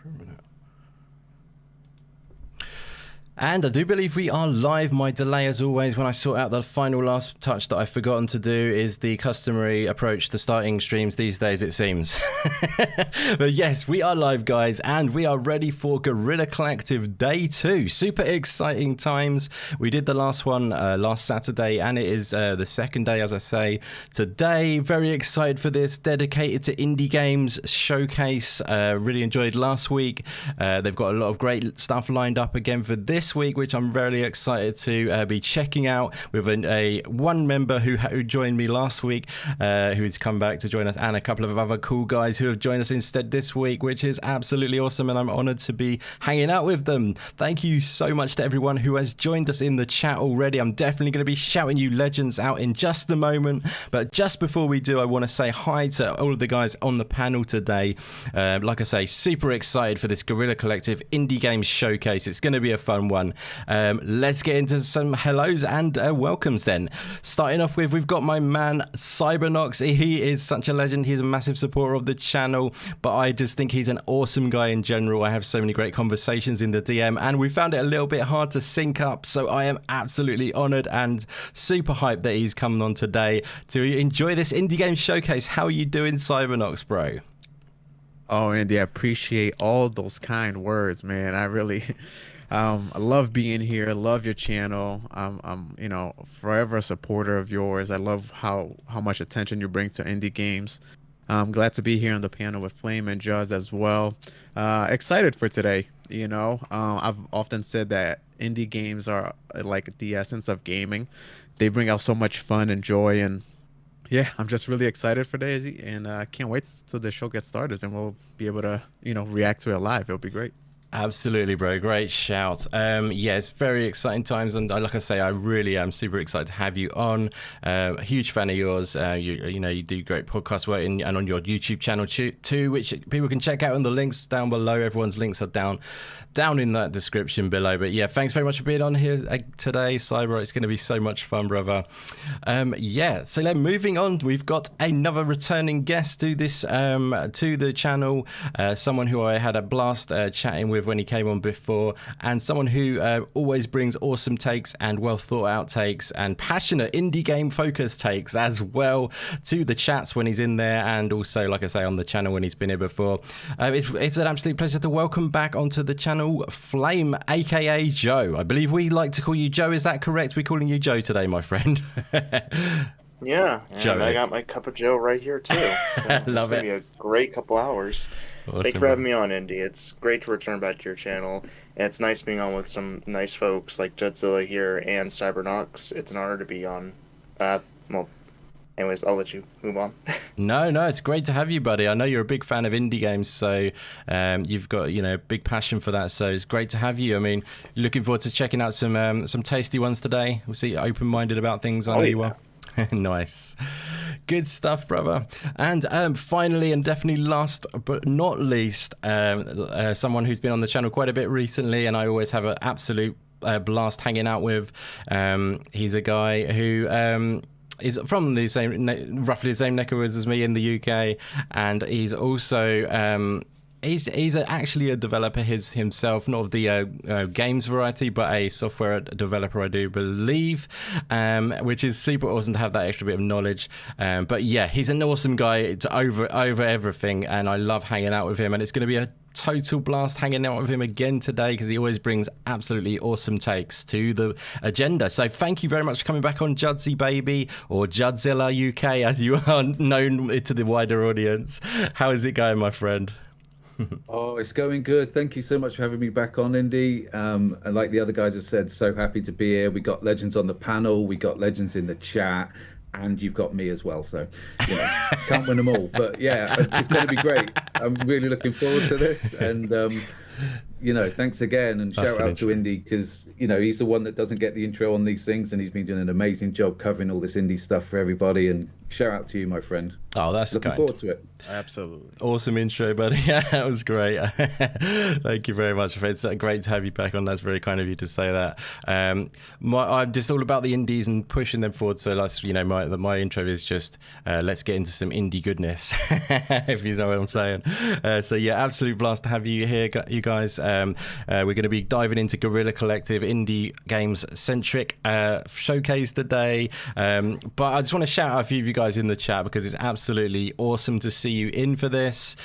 for a minute. And I do believe we are live. My delay, as always, when I sort out the final last touch that I've forgotten to do is the customary approach to starting streams these days, it seems. But yes, we are live, guys, and we are ready for Guerrilla Collective Day 2. Super exciting times. We did the last one last Saturday, and it is the second day, as I say, today. Very excited for this. Dedicated to indie games showcase. Really enjoyed last week. They've got a lot of great stuff lined up again for this week, which I'm very excited to be checking out with a one member who joined me last week, who's come back to join us, and a couple of other cool guys who have joined us instead this week, which is absolutely awesome, and I'm honored to be hanging out with them. Thank you so much to everyone who has joined us in the chat already. I'm definitely going to be shouting you legends out in just a moment, but just before we do, I want to say hi to all of the guys on the panel today. Like I say, super excited for this Guerrilla Collective Indie Games Showcase. It's going to be a fun one. Let's get into some hellos and welcomes then. Starting off with, we've got my man CyberKnoxx. He is such a legend. He's a massive supporter of the channel, but I just think he's an awesome guy in general. I have so many great conversations in the DM, and we found it a little bit hard to sync up, so I am absolutely honored and super hyped that he's coming on today to enjoy this indie game showcase. How are you doing, CyberKnoxx, bro? Oh, Andy, I appreciate all those kind words, man. I really I love being here. I love your channel. I'm forever a supporter of yours. I love how much attention you bring to indie games. I'm glad to be here on the panel with Flame and Judz as well. Excited for today. I've often said that indie games are like the essence of gaming. They bring out so much fun and joy, and yeah, I'm just really excited for Daisy, and can't wait till the show gets started, and we'll be able to react to it live. It'll be great. Absolutely, bro. Great shout. Yes, very exciting times, and like I say, I really am super excited to have you on. A huge fan of yours. You do great podcast work and on your YouTube channel too, which people can check out in the links down below. Everyone's links are down in that description below. But yeah, thanks very much for being on here today, Cyber. It's going to be so much fun, brother. So then moving on, we've got another returning guest to this to the channel. Someone who I had a blast chatting with when he came on before, and someone who always brings awesome takes and well thought out takes and passionate indie game focused takes as well to the chats when he's in there, and also, like I say, on the channel when he's been here before. It's an absolute pleasure to welcome back onto the channel Flame, aka Joe. I believe we like to call you Joe. Is that correct? We're calling you Joe today, my friend. Yeah, and Joe, I got my cup of Joe right here too. So Love it. It's gonna be a great couple hours. Awesome. Thank you for having me on, Indy. It's great to return back to your channel, and it's nice being on with some nice folks like JudZilla here and CyberKnoxx. It's an honor to be on. Anyways, I'll let you move on. No, it's great to have you, buddy. I know you're a big fan of indie games, so you've got a big passion for that. So it's great to have you. I mean, looking forward to checking out some tasty ones today. We'll see, open-minded about things. I know you are. Nice. Good stuff, brother. And finally, and definitely last but not least, someone who's been on the channel quite a bit recently, and I always have an absolute blast hanging out with. He's a guy who is from the roughly the same neck of the woods as me in the UK, and he's also he's actually a developer himself, not of the games variety, but a software developer, I do believe, which is super awesome to have that extra bit of knowledge. But yeah, he's an awesome guy over everything, and I love hanging out with him, and it's going to be a total blast hanging out with him again today, because he always brings absolutely awesome takes to the agenda. So thank you very much for coming back on Judsy Baby, or JudZilla UK as you are known to the wider audience. How is it going, my friend? Oh, it's going good. Thank you so much for having me back on, Indy. And like the other guys have said, so happy to be here. We got legends on the panel, we got legends in the chat, and you've got me as well. So, can't win them all. But yeah, it's going to be great. I'm really looking forward to this. And you know, thanks again, and That's shout out to Indy, because you know he's the one that doesn't get the intro on these things, and he's been doing an amazing job covering all this indie stuff for everybody. And shout out to you, my friend. Oh, that's looking kind. forward to it. Absolutely. Awesome intro, buddy. Yeah, that was great. Thank you very much. It's great to have you back on. That's very kind of you to say that. I'm just all about the indies and pushing them forward. So that's, you know, my intro is just let's get into some indie goodness, if you know what I'm saying. So yeah, absolute blast to have you here, you guys. We're going to be diving into Guerrilla Collective indie games centric showcase today. But I just want to shout out a few of you guys in the chat, because it's absolutely awesome to see you in for this.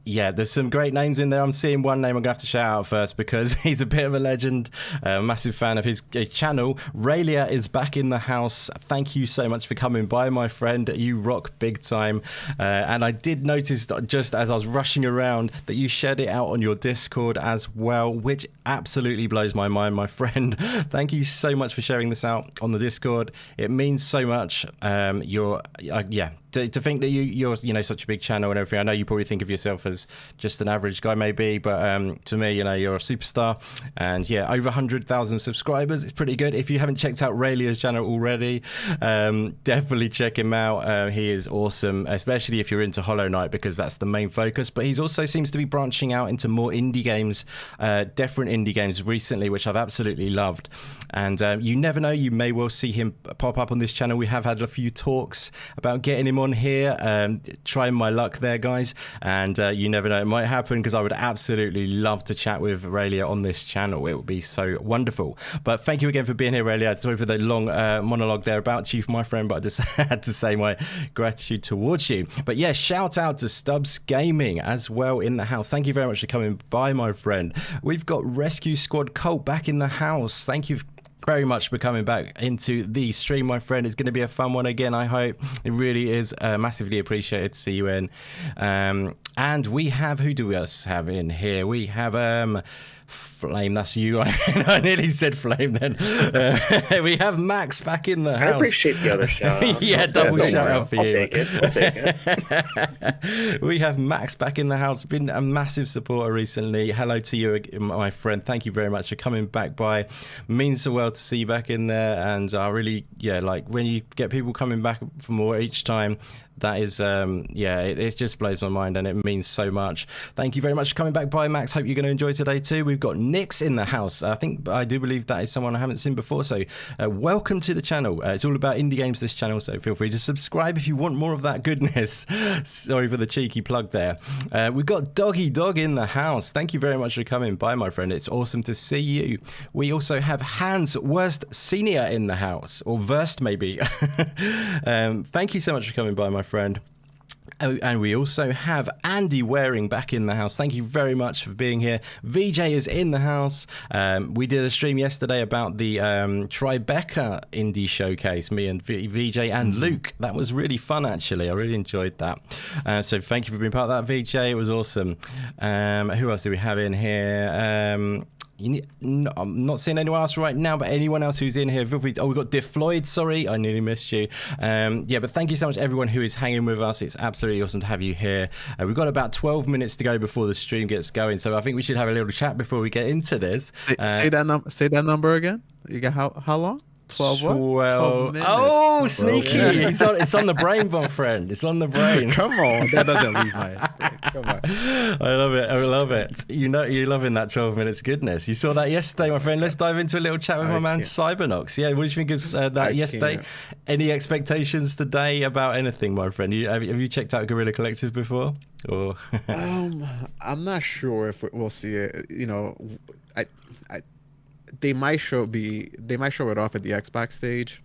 Yeah, there's some great names in there. I'm seeing one name I'm going to have to shout out first, because he's a bit of a legend. Massive fan of his channel. Raylia is back in the house. Thank you so much for coming by, my friend. You rock big time. And I did notice that just as I was rushing around that you shared it out on your Discord as well, which absolutely blows my mind, my friend. Thank you so much for sharing this out on the Discord. It means so much. To think that you're you know, such a big channel and everything. I know you probably think of yourself as just an average guy, maybe, but to me, you know, you're a superstar. And yeah, over 100,000 subscribers. It's pretty good. If you haven't checked out Raylia's channel already, definitely check him out. He is awesome, especially if you're into Hollow Knight, because that's the main focus. But he's also seems to be branching out into more indie games, different indie games recently, which I've absolutely loved. And you never know, you may well see him pop up on this channel. We have had a few talks about getting him on here, trying my luck there, guys, and you never know, it might happen, because I would absolutely love to chat with Raylia on this channel. It would be so wonderful. But thank you again for being here, Raylia. Sorry for the long monologue there about you, my friend, but I just had to say my gratitude towards you. But yeah, shout out to Stubbs Gaming as well in the house. Thank you very much for coming by, my friend. We've got Rescue Squad Colt back in the house. Thank you very much for coming back into the stream, my friend. It's going to be a fun one again, I hope. It really is. Massively appreciated to see you in. And we have, who do we else have in here? We have Flame, that's you. I nearly said Flame then. We have Max back in the house. I appreciate the other shout out. Yeah, double shout out for you. I'll take it. We have Max back in the house. Been a massive supporter recently. Hello to you, my friend. Thank you very much for coming back by. Means so well to see you back in there. And I really, yeah, like when you get people coming back for more each time, that is, it just blows my mind, and it means so much. Thank you very much for coming back by, Max. Hope you're going to enjoy today too. We've got Nix in the house. I do believe that is someone I haven't seen before. So welcome to the channel. It's all about indie games, this channel. So feel free to subscribe if you want more of that goodness. Sorry for the cheeky plug there. We've got Doggy Dog in the house. Thank you very much for coming by, my friend. It's awesome to see you. We also have Hans Worst Senior in the house, or Verst maybe. Thank you so much for coming by, my friend. Oh, and we also have Andy Waring back in the house. Thank you very much for being here. VJ is in the house. We did a stream yesterday about the Tribeca Indie Showcase, me and VJ and Luke. That was really fun, actually. I really enjoyed that. So thank you for being part of that, VJ. It was awesome. Who else do we have in here? I'm not seeing anyone else right now, but anyone else who's in here, feel free to, we've got Defloyd, sorry, I nearly missed you. But thank you so much, everyone who is hanging with us. It's absolutely awesome to have you here. We've got about 12 minutes to go before the stream gets going, so I think we should have a little chat before we get into this. Say that number again. You got how long? 12 what? 12 minutes. Oh, sneaky. Yeah. It's on the brain, my friend. It's on the brain. Come on. That doesn't leave my head. Come on. I love it. I love it. You know, you're loving that 12 minutes goodness. You saw that yesterday, my friend. Let's dive into a little chat with my man, CyberKnoxx. Yeah, what do you think of that yesterday? Can't. Any expectations today about anything, my friend? Have you checked out Guerrilla Collective before? Or I'm not sure if we'll see it. You know, they might show it off at the Xbox stage,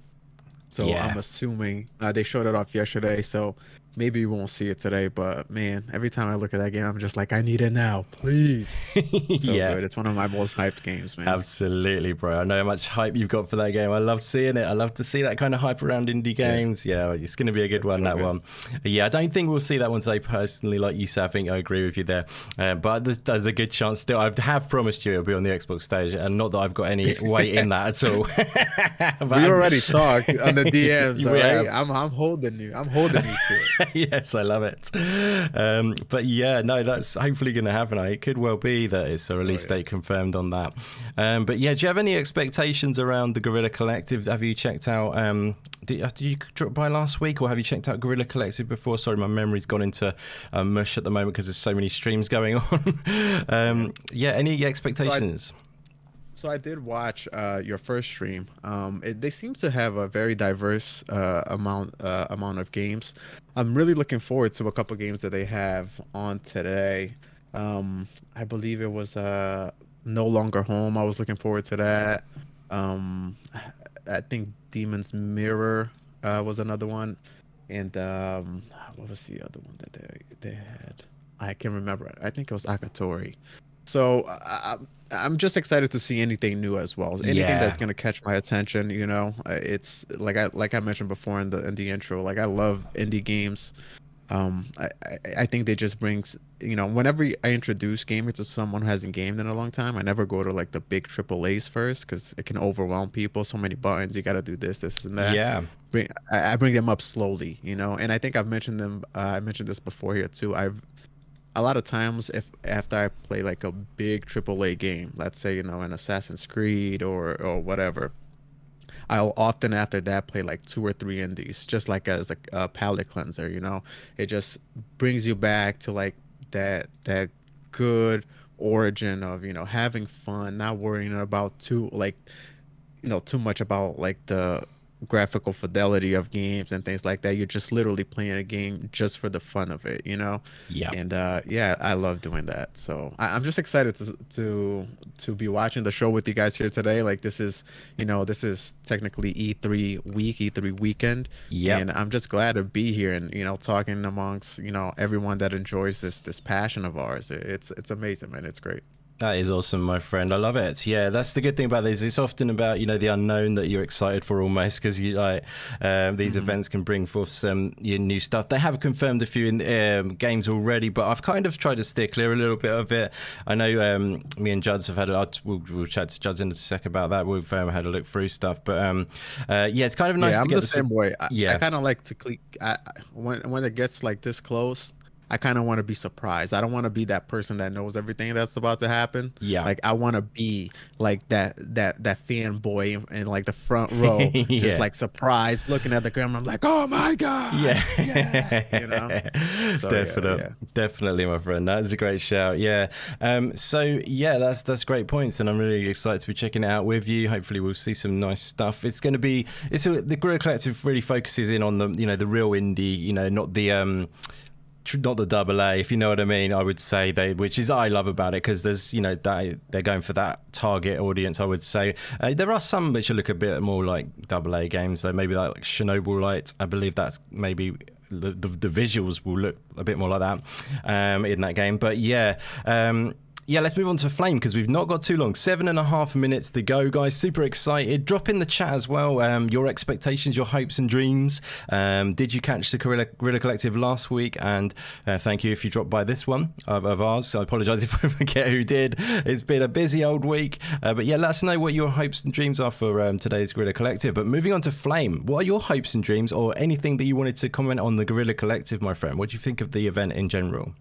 so yeah. I'm assuming they showed it off yesterday, so maybe we won't see it today. But man, every time I look at that game, I'm just like, I need it now, please. So yeah, good. It's one of my most hyped games, man. Absolutely, bro. I know how much hype you've got for that game. I love seeing it. I love to see that kind of hype around indie games. Yeah, it's going to be a good one, that one. Yeah, I don't think we'll see that one today personally, like you said. I think I agree with you there. But there's a good chance still. I have promised you it'll be on the Xbox stage, and not that I've got any weight in that at all. We already talked on the DMs, all right? I'm holding you. I'm holding you to it. Yes, I love it. But yeah, no, that's hopefully going to happen. It could well be that it's a release date confirmed on that. But yeah, do you have any expectations around the Guerrilla Collective? Have you checked out, did you drop by last week, or have you checked out Guerrilla Collective before? Sorry, my memory's gone into mush at the moment because there's so many streams going on. Yeah, any expectations? So I did watch your first stream. They seem to have a very diverse amount of games. I'm really looking forward to a couple games that they have on today. I believe it was No Longer Home. I was looking forward to that. I think Demon's Mirror was another one, and what was the other one that they had? I can't remember. I think it was Akatori. So I'm just excited to see anything new as well. Anything that's gonna catch my attention. You know, it's like I mentioned before in the intro. Like I love indie games. I think they just brings, you know, whenever I introduce gaming to someone who hasn't gamed in a long time, I never go to like the big AAAs first because it can overwhelm people. So many buttons, you got to do this and that. Yeah. I bring them up slowly, you know, and I think I've mentioned them. I mentioned this before here too. A lot of times, if after I play like a big AAA game, let's say, you know, an Assassin's Creed or whatever, I'll often after that play like 2 or 3 indies, just like as a palate cleanser. You know, it just brings you back to like that good origin of, you know, having fun, not worrying about too much about like the graphical fidelity of games and things like that. You're just literally playing a game just for the fun of it, you know. Yeah. And yeah, I love doing that. So I'm just excited to be watching the show with you guys here today. Like this is technically E3 weekend. Yeah. And I'm just glad to be here and, you know, talking amongst, you know, everyone that enjoys this passion of ours. It's amazing, man. It's great. That is awesome, my friend. I love it. Yeah, that's the good thing about this. It's often about, you know, the unknown that you're excited for almost, because you like these events can bring forth some new stuff. They have confirmed a few in games already, but I've kind of tried to steer clear a little bit of it. I know me and Juds have had we'll chat to Juds in a sec about that. We've had a look through stuff, but yeah, it's kind of nice. Yeah, to I'm get the same way. Yeah, I kind of like to click when it gets like this close. I kind of want to be surprised. I don't want to be that person that knows everything that's about to happen. Yeah. Like I want to be like that fanboy in like the front row, Yeah. just like surprised, looking at the camera. I'm like, oh my god. Yeah. Yeah. You know. So, Definitely, my friend. That is a great shout. Yeah. So yeah, that's great points, and I'm really excited to be checking it out with you. Hopefully, we'll see some nice stuff. It's going to be. The Guerrilla Collective really focuses in on the the real indie. You know, not the AA, if you know what I mean. I would say which is I love about it, because there's they're going for that target audience. I would say there are some which look a bit more like AA games, though. Maybe like Chernobyl Light. I believe that's maybe the visuals will look a bit more like that in that game. But yeah. Yeah, let's move on to Flame, because we've not got too long. 7.5 minutes to go, guys. Super excited. Drop in the chat as well your expectations, your hopes and dreams. Did you catch the Guerrilla Collective last week? And thank you if you dropped by this one of ours. So I apologise if I forget who did. It's been a busy old week. But yeah, let us know what your hopes and dreams are for today's Guerrilla Collective. But moving on to Flame, what are your hopes and dreams, or anything that you wanted to comment on the Guerrilla Collective, my friend? What do you think of the event in general?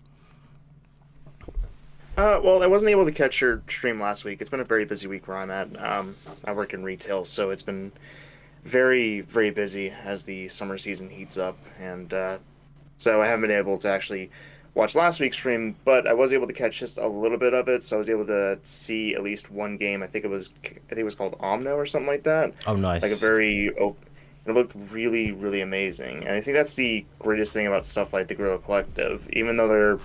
Well, I wasn't able to catch your stream last week. It's been a very busy week where I'm at. I work in retail, so it's been very, very busy as the summer season heats up. And so I haven't been able to actually watch last week's stream, but I was able to catch just a little bit of it. So I was able to see at least one game. I think it was called Omno or something like that. Oh, nice. Like it looked really, really amazing. And I think that's the greatest thing about stuff like the Guerrilla Collective. Even though they're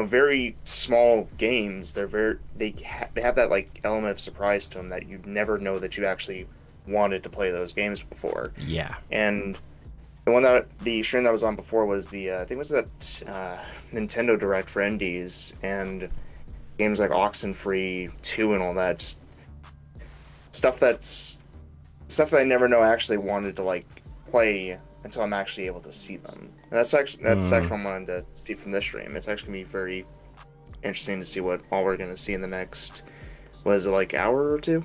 very small games, they have that like element of surprise to them that you never know that you actually wanted to play those games before. Yeah. And the stream that was on before was I think it was that Nintendo Direct for Indies, and games like Oxenfree 2 and all that, just stuff that I never know I actually wanted to like play until I'm actually able to see them. And that's actually what I'm wanting to see from this stream. It's actually going to be very interesting to see what all we're going to see in the next, what is it, like hour or two?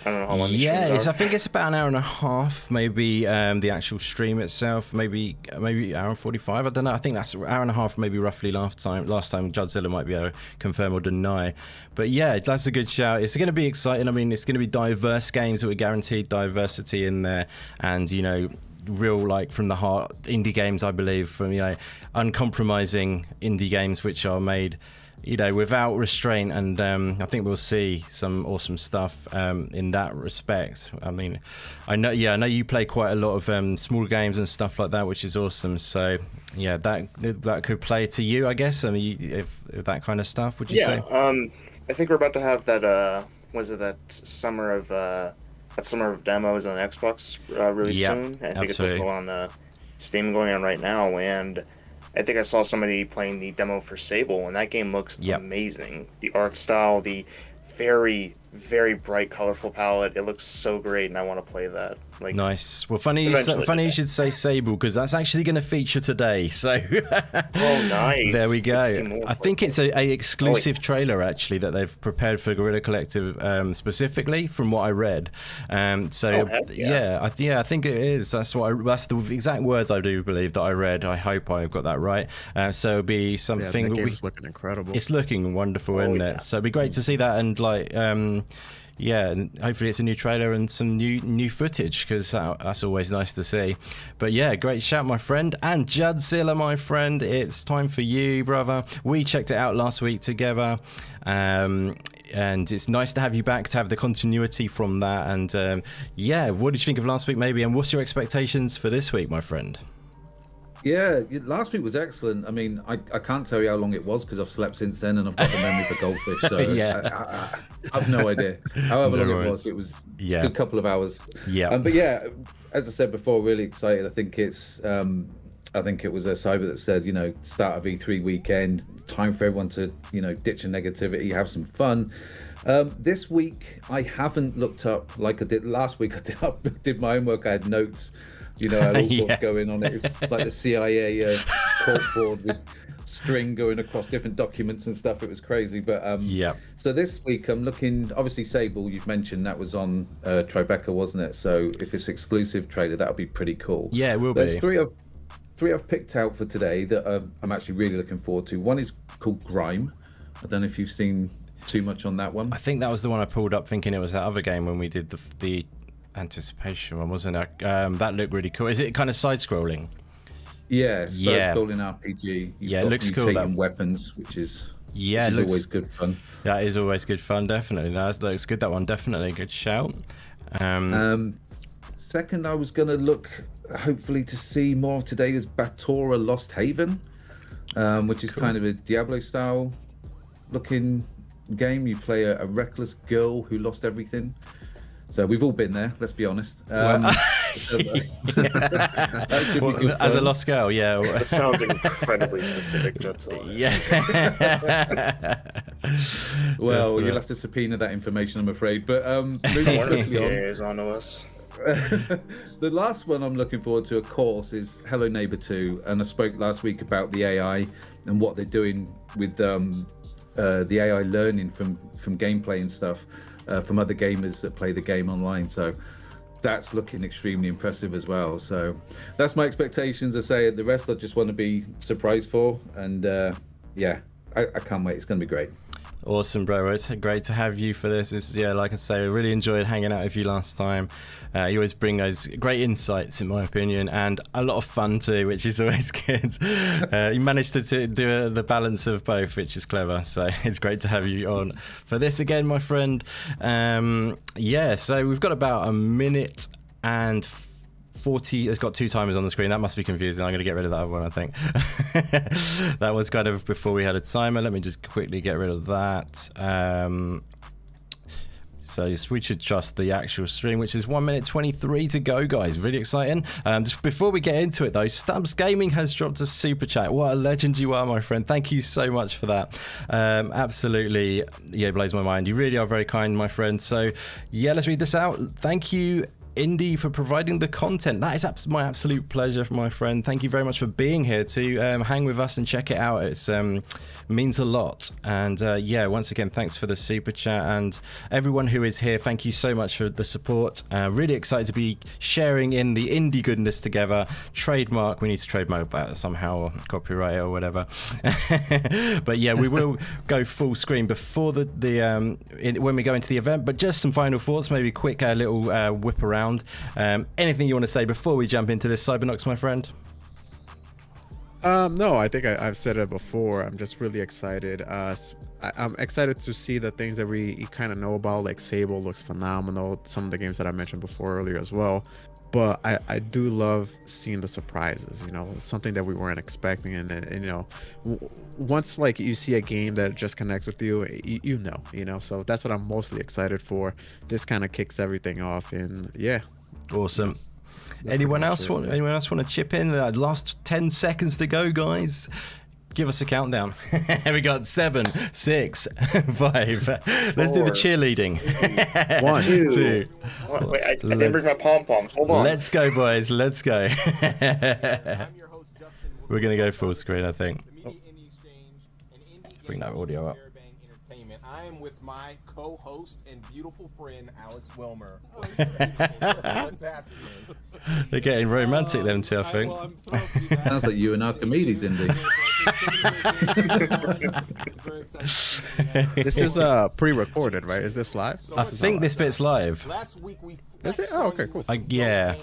I don't know how long the Yeah, streams I are. think it's about an hour and a half, maybe the actual stream itself, maybe hour and 45. I don't know. I think that's an hour and a half, maybe roughly last time. JudZilla might be able to confirm or deny. But yeah, that's a good shout. It's going to be exciting. I mean, it's going to be diverse games with guaranteed diversity in there, and you know, real like from the heart indie games, I believe, from uncompromising indie games which are made without restraint, and I think we'll see some awesome stuff in that respect. I mean, I know you play quite a lot of small games and stuff like that, which is awesome. So yeah, that could play to you, I guess. I mean, if that kind of stuff, would you say? I think we're about to have that. Was it that summer of demos on Xbox really soon? I think it's also on Steam going on right now, and I think I saw somebody playing the demo for Sable, and that game looks amazing. The art style, the very, very bright, colorful palette, it looks so great, and I want to play that. Like, nice. Well, funny you should say Sable, because that's actually going to feature today. So, oh, nice. There we go. I think it's a exclusive trailer actually that they've prepared for Guerrilla Collective specifically, from what I read. I think it is. That's the exact words I do believe that I read. I hope I've got that right. So it'll be something. Yeah, the game's looking incredible. It's looking wonderful, isn't it? So it'd be great to see that, and like. Yeah, and hopefully it's a new trailer and some new footage, because that's always nice to see. But yeah, great shout, my friend. And JudZilla, my friend, it's time for you, brother. We checked it out last week together, and it's nice to have you back, to have the continuity from that. And yeah, what did you think of last week, maybe, and what's your expectations for this week, my friend? Yeah, last week was excellent. I mean, I can't tell you how long it was, because I've slept since then, and I've got the memory for goldfish, so yeah. I have no idea. However long it was a good couple of hours. Yeah. But yeah, as I said before, really excited. I think it was a Cyber that said, start of E3 weekend, time for everyone to, ditch the negativity, have some fun. This week, I haven't looked up like I did last week. I did my homework. I had notes. I had all sorts going on it. It's like the CIA corkboard with string going across different documents and stuff. It was crazy. But so this week I'm looking, obviously Sable, you've mentioned that was on Tribeca, wasn't it? So if it's exclusive trailer, that'll be pretty cool. Yeah, it will There's be. Three I've picked out for today that I'm actually really looking forward to. One is called Grime. I don't know if you've seen too much on that one. I think that was the one I pulled up thinking it was that other game when we did the anticipation one, wasn't it? That looked really cool. Is it kind of side-scrolling? Yeah, side-scrolling RPG. It looks cool. Taking weapons, which is always good fun. That is always good fun, definitely. That looks good, that one, definitely. Good shout. Second, I was going to look, hopefully, to see more of today is Batora Lost Haven, which is kind of a Diablo-style looking game. You play a reckless girl who lost everything. So we've all been there, let's be honest. As a lost girl, yeah. That sounds incredibly specific, JudZilla. Yeah. Well, you'll have to subpoena that information, I'm afraid. But moving quickly on. Is onto us. The last one I'm looking forward to, of course, is Hello Neighbor 2. And I spoke last week about the AI and what they're doing with the AI learning from gameplay and stuff. From other gamers that play the game online, so that's looking extremely impressive as well. So that's my expectations. I say the rest I just want to be surprised for, and I can't wait. It's going to be great. Awesome, bro. It's great to have you for this. Like I say, I really enjoyed hanging out with you last time. You always bring those great insights, in my opinion, and a lot of fun too, which is always good. You managed to do the balance of both, which is clever. So it's great to have you on for this again, my friend. So we've got about a minute and 40. It's got two timers on the screen. That must be confusing. I'm going to get rid of that one, I think. That was kind of before we had a timer. Let me just quickly get rid of that. So we should trust the actual stream, which is 1 minute 23 to go, guys. Really exciting. Just before we get into it, though, Stubbs Gaming has dropped a super chat. What a legend you are, my friend. Thank you so much for that. Absolutely, blows my mind. You really are very kind, my friend. So, let's read this out. Thank you. Indy for providing the content. That is my absolute pleasure, my friend. Thank you very much for being here to hang with us and check it out. It's means a lot. And yeah, once again, thanks for the super chat, and everyone who is here, thank you so much for the support. Really excited to be sharing in the indie goodness together. Trademark, we need to trademark that somehow, or copyright it or whatever. But yeah, we will go full screen before when we go into the event. But just some final thoughts, maybe quick little whip around. Anything you want to say before we jump into this, CyberKnoxx, my friend? No, I think I've said it before. I'm just really excited. I'm excited to see the things that we kind of know about, like Sable looks phenomenal. Some of the games that I mentioned before earlier as well. But I do love seeing the surprises, you know, something that we weren't expecting. And you know, once like you see a game that just connects with you, you know, so that's what I'm mostly excited for. This kind of kicks everything off, and yeah. Awesome. Anyone else want to chip in? Last 10 seconds to go, guys. Give us a countdown. We got 7, 6, 5. Let's do the cheerleading. 1, 2. Wait, I didn't bring my pom-poms. Hold on. Let's go, boys. Let's go. We're going to go full screen, I think. Bring that audio up. I am with my co-host and beautiful friend, Alex Wilmer. What's happening? They're getting romantic, them two, I think. Sounds like you and Archimedes, Indy. This is pre-recorded, right? Is this live? I think this bit's live. Last week we Is it? Oh, okay, cool. Yeah.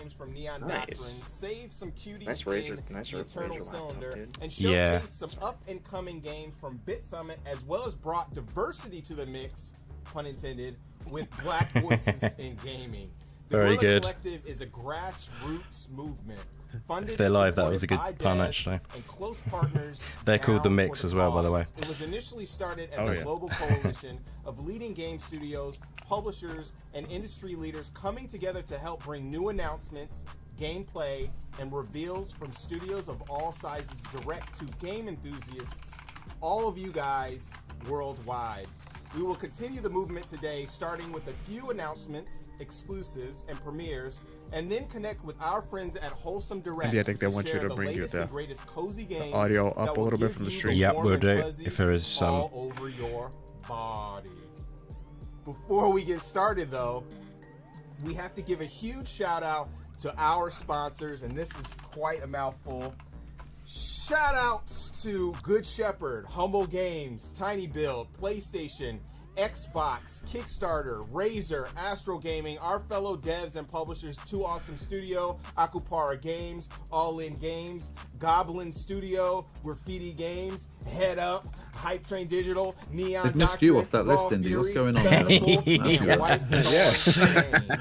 Nice. Save some cuties Nice razor Eternal Cylinder, laptop, and Yeah. showcase some up-and-coming games from Bit Summit, as well as brought diversity to the mix, pun intended, with black voices in gaming. The Very Guerrilla good. Collective is a grassroots movement. Funded If they're and live, that was a supported good by pun, devs actually. and close partners. They're called The down Mix for as well, by the way. cause. It was initially started as Oh, a yeah. global coalition of leading game studios, publishers, and industry leaders coming together to help bring new announcements, gameplay, and reveals from studios of all sizes direct to game enthusiasts, all of you guys worldwide. We will continue the movement today, starting with a few announcements, exclusives, and premieres, and then connect with our friends at Wholesome Direct. Andy, I think they want you share to the bring you latest the and greatest cozy games audio that up a will little bit give from the you stream. Yep, warm we'll and do it, fuzzies if there is some. all over your body. Before we get started, though, we have to give a huge shout out to our sponsors, and this is quite a mouthful. Shout outs to Good Shepherd, Humble Games, Tiny Build, PlayStation, Xbox, Kickstarter, Razer, Astro Gaming, our fellow devs and publishers, Two Awesome Studio, Akupara Games, All In Games, Goblin Studio, Graffiti Games, Head Up, Hype Train Digital, Neon They've missed Doctrine, you off that Raw list, Indy. What's Fury, going on there? Tentacle, and Yeah. White Thorn Games.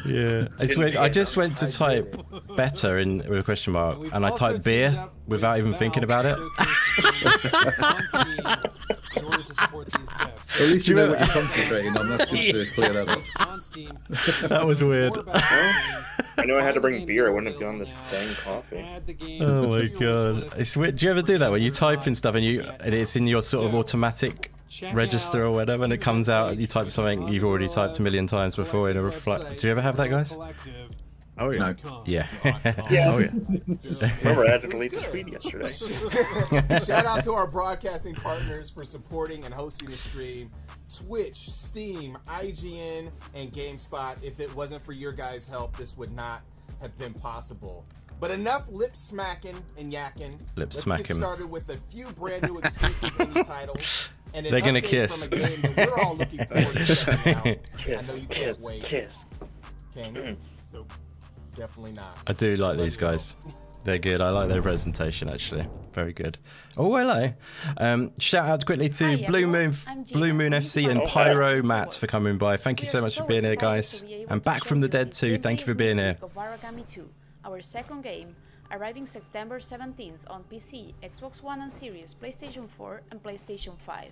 Yeah, it's weird. I just went to type better in with a question mark, and I typed beer without even thinking about it. In order to support these devs. At least you know what remember- you're concentrating on. That's good to clear that up. On Steam. That was weird. I knew I had to bring beer. I wouldn't have gone this dang coffee. Oh my god, it's weird. Do you ever do that when you type in stuff and it's in your sort of automatic register or whatever, and it comes out, you type something you've already typed a million times before in a reflect? Do you ever have that, guys? Oh yeah. No. Yeah. Yeah. Oh yeah. Remember, I had to delete the tweet yesterday. Shout out to our broadcasting partners for supporting and hosting the stream. Twitch, Steam, IGN, and GameSpot. If it wasn't for your guys' help, this would not have been possible. But enough lip smacking and yakking. Let's get started with a few brand new exclusive indie titles. And an They're gonna update kiss. from a game that we're all looking forward to checking out. I know Kiss, you can't kiss, wait. kiss. Can you? Nope. Definitely not. I do like these guys. They're good. I like their presentation, actually. Very good. Oh, hello. Shout out quickly to Hi, Blue everyone. Moon, I'm Gina. Blue Moon I'm FC and Oh, Pyro hi. Matt for coming by. Thank you We so are much for so being here, excited guys. to be able And to back show from the you dead the too. Thank you for gameplay being sneak here. peek of Origami 2, our second game, arriving September 17th on PC, Xbox One and Series, PlayStation 4, and PlayStation 5.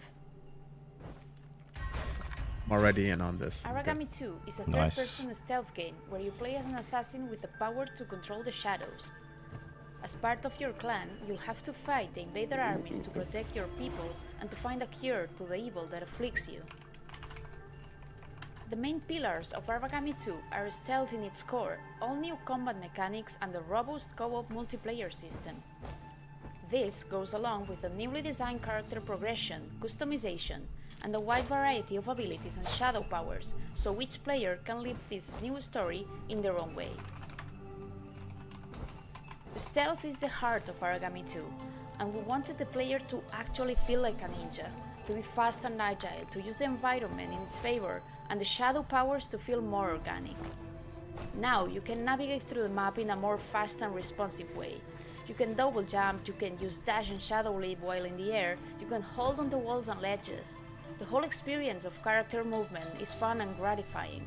I'm already in on this. Origami 2 is a Nice. third-person stealth game where you play as an assassin with the power to control the shadows. As part of your clan, you'll have to fight the invader armies to protect your people and to find a cure to the evil that afflicts you. The main pillars of Aragami 2 are stealth in its core, all new combat mechanics and a robust co-op multiplayer system. This goes along with a newly designed character progression, customization, and a wide variety of abilities and shadow powers, so each player can live this new story in their own way. Stealth is the heart of Aragami 2, and we wanted the player to actually feel like a ninja, to be fast and agile, to use the environment in its favor, and the shadow powers to feel more organic. Now you can navigate through the map in a more fast and responsive way. You can double jump, you can use dash and shadow leap while in the air, you can hold onto walls and ledges. The whole experience of character movement is fun and gratifying.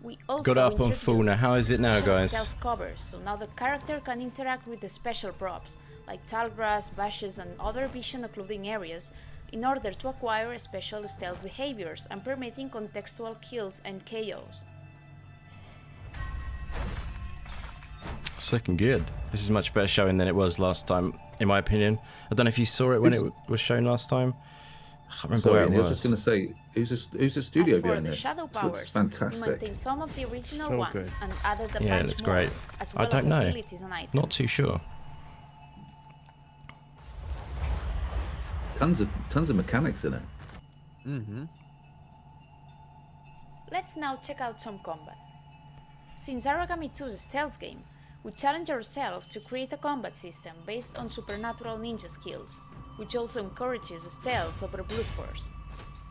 We also Got up on full now. How is it now, special guys? Stealth covers, so now the character can interact with the special props, like tall grass, bushes and other vision occluding areas, in order to acquire special stealth behaviors and permitting contextual kills and KOs. Second good. This is much better showing than it was last time, in my opinion. I don't know if you saw it when it was shown last time. I can't remember Sorry, where I it was just going to say, who's the studio As for behind the this? shadow This looks powers, we fantastic. maintain some of the original So ones good. and added a Yeah, it bunch looks more, great. as I well don't as know. abilities and items. Not too sure. Tons of mechanics in it. Mm-hmm. Let's now check out some combat. Since Aragami 2 is a stealth game, we challenge ourselves to create a combat system based on supernatural ninja skills, which also encourages stealth over brute force.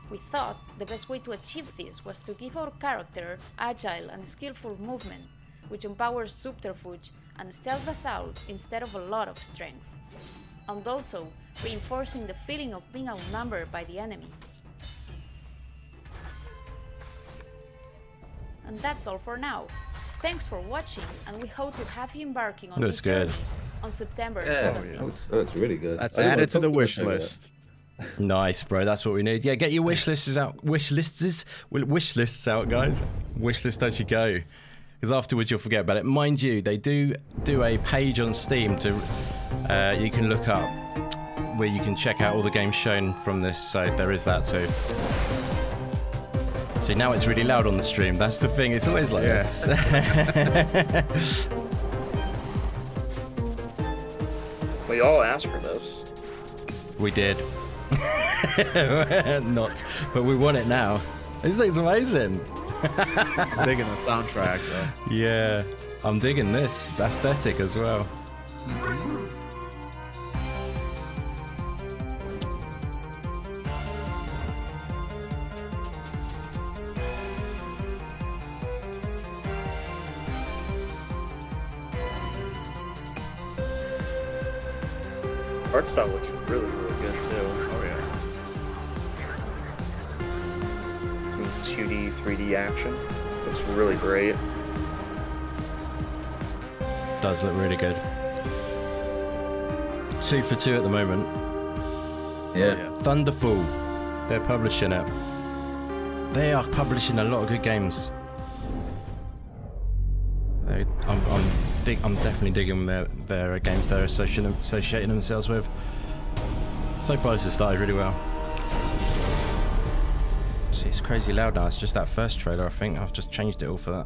We thought the best way to achieve this was to give our character agile and skillful movement, which empowers subterfuge and stealth assault instead of a lot of strength, and also reinforcing the feeling of being outnumbered by the enemy. And that's all for now. Thanks for watching, and we hope to have you embarking on Looks this journey good. on September Yeah, 17th. that's really good. That's I didn't added want to the talk wish much about it. list. Nice, bro. That's what we need. Yeah, get your wish lists out. Wish lists out, guys. Wish list as you go, because afterwards you'll forget about it. Mind you, they do a page on Steam to you can look up where you can check out all the games shown from this. So there is that too. See, now it's really loud on the stream. That's the thing. It's always like Yeah. this. We all asked for this. We did. Not, but we want it now. This thing's amazing. Digging the soundtrack, though. Yeah, I'm digging this aesthetic as well. Art style looks really, really good too. Oh yeah. 2D, 3D action. Looks really great. Does look really good. 2 for 2 at the moment. Yeah. Thunderful. They're publishing it. They are publishing a lot of good games. I'm definitely digging their games they're associating themselves with. So far this has started really well. See, it's crazy loud now. It's just that first trailer, I think. I've just changed it all for that.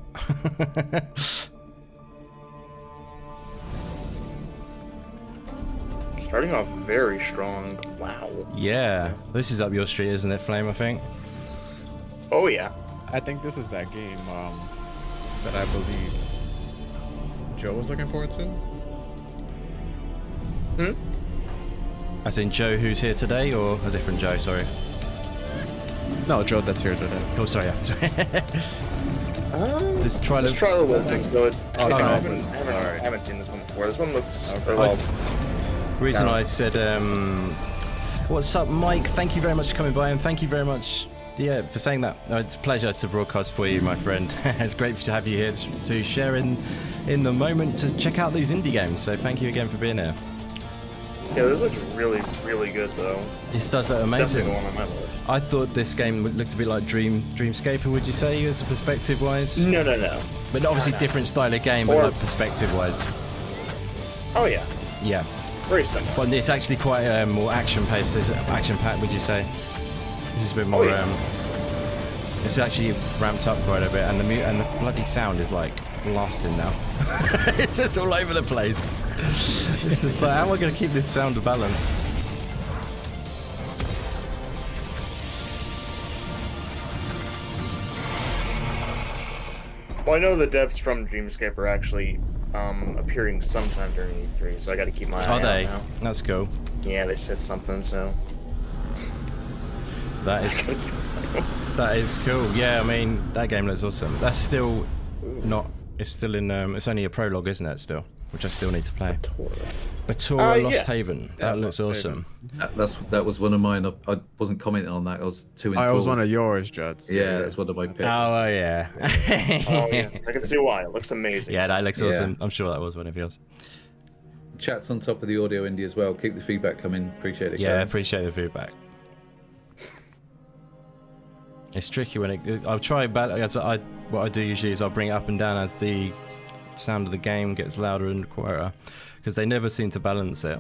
Starting off very strong. Wow. Yeah, this is up your street, isn't it, Flame, I think? Oh yeah. I think this is that game that I believe Joe was looking forward to. As in Joe who's here today, or a different Joe, sorry. No, Joe that's here today. Oh, sorry, yeah, sorry. Just try This to... trial was good. Oh, I no, I haven't seen this one before. This one looks. Okay. Well, reason Yeah. I said, what's up, Mike? Thank you very much for coming by, and thank you very much, yeah, for saying that. It's a pleasure to broadcast for you, my friend. It's great to have you here to share in the moment to check out these indie games. So thank you again for being here. yeah, this looks really, really good though. This does look amazing. Definitely one on my list. I thought this game looked a bit like Dreamscaper, would you say, as a perspective-wise? No. But obviously No. different style of game, but Or- like perspective-wise. Oh yeah. Yeah. Very similar. But it's actually quite more action-paced. Is it action-packed? Would you say? This is a bit more. It's actually ramped up quite a bit, and the bloody sound is like blasting now. It's just all over the place. It's just like, how am I going to keep this sound balanced? Well, I know the devs from Dreamscape are actually appearing sometime during E3, so I got to keep my eye out now. That's cool. Yeah, they said something, so that is cool. Yeah, I mean that game looks awesome. That's still not. It's still in. It's only a prologue, isn't it? Still, which I still need to play. Batora Lost Haven. That looks awesome. That was one of mine. I wasn't commenting on that. I was too. Oh, it was one of yours, Juds. Yeah, that's one of my picks. Oh yeah. Oh yeah, I can see why. It looks amazing. Yeah, that looks awesome. I'm sure that was one of yours. Chat's on top of the audio, Indie, as well. Keep the feedback coming. Appreciate it. Yeah, guys. appreciate the feedback. It's tricky when I'll try what I do usually is I'll bring it up and down as the sound of the game gets louder and quieter, because they never seem to balance it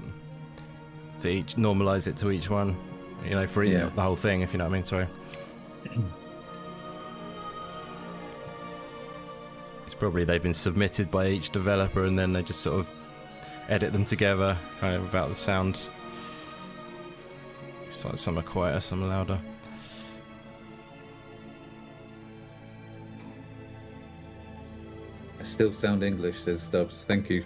to normalize it to each one, you know, for the whole thing, if you know what I mean. Sorry. It's probably they've been submitted by each developer and then they just sort of edit them together, kind of about the sound. It's like some are quieter, some are louder. I still sound English, says Stubbs. Thank you.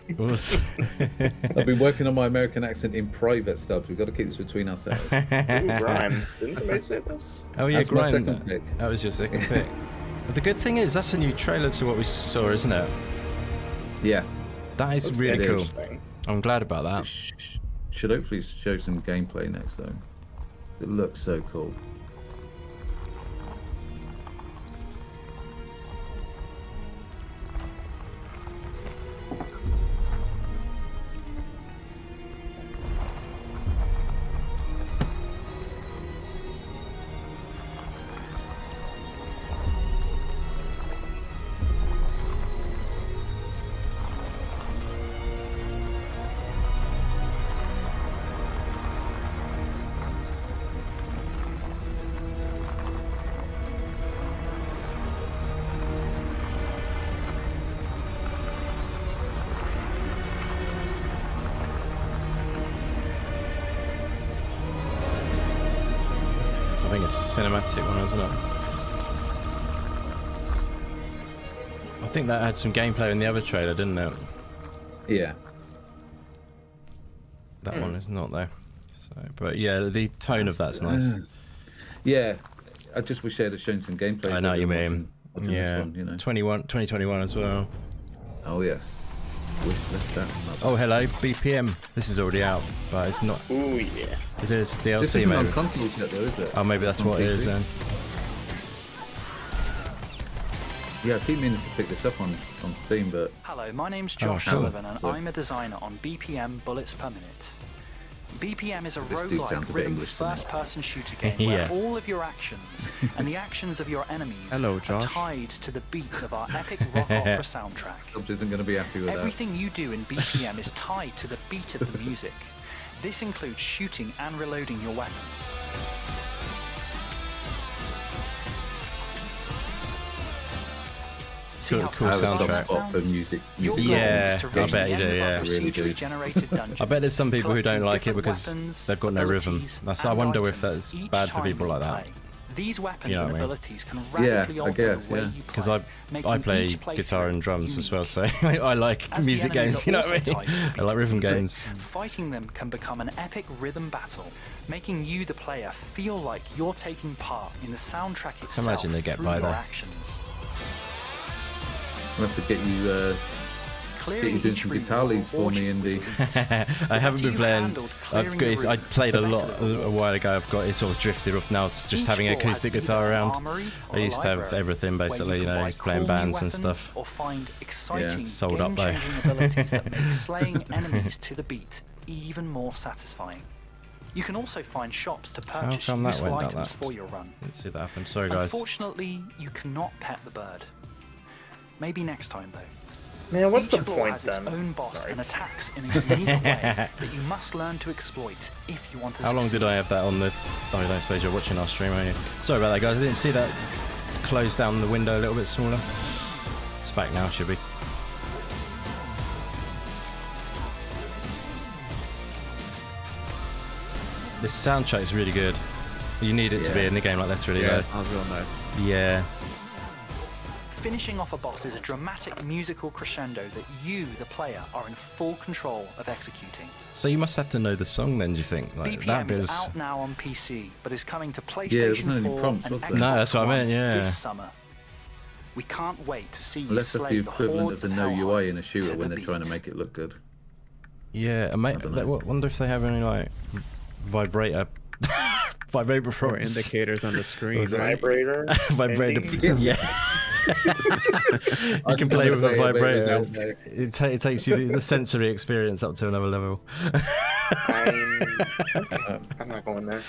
I've been working on my American accent in private, Stubbs. We've got to keep this between ourselves. Ooh, Grime. Didn't somebody say this? Oh yeah, That's my Grime. second pick. That was your second pick. But the good thing is that's a new trailer to what we saw, isn't it? Yeah. That is Looks really cool. interesting. I'm glad about that. Should hopefully show some gameplay next, though. It looks so cool. I think it's a cinematic one, isn't it? I think that had some gameplay in the other trailer, didn't it? Yeah. That one is not there. So, but yeah, the tone of that's nice. Yeah. I just wish they'd have shown some gameplay. I know what you mean. Watching Yeah, this one, you know. 2021 as well. Oh yes. Wish list that. Oh hello, BPM. This is already out, but it's not. Ooh yeah. Is it a This DLC isn't maybe? on console yet, though, is it? Oh, maybe that's It's on what it is PC. then. Yeah, I keep meaning to pick this up on Steam, but Hello, my name's Oh, Josh sure. Sullivan and So- I'm a designer on BPM Bullets Per Minute. BPM is a This dude sounds roguelike a bit rhythm English to me. first-person shooter game Yeah. where all of your actions and the actions of your enemies Hello, are Josh. tied to the beat of our epic rock opera soundtrack. Stubbs isn't going to be happy with Everything you do in BPM is tied to the beat of the music. This includes shooting and reloading your weapon. See how Cool that. satisfying soundtrack. that Spot for sounds? music. Your music. goal Yeah, is to I reach bet the you end do, of our yeah. Really do. procedurally-generated dungeons. I bet there's some people who don't collecting like it different because weapons, they've got no rhythm. abilities, I and wonder if items that's each bad for time people you like that. play. These weapons You know and what I mean? abilities can Yeah, radically I alter guess, the way yeah. you play, Because I making play each playthrough guitar and drums as well, unique. so I like As the music enemies games. are You know what I also mean? tied to the I beat like of rhythm music, games. Fighting them can become an epic rhythm battle, making you, the player, feel like you're taking part in the soundtrack itself imagine they get through by your there. actions. I'll have to get you Clearing doing each some room guitar will leads for reward me, you Indy. with loot. I haven't better been you playing. handled I clearing the room, played a the lot better it will a while ago. I've got it sort of drifted off now. It's just Each having an floor has acoustic either guitar an around. armory or I a used to have library, everything where basically. You know, can I buy used to play in cool new bands and weapons stuff. Or find exciting sold up, though. game-changing abilities that make slaying enemies to the beat even more satisfying. You can also find shops to purchase come that useful went like items that? for your run. Didn't see that happen. Sorry, guys. Unfortunately, you cannot pet the bird. Maybe next time, though. Man, what's Each the floor point has its then? own boss Sorry. and attacks in a unique way that you must learn to exploit if you want to How long succeed. did I have that on the... Oh, I don't suppose you're watching our stream, are you? Sorry about that, guys. I didn't see that close down the window a little bit smaller. It's back now, should be. This soundtrack is really good. You need it to be in a game like this, really. Yeah, though. it sounds real nice. Yeah. Finishing off a boss is a dramatic musical crescendo that you, the player, are in full control of executing. So you must have to know the song then, do you think? Like, that BPM bit is is... out now on PC, but is coming to there's PlayStation no 4 prompts, and was there? Xbox No, that's what I One meant, yeah. this summer. We can't wait to see you Unless that's slay the the equivalent of hordes the of no Hellhound UI in a shooter to when the they're trying to beat. make it look good. Yeah, I don't know. wonder if they have any, like, vibrator... vibrator Or prompts. indicators on the screen, Was it right? Vibrator. Vibrator. Ending. Yeah. You can play with a vibrator. It takes you the sensory experience up to another level. I'm not going there.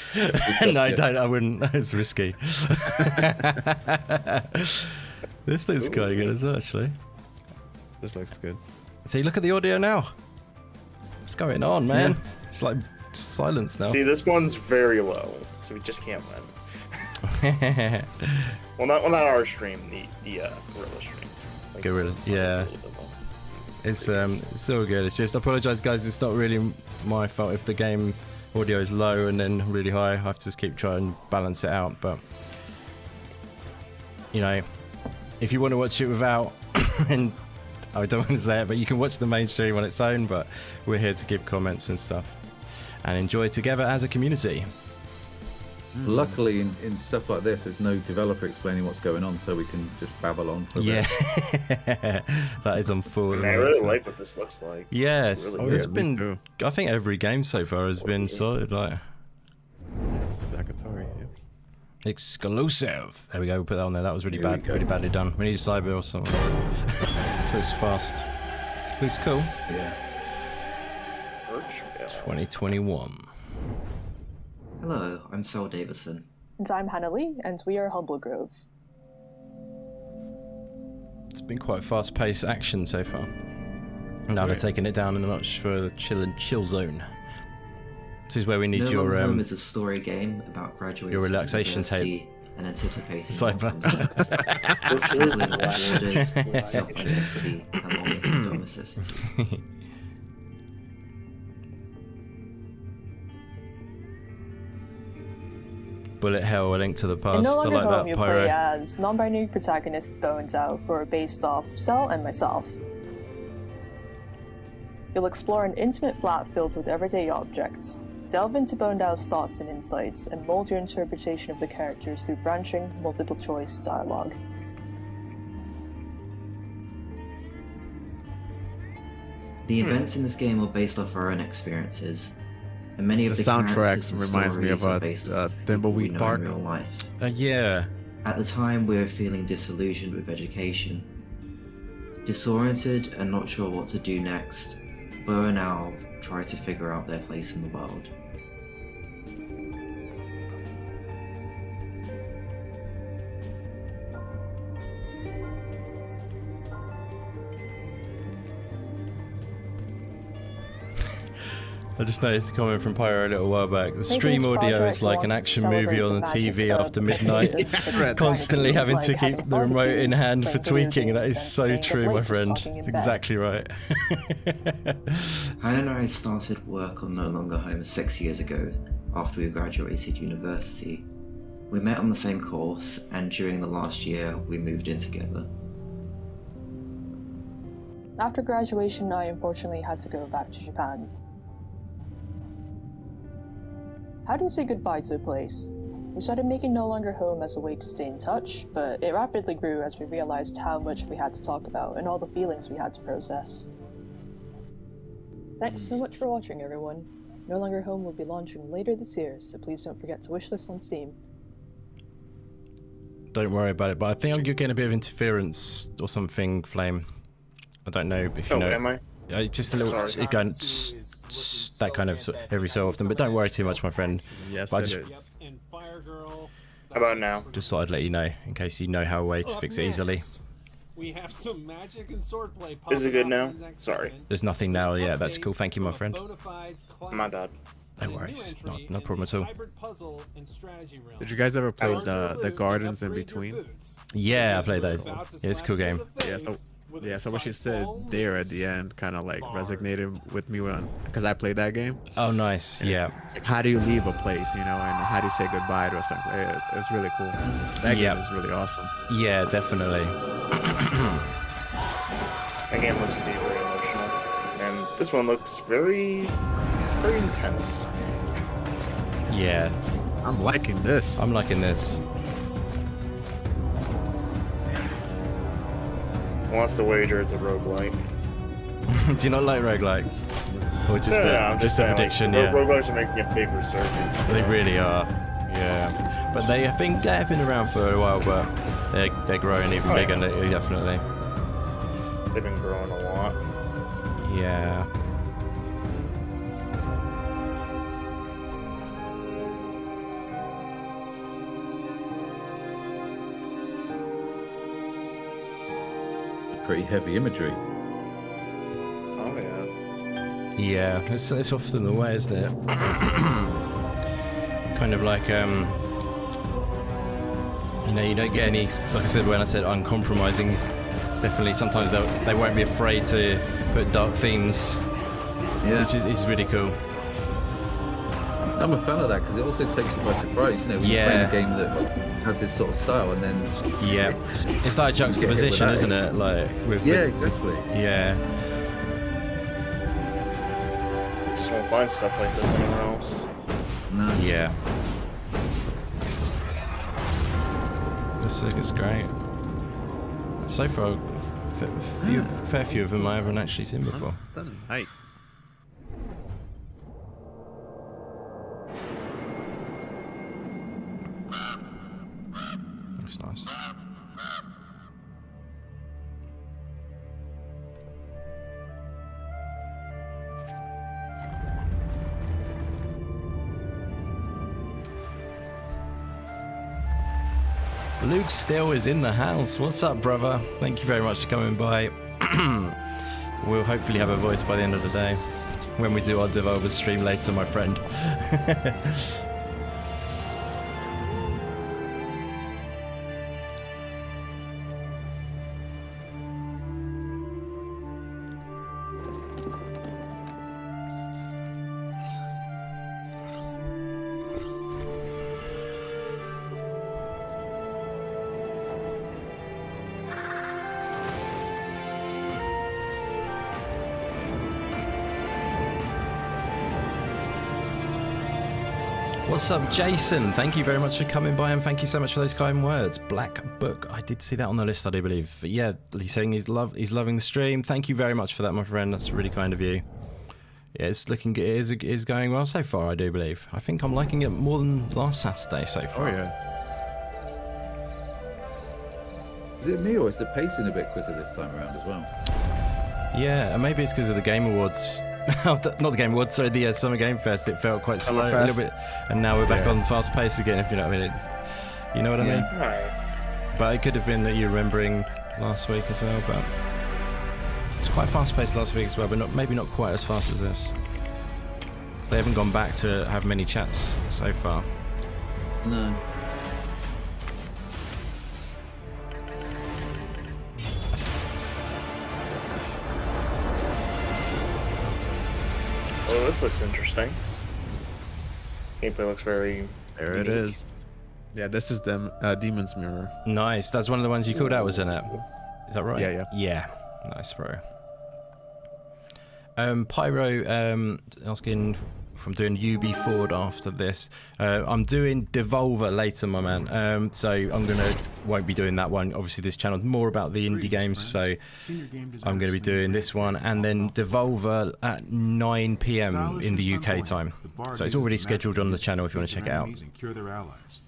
No, I don't. I wouldn't. It's risky. This looks quite good as well, actually. This looks good. See, look at the audio now. What's going on, man? It's like silence now. See, this one's very low, so we just can't win. Well, not our stream, the Guerrilla stream. Like, Guerrilla, yeah. it's a little bit low. It's all good. It's just, I apologise, guys. It's not really my fault if the game audio is low and then really high. I have to just keep trying to balance it out. But you know, if you want to watch it without, and I don't want to say it, but you can watch the main stream on its own. But we're here to give comments and stuff and enjoy together as a community. Luckily, in stuff like this, there's no developer explaining what's going on, so we can just babble on for a bit. Yeah, that is on full. I really like what this looks like. Yes, It's really there's good. been. too. I think every game so far has been sorted like Zakatari, yeah. exclusive. There we go. We'll put that on there. That was really Here we bad, go. really badly done. We need a cyber or something. So it's fast. Looks cool. Yeah. Birchville. 2021. Hello, I'm Sal Davison. And I'm Hannah Lee, and we are Humble Grove. It's been quite fast-paced action so far. Now they're taking it down a notch for the chill zone. This is where we need No your Longer Home is a story game about graduating your relaxation from university and anticipating Cyber. outcomes next. This is Tackling borders, the self-identity, and long-lived domesticity. Bullet Hell, A Link to the In Past. No I Longer like Home, that, you Pyro. play as non-binary protagonists Bones Out, who are based off Cell and myself. You'll explore an intimate flat filled with everyday objects, delve into Bonedow's thoughts and insights, and mold your interpretation of the characters through branching, multiple-choice dialogue. The events in this game are based off our own experiences, and many of The the soundtracks characters and reminds me of stories are based off people we Thimbleweed know Park. in real life. Yeah. At the time, we were feeling disillusioned with education. Disoriented and not sure what to do next, Bo and Al try to figure out their place in the world. I just noticed a comment from Pyro a little while back. The Making stream this audio project is like an wants to action celebrate movie on the magic TV of after midnight. independence, Constantly like having to keep having the remote in barbecues, hand for playing video tweaking. That games, is and so staying up true, my late just friend. talking in It's bed. exactly right. Hannah and I started work on No Longer Home 6 years ago, after we graduated university. We met on the same course, and during the last year, we moved in together. After graduation, I unfortunately had to go back to Japan. How do you say goodbye to a place? We started making No Longer Home as a way to stay in touch, but it rapidly grew as we realized how much we had to talk about and all the feelings we had to process. Thanks so much for watching, everyone. No Longer Home will be launching later this year, so please don't forget to wishlist on Steam. Don't worry about it, but I think you're getting a bit of interference or something, Flame. I don't know if you know. Am I? Just a little, Sorry. it going that kind of every so often, but don't worry too much, my friend. Yes, But I it just- is. And Fire Girl. How about now? Just thought I'd let you know in case you know how a way to fix it easily. We have some magic and swordplay. Is it good popping now? off in the next Sorry. segment. There's nothing now. Yeah, that's Update cool. Thank you, my from a friend. bona fide My classic. bad. No And a new worries. entry No in problem the at all. hybrid puzzle and strategy realm. Did you guys ever play Start your the loot Gardens and in upgrade your between? boots. Yeah, I Because played who's those. about to Yeah, it's a slap cool you in game. the Yeah, so face with a yeah, so what she spiked said ball there at mix. the end kind of like Bars. resonated with me when because I played that game. Oh, nice. And it's Yeah. like, how do you leave a place, you know, and how do you say goodbye to something? It's really cool. That Yep. game is really awesome. Yeah, definitely. That game looks to be very emotional, and this one looks very, very intense. Yeah, I'm liking this. I'm liking this. Wants to wager it's a roguelike. Do you not like roguelikes? Or just I'm just a saying, prediction? like, Yeah. roguelikes are making a big resurgence. They really are. Yeah. But they have been around for a while, but they're growing even Oh, bigger. yeah. Definitely. They've been growing a lot. Yeah. Pretty heavy imagery. Oh yeah. Yeah, it's often the way, isn't it? Kind of like you know, you don't get any, like I said when I said uncompromising. It's definitely sometimes they won't be afraid to put dark themes, Yeah. which is really cool. I'm a fan of that because it also takes you by surprise. You know, when Yeah. you're playing a game that has this sort of style, and then Yeah, it's like juxtaposition, that, isn't it? Like with yeah, exactly. yeah. Just won't find stuff like this anywhere else. No. Yeah. This is great. So far, a fair few of them I haven't actually seen before. Hey. That's nice. Luke still is in the house. What's up, brother? Thank you very much for coming by. We'll hopefully have a voice by the end of the day when we do our Devolver stream later, my friend. What's up, Jason? Thank you very much for coming by, and thank you so much for those kind words. Black Book, I did see that on the list, I do believe. But yeah, he's saying he's loving the stream. Thank you very much for that, my friend. That's really kind of you. Yeah, it's looking good. It is going well so far, I do believe. I think I'm liking it more than last Saturday so far. Oh yeah. Is it me or is the pacing a bit quicker this time around as well? Yeah, and maybe it's because of the Game Awards. Not the Game Awards, sorry, the Summer Game Fest. It felt quite slow, a little bit, and now we're back on fast pace again. If you know what I mean, you know what I mean. Alright. But it could have been that you're remembering last week as well. But it's quite fast paced last week as well, but maybe not quite as fast as this. They haven't gone back to have many chats so far. No. Oh, this looks interesting. Gameplay looks very. There it unique. is. Yeah, this is them Demon's Mirror. Nice. That's one of the ones you called out, wasn't it? Is that right? Yeah. Yeah. Nice, bro. Pyro asking if I'm doing UB Ford after this. I'm doing Devolver later, my man. So won't be doing that one. Obviously, this channel is more about the indie games, so I'm going to be doing this one and then Devolver at 9 p.m. in the UK time. So it's already scheduled on the channel if you want to check it out. And cure their allies.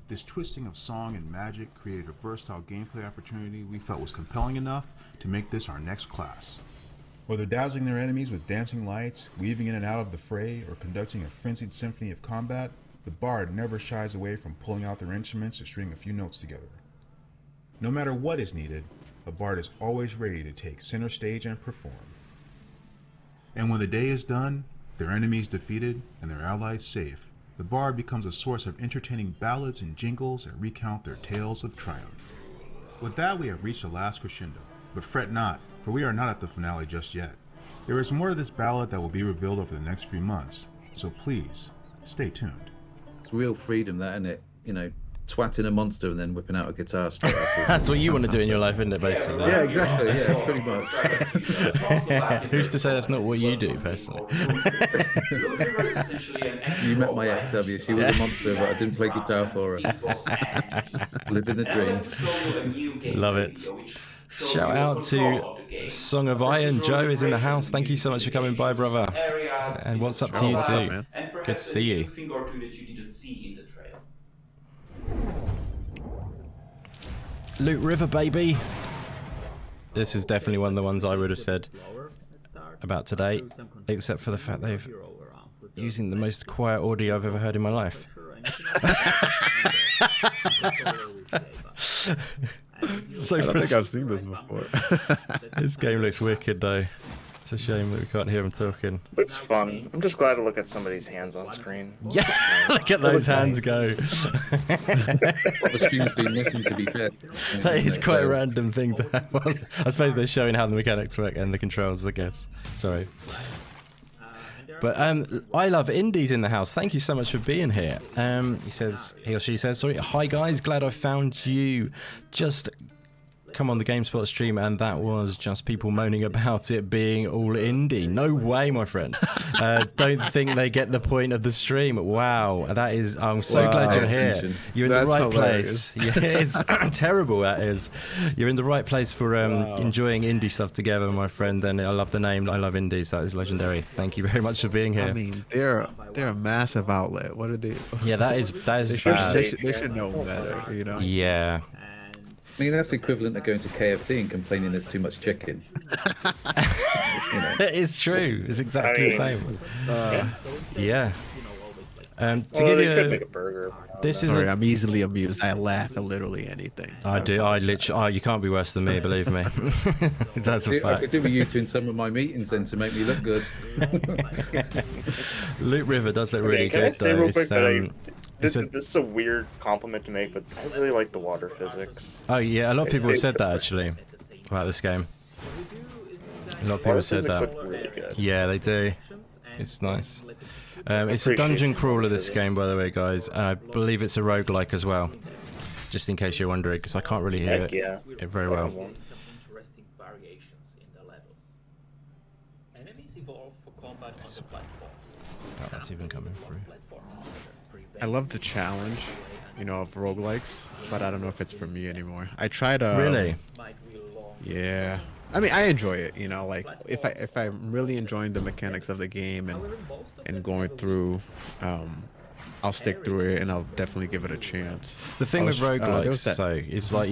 This twisting of song and magic created a versatile gameplay opportunity we felt was compelling enough to make this our next class. Whether dazzling their enemies with dancing lights, weaving in and out of the fray, or conducting a frenzied symphony of combat, the bard never shies away from pulling out their instruments to string a few notes together. No matter what is needed, a bard is always ready to take center stage and perform. And when the day is done, their enemies defeated, and their allies safe, the bard becomes a source of entertaining ballads and jingles that recount their tales of triumph. With that, we have reached the last crescendo, but fret not, for we are not at the finale just yet. There is more to this ballad that will be revealed over the next few months, so please, stay tuned. It's real freedom, that, isn't it? You know, twatting a monster and then whipping out a guitar straight after. That's what you want to do in your life, isn't it, basically? Yeah, exactly. Yeah, pretty much. Who's to say that's not what you do, personally? You met my ex, have you? She was a monster, but I didn't play guitar for her. Living the dream. Love it. Shout out to Song of Iron. Joe is in the house. Thank you so much for coming by, brother. And what's up to you too? Good to see you. Loot River, baby. This is definitely one of the ones I would have said about today, except for the fact they've using the most quiet audio I've ever heard in my life. So I don't think I've seen this before. This game looks wicked though. It's a shame that we can't hear him talking. Looks fun. I'm just glad to look at some of these hands on screen. Yeah, look at those hands go. The stream's been missing, to be fair. That is quite a random thing to have on. I suppose they're showing how the mechanics work and the controls, I guess. Sorry. But I love Indies in the house. Thank you so much for being here. He or she says, sorry, hi guys, glad I found you. Just come on the GameSpot stream and that was just people moaning about it being all indie. No way, my friend. Don't think they get the point of the stream. Wow, that is, I'm so glad you're here. You're in the right place. Yeah, it's terrible, that is. You're in the right place for enjoying indie stuff together, my friend. And I love the name. I love Indies. That is legendary. Thank you very much for being here. I mean, they're a massive outlet. What are they? Yeah, that is they should know better, you know? Yeah. I mean, that's the equivalent of going to KFC and complaining there's too much chicken. It is true. It's exactly the same. Yeah. To give you could make a burger. This is. Sorry, I'm easily amused. I laugh at literally anything. I do. I literally. Oh, you can't be worse than me. Believe me. That's a fact. I could do with you two in some of my meetings then to make me look good. Loot River does look really good though. This is a weird compliment to make, but I really like the water physics. Oh yeah, a lot of people have said that actually about this game. A lot of people have said that. Look really good. Yeah, they do. It's nice. It's a dungeon crawler, this game, by the way, guys. I believe it's a roguelike as well. Just in case you're wondering, because I can't really hear it very well. Interesting variations in the levels. Enemies evolve for combat on the platforms. Oh, that's even coming through. I love the challenge, you know, of roguelikes, but I don't know if it's for me anymore. I tried Really? Yeah. I mean, I enjoy it, you know, like if I'm really enjoying the mechanics of the game and going through, I'll stick through it and I'll definitely give it a chance. The thing with roguelikes, though, is like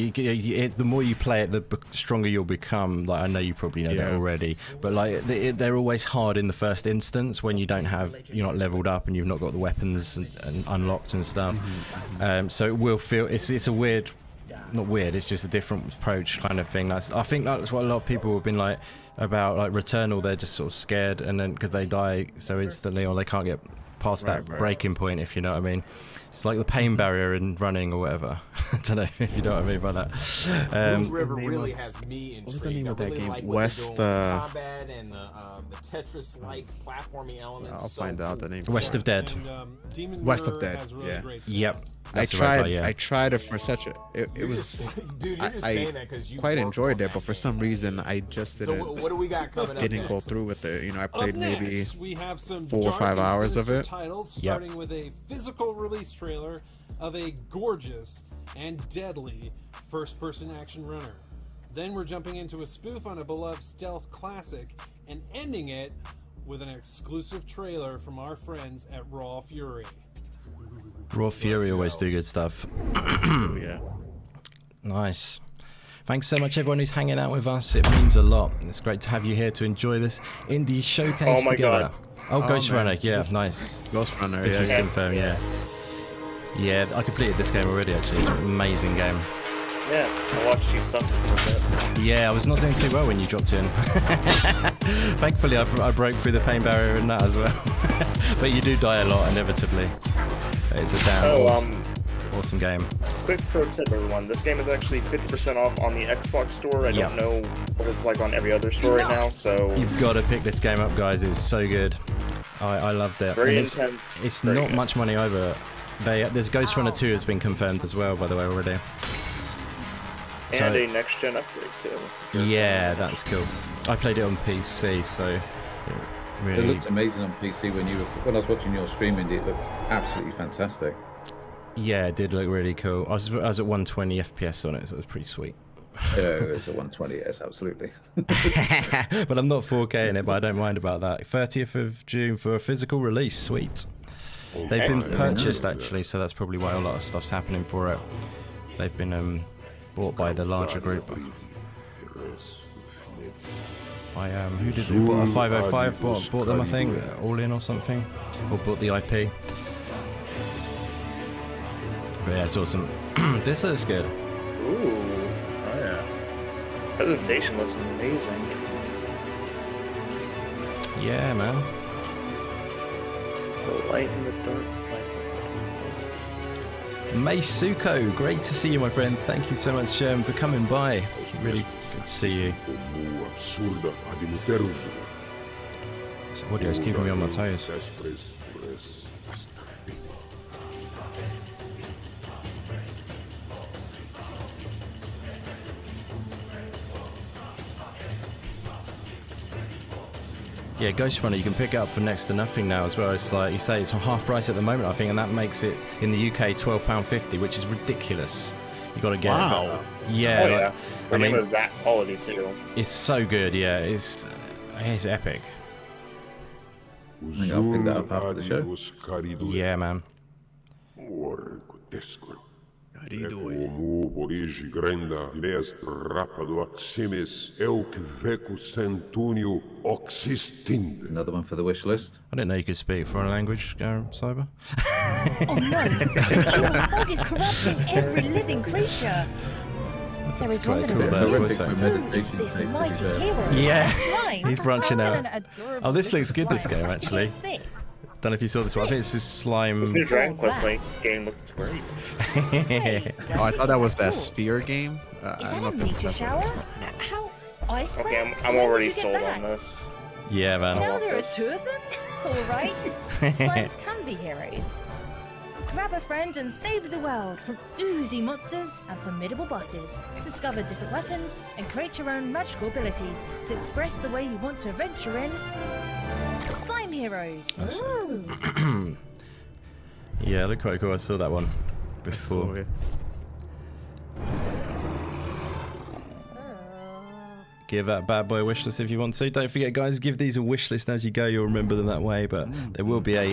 the more you play it, the stronger you'll become. Like I know you probably know that already, but like they're always hard in the first instance when you're not leveled up and you've not got the weapons and unlocked and stuff. So it will feel it's a weird, not weird. It's just a different approach kind of thing. I think that's what a lot of people have been like about like Returnal. They're just sort of scared and then because they die so instantly or they can't get past that breaking point, if you know what I mean. It's like the pain barrier in running or whatever. I don't know if you know what I mean by that. Blue River really has me intrigued. What was the name of that game? Like West. Combat and the Tetris-like platforming elements. I'll find out the name. West of Dead. West of Dead. Yeah. Yep. I tried it for such a. It was. Dude, you're just saying that because you quite enjoyed it, but for some reason I just didn't. So what do we got coming up? Didn't go through with it. You know, I played maybe we have some 4 or 5 hours of it. Titles, starting with a physical release trailer of a gorgeous and deadly first-person action runner. Then we're jumping into a spoof on a beloved stealth classic and ending it with an exclusive trailer from our friends at Raw Fury. Raw Fury always do good stuff. Yeah. Nice. Thanks so much everyone who's hanging out with us. It means a lot. It's great to have you here to enjoy this indie showcase together. Oh, Ghost Runner. Yeah, nice. Ghost Runner. This was confirmed, yeah. Yeah, I completed this game already actually. It's an amazing game. Yeah, I watched you suffer for a bit. Yeah, I was not doing too well when you dropped in. Thankfully, I broke through the pain barrier in that as well. But you do die a lot, inevitably. It's a damn awesome game. Quick pro tip, everyone. This game is actually 50% off on the Xbox store. I don't know what it's like on every other store right now, so... You've got to pick this game up, guys. It's so good. I loved it. Very and intense. It's very not good. much money over. There's Ghost Runner 2 has been confirmed as well, by the way, already. And a next-gen upgrade, too. Yeah, that's cool. I played it on PC, so... It looked amazing on PC when I was watching your stream, Indy. It looked absolutely fantastic. Yeah, it did look really cool. I was at 120 FPS on it, so it was pretty sweet. Yeah, it was a 120, yes, absolutely. But I'm not 4K in it, but I don't mind about that. 30th of June for a physical release, sweet. They've been purchased, actually, so that's probably why a lot of stuff's happening for it. They've been bought by the larger group. Who did they bought? 505 bought them, I think, all in or something, or bought the IP. But yeah, it's awesome. This looks good. Ooh. Oh, yeah. Presentation looks amazing. Yeah, man. The light in the dark. Meisuko, great to see you, my friend. Thank you so much for coming by. Really good to see you. So audio's keeping me on my toes. Yeah, Ghost Runner, you can pick it up for next to nothing now as well. It's like you say, it's on half price at the moment, I think, and that makes it in the UK £12.50, which is ridiculous. You got to get it. Yeah, Oh, yeah. I mean, with that quality too. it's so good. Yeah, it's epic. I'll pick that up after the show. Yeah, man. Another one for the wish list. I didn't know you could speak foreign language, Cyber. Oh no! The fog is corrupting every living creature. There is one that is is this mighty hero. Yeah, Slime. he's branching What out. an adorable Oh, this looks good, this slime. game, actually. Against this. Don't know if you saw this one. I think it's this slime. This new Dragon Quest game looks great. Oh, I thought that was that sphere game. Is I don't that know a if meteor that's shower? what it's called. How ice Okay, cream? I'm When already did you get sold that? on this. Yeah, man. Now there are this. two of them? Alright. Slimes can be heroes. Grab a friend and save the world from oozy monsters and formidable bosses. Discover different weapons and create your own magical abilities to express the way you want to adventure in Slime Heroes. Yeah, look quite cool. I saw that one before. Cool, yeah. Give that bad boy a wish list if you want to. Don't forget, guys, give these a wish list as you go. You'll remember them that way. But there will be a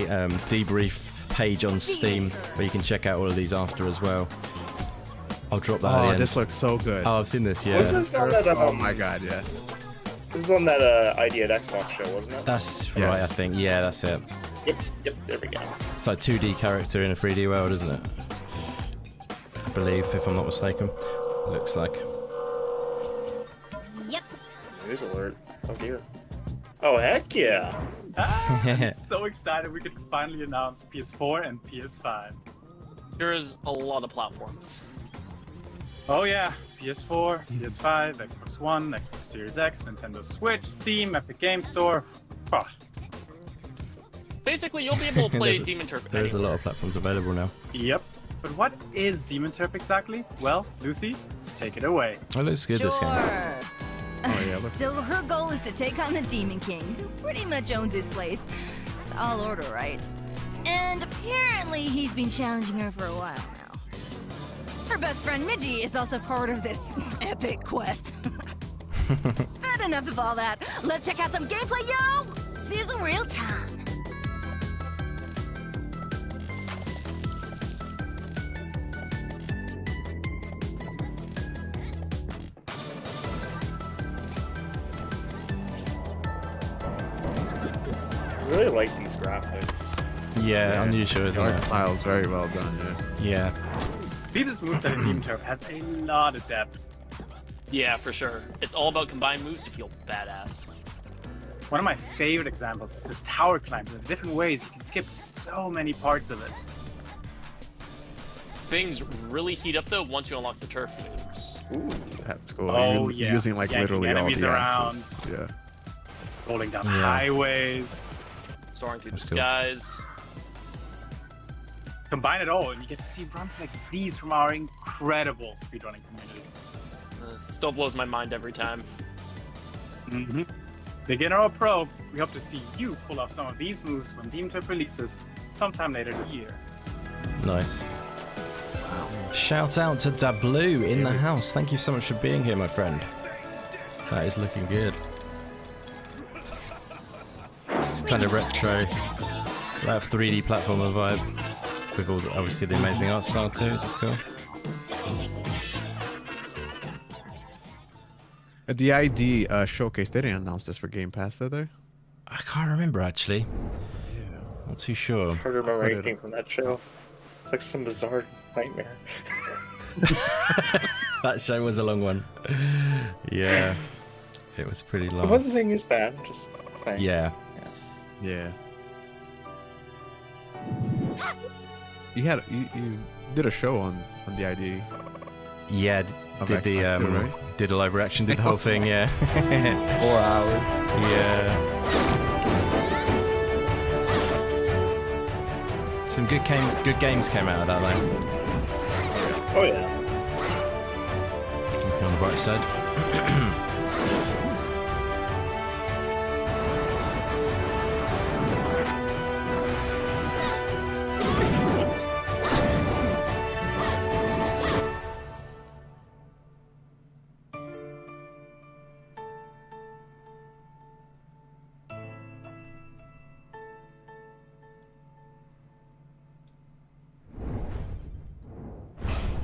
debrief page on Steam where you can check out all of these after as well. I'll drop that at the Oh, end. this looks so good. Oh, I've seen this, yeah. Wasn't this on that, Oh my god, yeah. This is on that ID at Xbox show, wasn't it? That's Yes. right, I think. Yeah, that's it. Yep, there we go. It's like 2D character in a 3D world, isn't it? I believe, if I'm not mistaken. Looks like. Yep. News alert. Oh dear. Oh heck yeah. I'm so excited we could finally announce PS4 and PS5. There is a lot of platforms. Oh yeah, PS4, PS5, Xbox One, Xbox Series X, Nintendo Switch, Steam, Epic Game Store. Oh. Basically, you'll be able to play There's- Demon Turf There's a anywhere. lot of platforms available now. Yep. But what is Demon Turf exactly? Well, Lucy, take it away. Oh, it looks good, this game. Oh yeah, look. So her goal is to take on the Demon King, who pretty much owns his place. Tall order, right? And apparently he's been challenging her for a while now. Her best friend Midgie is also part of this epic quest. But enough of all that. Let's check out some gameplay, yo! Sizzle real time. I really like these graphics. Yeah, unusual, The isn't art it? style's very well done, yeah. Yeah. Beavis' moveset in Demon Turf has a lot of depth. Yeah, for sure. It's all about combined moves to feel badass. One of my favorite examples is this tower climb. The different ways you can skip so many parts of it. Things really heat up though once you unlock the turf moves. Ooh, that's cool. Oh, You're yeah. using like Yanking literally all enemies the around. axes. Yeah. Rolling down Yeah. highways. Soaring through the That's cool. skies. Combine it all, and you get to see runs like these from our incredible speedrunning community. Still blows my mind every time. Mm-hmm. Beginner or pro, we hope to see you pull off some of these moves when Demon Turf releases sometime later this year. Nice. Shout out to Dablu in the house. Thank you so much for being here, my friend. That is looking good. It's kind of retro. That 3D platformer vibe. With all the, obviously the amazing art style too, which is cool. At the ID showcase, they didn't announce this for Game Pass, did they? I can't remember actually. Yeah. Not too sure. It's hard to remember anything from that show. It's like some bizarre nightmare. That show was a long one. Yeah. It was pretty I long. wasn't saying it's bad, just saying. Yeah. Yeah. You did a show on the ID. Yeah, Of did the Xbox too, right? did a live reaction, did the whole thing, yeah. 4 hours. Yeah. Some good games came out of that though. Oh yeah. On the bright side.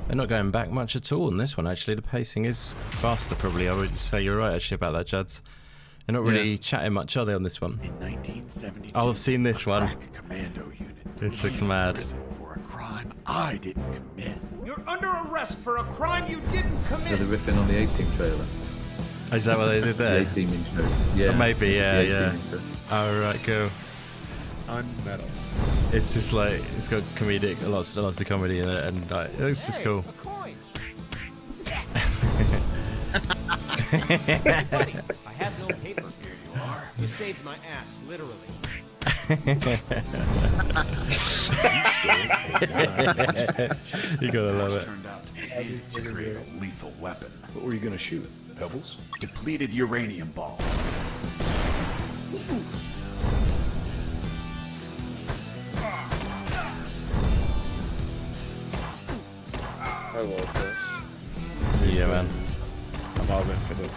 They're not going back much at all in this one, actually. The pacing is faster, probably. I would say you're right, actually, about that, Juds. They're not really chatting much, are they, on this one? In 1972, oh, I've seen this one. crack commando unit. This looks mad. For a crime I didn't commit. You're under arrest for a crime you didn't So commit. they're riffing on the 18 trailer. Is that what they did there? The 18 intro. Yeah. Maybe, yeah, the 18 yeah. intro. Oh, right, cool. Unmetal. It's just like, it's got comedic, lots of comedy in it, and like, it's just cool. A coin. I have no paper. Here you are. You saved my ass, literally. You gotta love it. Turned out to be to create a lethal weapon. What were you gonna shoot? Pebbles? Depleted uranium balls. I love this. Yeah, man. I'm all in for this.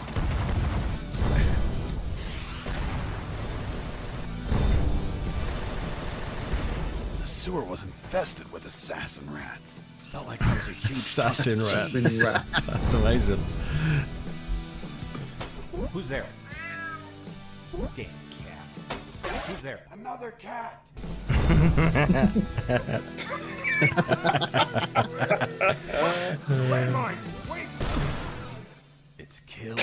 The sewer was infested with assassin rats. Felt like there was a huge Assassin chunk of rats. cheese. That's amazing. Who's there? Damn cat. Who's there? Another cat. Landmine! Wait! It's kill.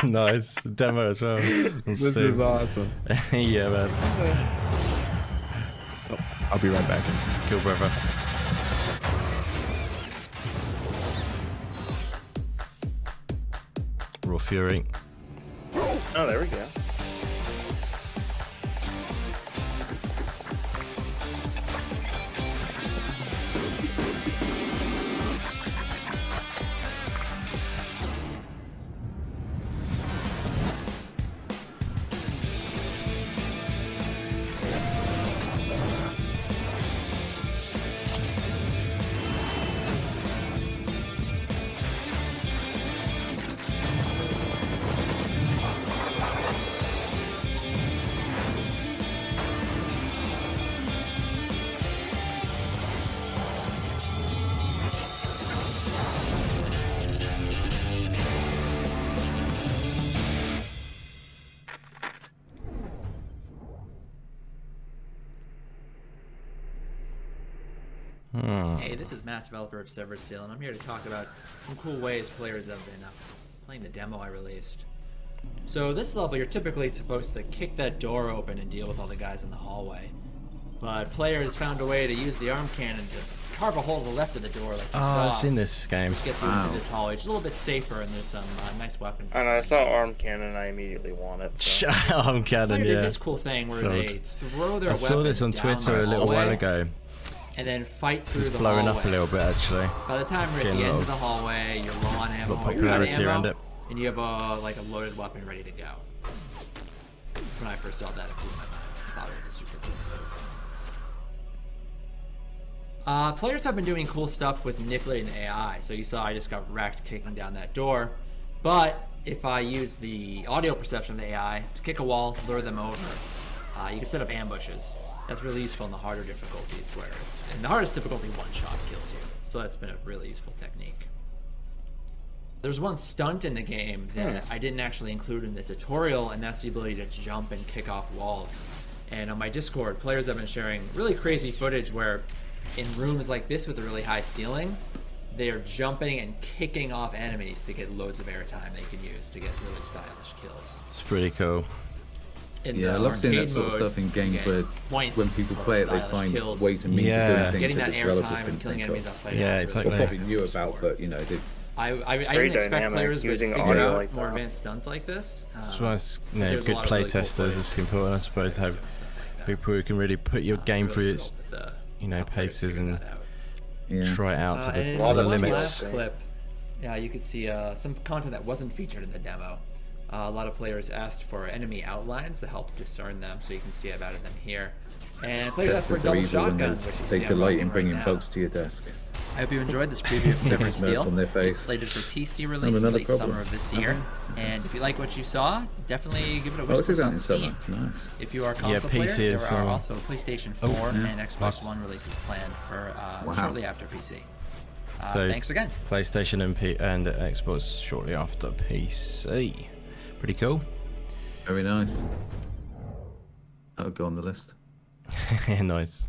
Nice. Demo as well. This is awesome. Yeah, man. Oh, I'll be right back. Cool, brother. Raw Fury. Oh, there we go. Hey, this is Matt, developer of CyberZilla, and I'm here to talk about some cool ways players have been playing the demo I released. So this level, you're typically supposed to kick that door open and deal with all the guys in the hallway. But players found a way to use the arm cannon to carve a hole to the left of the door like you saw. It's in this game. Which gets you into this hallway. It's a little bit safer, and there's some nice weapons. And I saw arm cannon, and I immediately want it. So. Arm cannon, Player yeah. did this cool thing where they throw their weapon I saw this on down Twitter the a little while hallway ago. And then fight through It's the blowing hallway. up a little bit, actually. By the time we're at Getting the a end lot of the hallway, you're low on ammo, lot of you're out of popularity ammo, around it. and you have a loaded weapon ready to go. When I first saw that, it blew my mind. I thought it was a super cool move. Players have been doing cool stuff with manipulating AI. So you saw I just got wrecked kicking down that door. But if I use the audio perception of the AI to kick a wall, lure them over, you can set up ambushes. That's really useful in the harder difficulties where, in the hardest difficulty, one shot kills you. So that's been a really useful technique. There's one stunt in the game that I didn't actually include in the tutorial, and that's the ability to jump and kick off walls. And on my Discord, players have been sharing really crazy footage where in rooms like this with a really high ceiling, they are jumping and kicking off enemies to get loads of airtime they can use to get really stylish kills. It's pretty cool. Yeah, I love seeing that sort of stuff in games where when people play it, they find ways and means of doing things getting that that developers airtime and didn't killing think enemies of. outside. Yeah, it's like or probably knew about, but you know, they I didn't expect players would using figure audio out like more that. advanced stunts like this. That's why it's, there's a good lot of play really cool testers. footage. It's important, I suppose, to have people who can really put your game through its, paces and try it out to and the in limits. last clip, you could see some content that wasn't featured in the demo. A lot of players asked for enemy outlines to help discern them, so you can see about them here. And players asked for a testers are double evil and shotgun, which you they see I'm delight rocking in bringing right now. folks to your desk. I hope you enjoyed this preview of Severed Smirk Steel. on their face. It's slated for PC Oh, release in another late problem. summer of this year. And if you like what you saw, definitely give it a Oh, wish this is list out on in Steam. summer. Nice. If you are a Yeah, console PC player, is, there are also PlayStation 4 and Xbox nice. One releases planned for Wow. shortly after PC. So Thanks again. PlayStation and Xbox shortly after PC. Pretty cool. Very nice. That'll go on the list. Nice.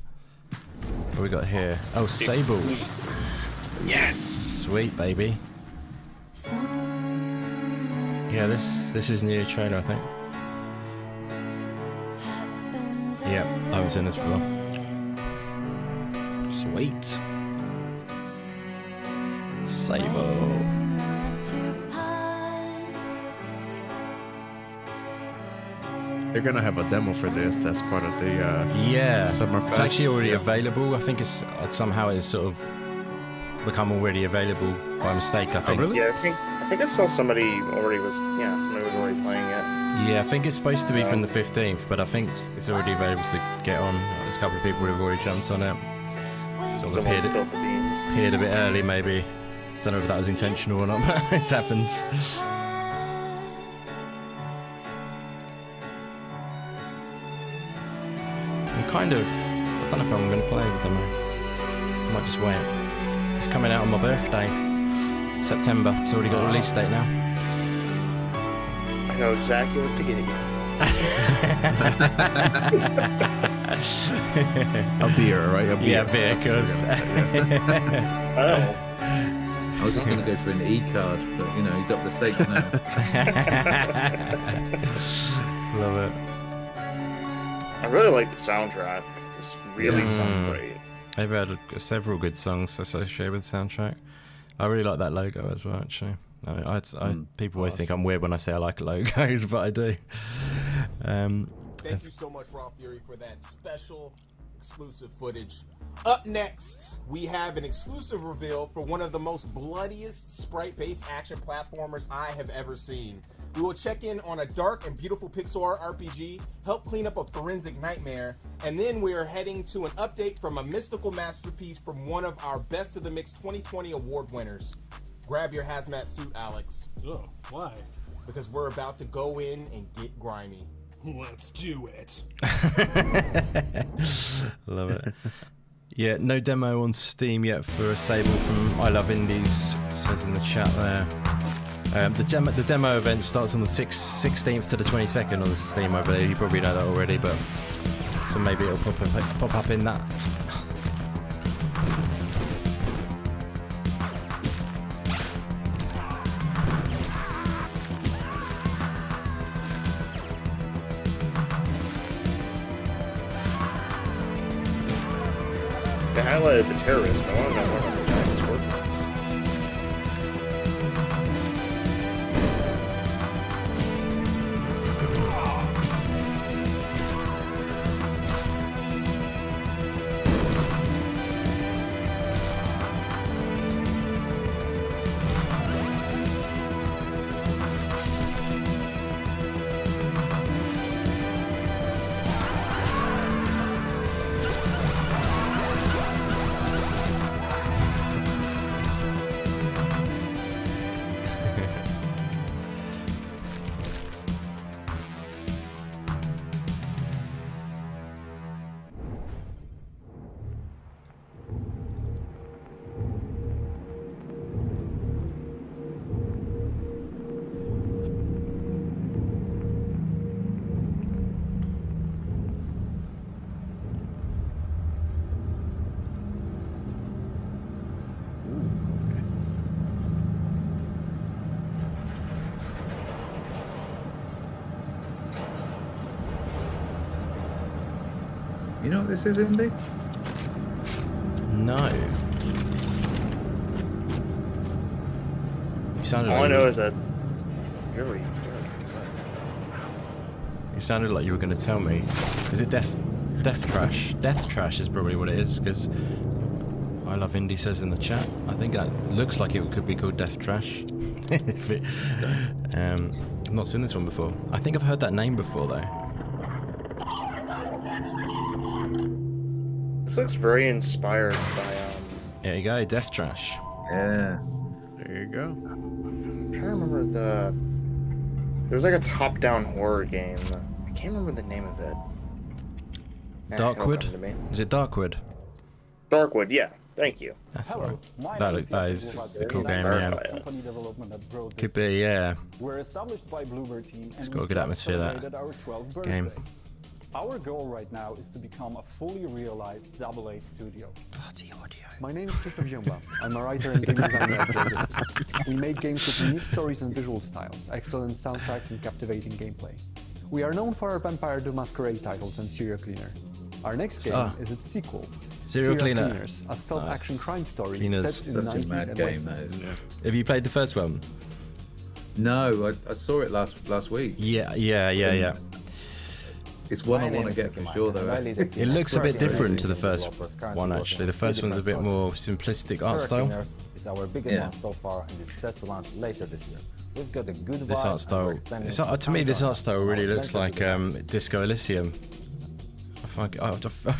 What we got here? Oh, Sable. Yes, sweet baby. Yeah, this is new trailer, I think. Yep, I haven't seen this before. Sweet. Sable. They're gonna have a demo for this as part of the Summer It's Fest. actually already Yeah. available. I think it's somehow it's sort of become already available by mistake. I think. Yeah, I think I saw somebody already was already playing it. Yeah, I think it's supposed to be from the 15th, but I think it's already available to get on. There's a couple of people who have already jumped on it. Sort of Someone spilled the beans. appeared a bit early, maybe. Don't know if that was intentional or not, but it's happened. I'm kind of... I don't know if I'm going to play the demo. I might just wait. It's coming out on my birthday. September. It's already got a release date now. I know exactly what to get again. A beer, right? A beer. Yeah, beer, because... I was just going to go for an E-card, but you know, he's up the stakes now. Love it. I really like the soundtrack. This really sounds great. They've had several good songs associated with the soundtrack. I really like that logo as well, actually. People always think I'm weird when I say I like logos, but I do. Thank you so much, Raw Fury, for that special exclusive footage. Up next, we have an exclusive reveal for one of the most bloodiest sprite-based action platformers I have ever seen. We will check in on a dark and beautiful pixel art RPG, help clean up a forensic nightmare, and then we are heading to an update from a mystical masterpiece from one of our Best of the Mix 2020 award winners. Grab your hazmat suit, Alex. Oh, why? Because we're about to go in and get grimy. Let's do it. Love it. Yeah, no demo on Steam yet for Sable from I Love Indies, says in the chat there. The demo event starts on the 16th to the 22nd on Steam, I believe. You probably know that already, but so maybe it'll pop up in that. highlighted the terrorists, but I want to know more about the giant scorpions. You know what this is, Indy? No. You sounded All like I know is that really. You sounded like you were going to tell me. Is it Death Trash? Death Trash is probably what it is, because I Love Indie says in the chat. I think that looks like it could be called Death Trash. I've not seen this one before. I think I've heard that name before though. This looks very inspired by There you go, Death Trash. Yeah. There you go. I'm trying to remember there was like a top-down horror game. I can't remember the name of it. Darkwood? Is it Darkwood? Darkwood, yeah. Thank you. That's alright. That is a cool game, yeah. Could be, yeah. We're established by Bluebird team. It's got a good atmosphere, that game. Our goal right now is to become a fully realized AA studio. Bloody audio. My name is Krzysztof Zięba. I'm a writer and game designer at JudZilla. We make games with unique stories and visual styles, excellent soundtracks and captivating gameplay. We are known for our Vampire the Masquerade titles and Serial Cleaner. Our next game is its sequel, Serial Cleaner. Cleaners, a stealth action crime story set in the Such a 90s mad and game, West. that is. Yeah. Have you played the first one? No, I saw it last week. Yeah. It's one I want to get for sure, though. It looks a bit different to the first one, actually. The first one's a bit more simplistic art style. Is our biggest one so far, and it's set to launch later this year. We've got a good This art style, to me, this art style really looks like Disco Elysium. I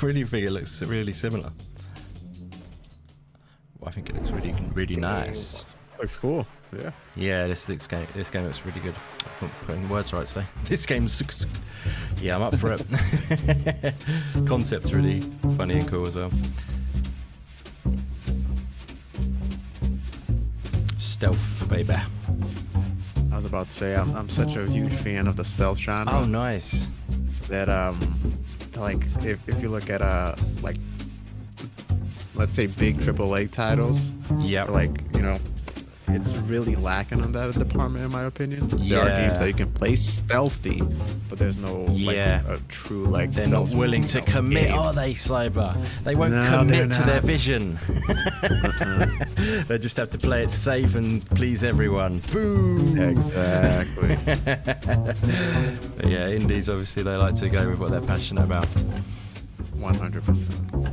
really think it looks really similar. I think it looks really nice. Looks cool. Yeah. Yeah, this game looks really good. I'm not putting words right today. This game's... Yeah, I'm up for it. Concept's really funny and cool as well. Stealth, baby. I was about to say, I'm such a huge fan of the stealth genre. Oh, nice. That like if you look at like, let's say big AAA titles. Yeah. Like, you know, it's really lacking on that department, in my opinion. There are games that you can play stealthy, but there's no like a true like. They're not willing to commit, are they, Cyber? They won't commit to their vision. They just have to play it safe and please everyone. Boom. Exactly. Yeah, indies obviously they like to go with what they're passionate about. 100%.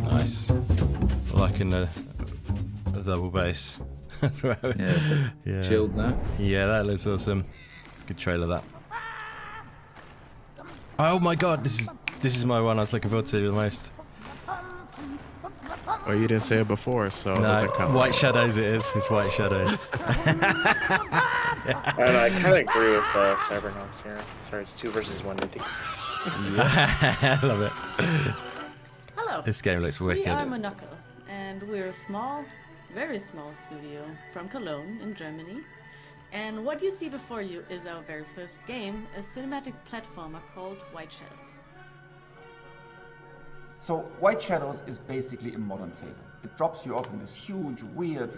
Nice. Liking the double bass. Yeah. Chilled now. Yeah, that looks awesome. It's a good trailer, that. Oh my god, this is my one I was looking forward to the most. Oh, you didn't say it before, so it No, doesn't count. White Shadows it is. It's White Shadows. And I kind of agree with CyberKnoxx here. Sorry, it's 2 versus 1 indie. I love it. Hello. This game looks wicked. We are Monaco, and we're a small, very small studio from Cologne in Germany. And what you see before you is our very first game, a cinematic platformer called White Shadows. So White Shadows is basically a modern Fable. It drops you off in this huge, weird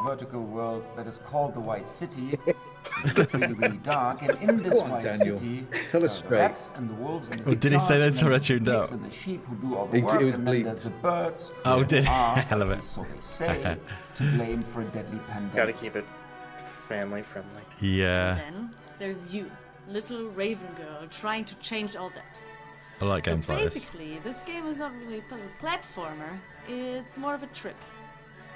vertical world that is called the White City. It's really, really dark, and in this Go on, White Daniel. City, Tell us the straight. rats and the wolves and the Did he say that dogs, and or I the tuned pigs out? and the sheep who do all the It work, was and then bleeped. there's the birds. Oh, who did he? are, Hell of at it. least so they say, to blame for a deadly pandemic. Gotta keep it family friendly. Yeah, Then there's you, little raven girl, trying to change all that. I like So games like this. basically, this game is not really a puzzle platformer. It's more of a trip.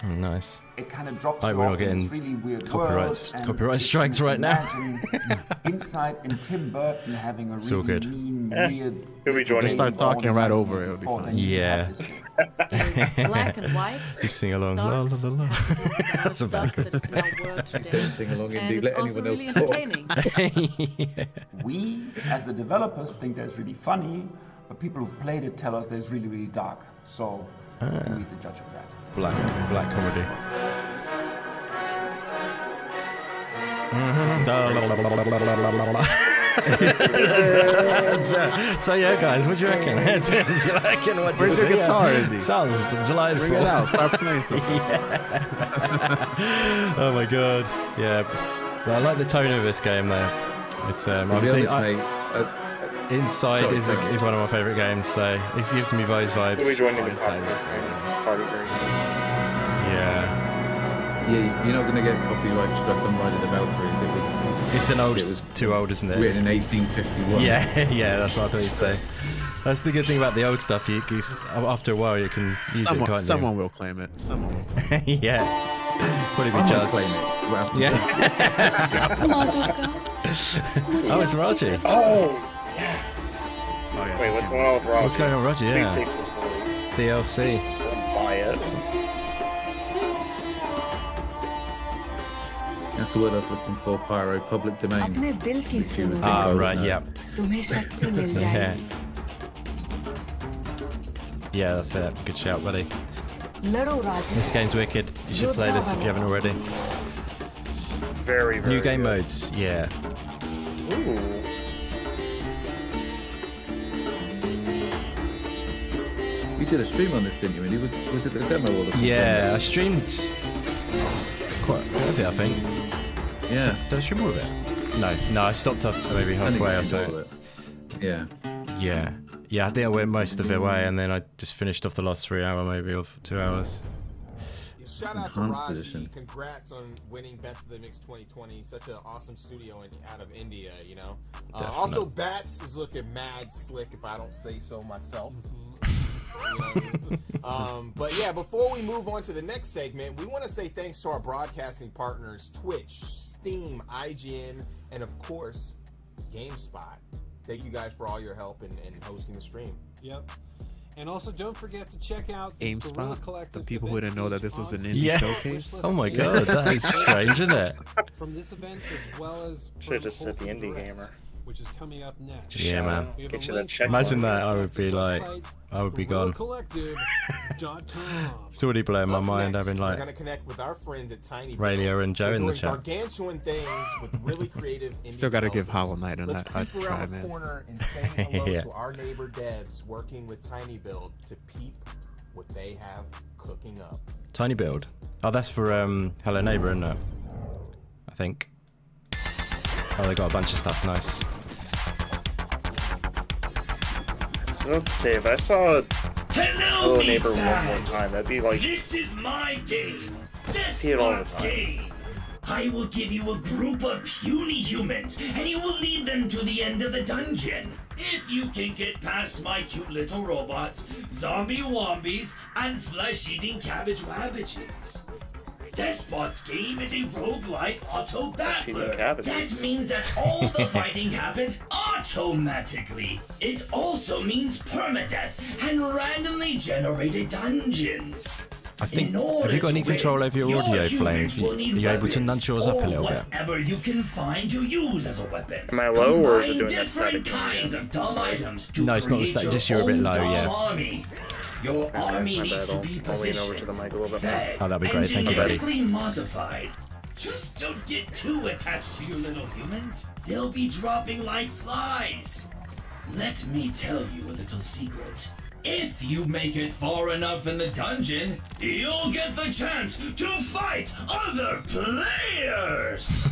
Oh, nice. It kind of drops Like you we're off not in getting this really weird copyrights, world, and copyright if strikes you right now. imagine inside in Tim Burton having a It's all really good. mean, weird. He'll be joining. Just start talking right over it. It'll be Oh, fine. Yeah. It's black and white. Just sing along. La, la, la, la. That's a bad That is now word Please today. don't sing along, And Indy. it's Let also anyone really else talk. entertaining. We, as the developers, think that's really funny, but people who've played it tell us that it's really, really dark. So, you be the judge of that. Black comedy. So yeah, guys, what do you reckon? Do you reckon what Where's your guitar, Andy? Sounds delightful. Bring it out. Start playing something. Oh my god. Yeah. But I like the tone of this game though. It's To be honest, mate, Inside sorry, is thank you. one of my favourite games, so it gives me those vibes. He'll be joining the party very Yeah. yeah, you're not going to get copyright struck on by the developers. It's an old, it was too old, isn't it? written in 1851. Yeah, yeah, that's what I thought you'd say. That's the good thing about the old stuff. You after a while, you can use it, can't Someone will claim it. Someone will. Yeah. Probably be I'm not judged. claiming it. Well, Yeah. Oh, it's Roger. Oh, yes. Oh, yeah, Wait, this what's game going on with Roger? What's going on, Roger? Please Yeah. take this release. DLC. Buy it. That's the word I was looking for, Pyro. Public domain. अपने दिल की सुनो Ah, right, yeah. तुम्हें शक्ति मिल Yeah. जाएगी Yeah, that's it. Good shout, buddy. लड़ो राजा This game's wicked. You should play this if you haven't already. Very, very New game good. modes, yeah. Ooh. You did a stream on this, didn't you? Andy? Was it the demo or the full Yeah, I streamed quite a bit of it, I think. demo? Yeah. Did I stream all of it? No, I stopped after maybe I think halfway you or did all of so. it. Yeah. Yeah. Yeah, I think I went most of it away and then I just finished off the last 3 hour maybe, or 2 hours. Shout out to Enhanced Raji. edition. Congrats on winning Best of the Mix 2020. Such an awesome studio out of India, you know. Definitely. Also, Bats is looking mad slick, if I don't say so myself. You know what I mean? But yeah, before we move on to the next segment, we want to say thanks to our broadcasting partners, Twitch, Steam, IGN, and of course, GameSpot. Thank you guys for all your help in hosting the stream. Yep. And also, don't forget to check out the Guerrilla GameSpot. Collective The people who event didn't know that page this was on an indie Yeah. showcase. Oh my god, that is strange, isn't it? From this event as well as Should've from just said the Wholesome Indie Direct, Gamer. which is coming up next. Yeah, man. We have Get a you that link check Imagine mark. that, I would be like, I would be gone. GuerrillaCollective.com. It's already blowing my Up mind next, having we're like gonna connect with our friends at Tiny Radio Build. and Joe They're in the doing chat. gargantuan things with really creative indie Still got to give developers. Hollow Knight a Let's try, peek around the man. corner and say hello Yeah. to our neighbor devs working with Tiny Build to peep what they have cooking up. Tiny Build. Oh, that's for Hello Neighbor, isn't it? I think. Oh, they got a bunch of stuff. Nice. Let's see, if I saw Hello Neighbor one more time, that'd be like... This is my game. See it all the Despot's time. game. I will give you a group of puny humans, and you will lead them to the end of the dungeon. If you can get past my cute little robots, zombie wombies, and flesh-eating cabbage wabbages. Despot's game is a roguelike auto battler. That means that all the fighting happens automatically. It also means permadeath and randomly generated dungeons. I think. Have you got any control over your audio flames? Are you able to nudge yours up a little bit? Whatever you can find to use as a weapon. Am I low or is it Combine doing that different static? kinds of dumb items to No, it's not the create static, just your you're a bit own low, dumb yeah. army. Your army My needs bad, to I'll be lean over to positioned, the mic a little bit more. fed, Oh, that'd be and great, thank you, buddy. genetically modified. Just don't get too attached to your little humans. They'll be dropping like flies. Let me tell you a little secret. If you make it far enough in the dungeon, you'll get the chance to fight other players!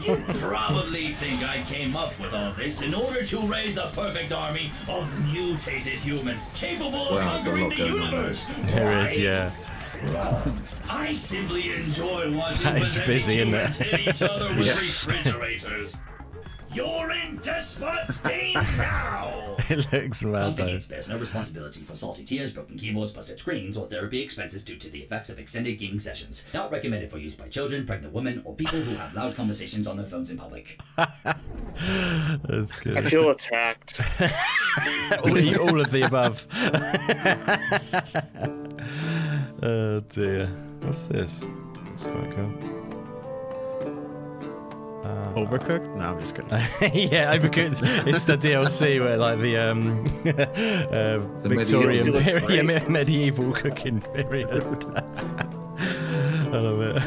You probably think I came up with all this in order to raise a perfect army of mutated humans capable of conquering the universe, There right? is, yeah. I simply enjoy watching That is pathetic busy, isn't humans it? hit each other with Yeah. refrigerators. You're in Despot's game now! It looks mad though. Games bears no responsibility for salty tears, broken keyboards, busted screens, or therapy expenses due to the effects of extended gaming sessions. Not recommended for use by children, pregnant women, or people who have loud conversations on their phones in public. That's good. I feel attacked. all of the above. Oh dear. What's this? That's quite cool. Overcooked? No, I'm just kidding. Yeah, Overcooked. It's the DLC where like the Victorian medieval medieval cooking period. I love it.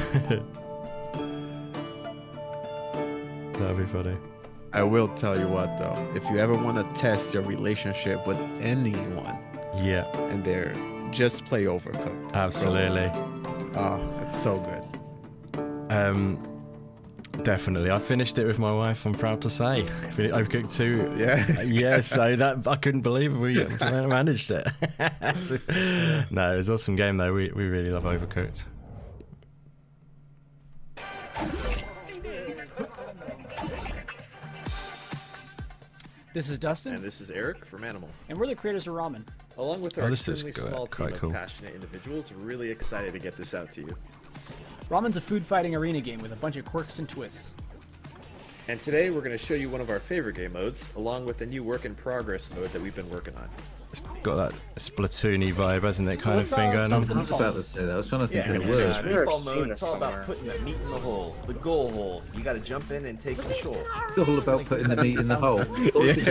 That'd be funny. I will tell you what though, if you ever want to test your relationship with anyone, yeah, and they're just play Overcooked. Absolutely. Oh, it's so good. Definitely. I finished it with my wife, I'm proud to say. Overcooked 2. Yeah. Yeah, so that I couldn't believe we managed it. No, it was an awesome game though. We really love Overcooked. This is Dustin. And this is Eric from Animal. And we're the creators of Ramen. Along with our this is extremely small team quite of cool. passionate individuals, we're really excited to get this out to you. Ramen's a food fighting arena game with a bunch of quirks and twists. And today we're going to show you one of our favorite game modes, along with a new work in progress mode that we've been working on. It's got that Splatoon-y vibe, hasn't it? Kind of thing going on. I was about to say that. I was trying to think of the I've word. never Meatball seen mode, this it's all about somewhere. putting the meat in the hole, the goal hole. You got to jump in and take control. It's all about putting the meat in the hole. Well, it's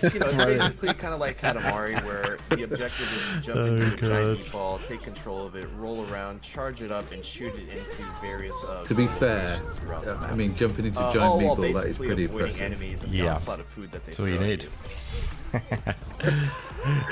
basically kind of like Katamari, where the objective is to jump into the giant meatball, take control of it, roll around, charge it up, and shoot it into various. To be goal fair, locations throughout the map. I mean, jumping into giant all while meatball, that is basically pretty avoiding impressive. enemies and Yeah. the onslaught of food that they That's all you throw at need.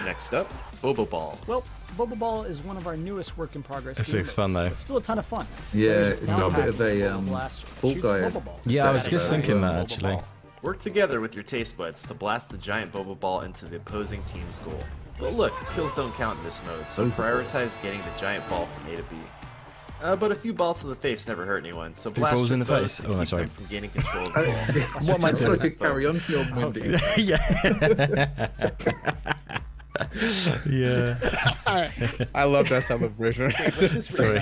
Next up, Bobo Ball. Well, Boba Ball is one of our newest work in progress. This game looks fun, modes. though. It's still a ton of fun. Yeah, Players it's got a bit of a Boba Blast Fall shoots Guy. Boba balls. Yeah, I was just thinking that Boba actually. Ball. Work together with your taste buds to blast the giant Boba Ball into the opposing team's goal. But look, kills don't count in this mode, so prioritize getting the giant ball from A to B. But a few balls to the face never hurt anyone, so Few blast balls your in the foes face? to Oh, no, keep sorry. them from gaining control of the ball. What am I It's doing? like a carry-on film, Mindy. Yeah. Yeah. I love that celebration. Sorry.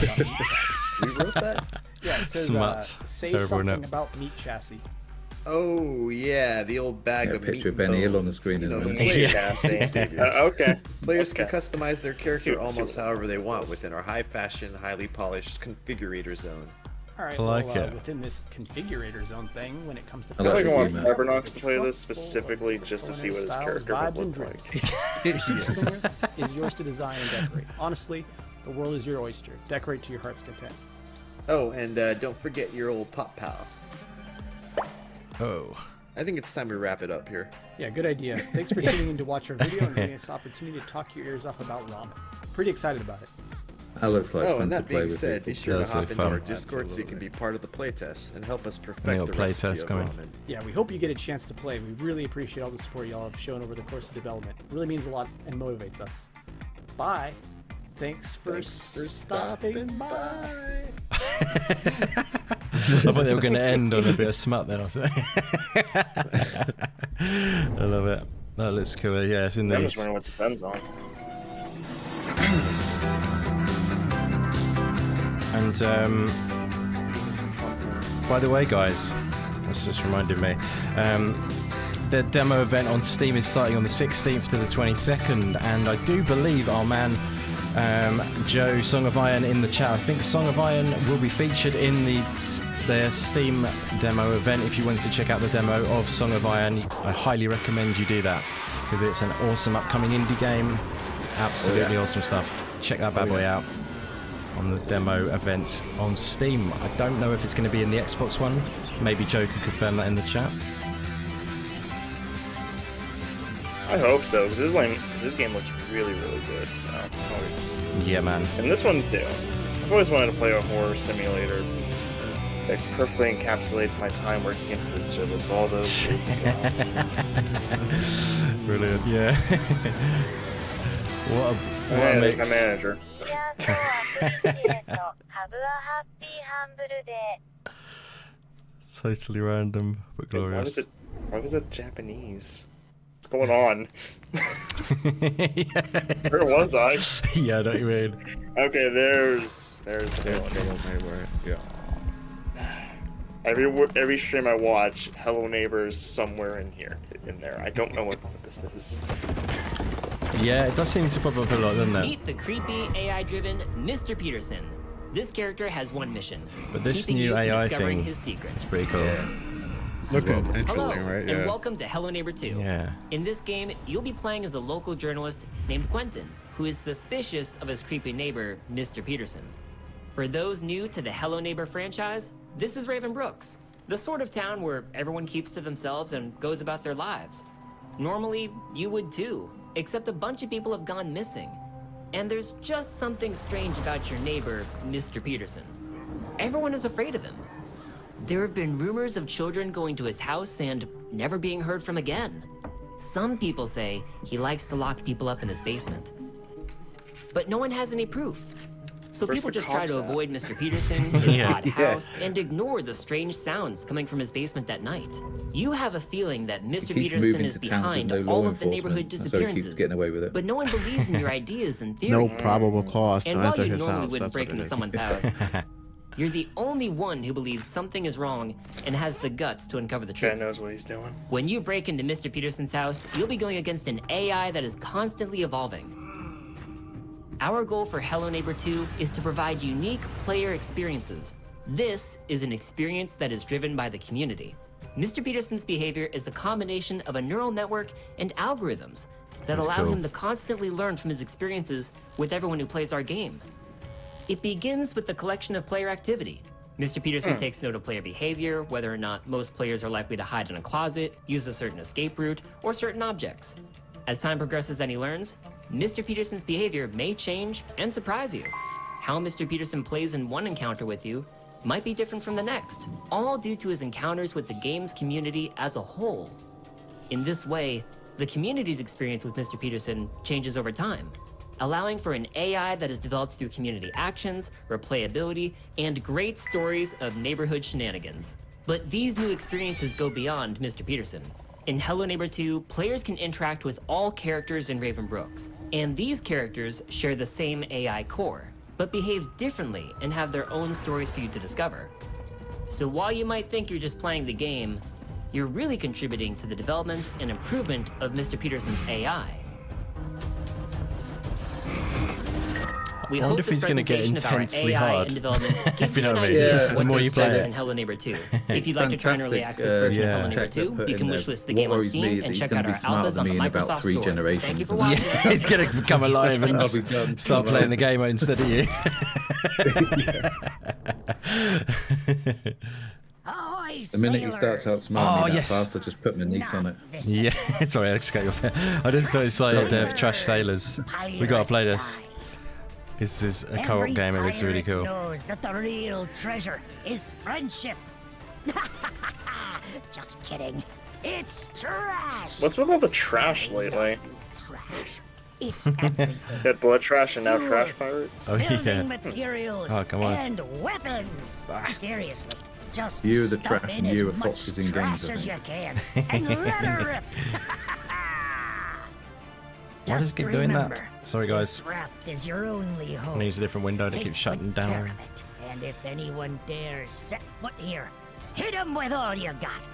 We wrote that? Yeah, it says Smut. say Terrible something note. about meat chassis. Oh, yeah, the old bag Yeah, of picture meat of Benny Hill on the bones, screen you in know, a the minute. players' Yeah. saviors. Okay. Players Okay. can customize their character See almost what- however they want within our high-fashion, highly polished configurator zone. All right, I like well, it. within this configurator zone thing, when it comes to I I feel like I like want it, man. CyberKnoxx to play this specifically just to see what his styles, character would vibes, and look like. drinks. The shoot stinger is yours to design and decorate. Honestly, the world is your oyster. Decorate to your heart's content. Oh, and don't forget your old Pop Pal. Oh. I think it's time we wrap it up here. Yeah, good idea. Thanks for tuning in to watch our video and giving us the opportunity to talk your ears off about ramen. Pretty excited about it. That looks like Oh, fun and to that play being with said, be people. sure to Does hop look into fun. our Discord so you can be part of the playtest and help us perfect Little the playtest recipe of coming. ramen. Yeah, we hope you get a chance to play. We really appreciate all the support y'all have shown over the course of development. It really means a lot and motivates us. Bye. Thanks for stopping by. I thought they were going to end on a bit of smut then or something. I love it. That looks cool. Yeah, it's in I'm the. just wondering what the sun's on. And by the way, guys, that's just reminded me. The demo event on Steam is starting on the 16th to the 22nd, and I do believe our man Joe Song of Iron in the chat. I think Song of Iron will be featured in their Steam demo event. If you wanted to check out the demo of Song of Iron, I highly recommend you do that because it's an awesome upcoming indie game. Absolutely awesome stuff. Check that bad boy out on the demo event on Steam. I don't know if it's going to be in the Xbox One. Maybe Joe can confirm that in the chat. I hope so, because this game looks really, really good. So, Yeah, man. and this one too. I've always wanted to play a horror simulator that perfectly encapsulates my time working in food service. All those days ago. Brilliant. Yeah. what a mix. My manager. Totally random, but glorious. Why was it Japanese? What's going on? Where was I? Yeah, I know what you mean. Okay, there's Hello Neighbor. Yeah. every stream I watch, Hello Neighbor's somewhere in there. I don't know what this is. Yeah, it does seem to pop up a lot, doesn't it? Meet the creepy AI-driven Mr. Peterson. This character has one mission. But this keeping new you from AI discovering thing, his secrets. it's pretty cool. Looking Hello, interesting, right? and Yeah. welcome to Hello Neighbor 2. Yeah. In this game, you'll be playing as a local journalist named Quentin, who is suspicious of his creepy neighbor, Mr. Peterson. For those new to the Hello Neighbor franchise, this is Raven Brooks, the sort of town where everyone keeps to themselves and goes about their lives. Normally, you would too, except a bunch of people have gone missing. And there's just something strange about your neighbor, Mr. Peterson. Everyone is afraid of him. There have been rumors of children going to his house and never being heard from again. Some people say he likes to lock people up in his basement. But no one has any proof. So Where's people the just try cops to at? avoid Mr. Peterson, his Yeah. odd house, and ignore the strange sounds coming from his basement at night. You have a feeling that Mr. keeps Peterson moving is to towns with behind no law all of the enforcement. neighborhood That's how he keeps disappearances. getting away with it. But no one believes in your ideas and theories. No probable cause to And while enter you his normally house. wouldn't That's break what it into is. someone's house, you're the only one who believes something is wrong and has the guts to uncover the Guy truth. knows what he's doing. When you break into Mr. Peterson's house, you'll be going against an AI that is constantly evolving. Our goal for Hello Neighbor 2 is to provide unique player experiences. This is an experience that is driven by the community. Mr. Peterson's behavior is a combination of a neural network and algorithms that That's allow cool. him to constantly learn from his experiences with everyone who plays our game. It begins with the collection of player activity. Mr. Peterson takes note of player behavior, whether or not most players are likely to hide in a closet, use a certain escape route, or certain objects. As time progresses and he learns, Mr. Peterson's behavior may change and surprise you. How Mr. Peterson plays in one encounter with you might be different from the next, all due to his encounters with the game's community as a whole. In this way, the community's experience with Mr. Peterson changes over time, allowing for an AI that is developed through community actions, replayability, and great stories of neighborhood shenanigans. But these new experiences go beyond Mr. Peterson. In Hello Neighbor 2, players can interact with all characters in Raven Brooks, and these characters share the same AI core, but behave differently and have their own stories for you to discover. So while you might think you're just playing the game, you're really contributing to the development and improvement of Mr. Peterson's AI. We I wonder hope if this he's gonna get presentation of our intensely AI hard. and development If gives you you know an what I mean. idea Yeah, of the what more to you play expect it. in Hello Neighbor 2. If you'd like to try an early access version of Hello Neighbor 2, you can wishlist the game on Steam and check out our alphas on the Microsoft Store. Thank you for watching. Yeah, he's gonna come alive and I'll be done. start playing the game instead of you. The minute he starts outsmarting me that yes. fast, I just put my niece on it. Yeah, sorry, I just got you. I just so excited. Trash Sailors. We gotta play this. This is a co-op game and it's really cool. Knows that the real treasure is friendship. Just kidding. It's trash. What's with all the trash lately? Trash. It's everything. Got blood trash and now trash pirates. Oh, Building yeah. materials Oh, come on. and weapons. Seriously. Just You are the stuff trash in and you as are much foxes in trash games, I as you think. can and let her rip. Why does it keep doing that? Sorry, guys. This raft is your only I'm home. gonna use a different window to Take keep shutting good care down. of it. And if anyone dares set foot here, hit 'em with all you got.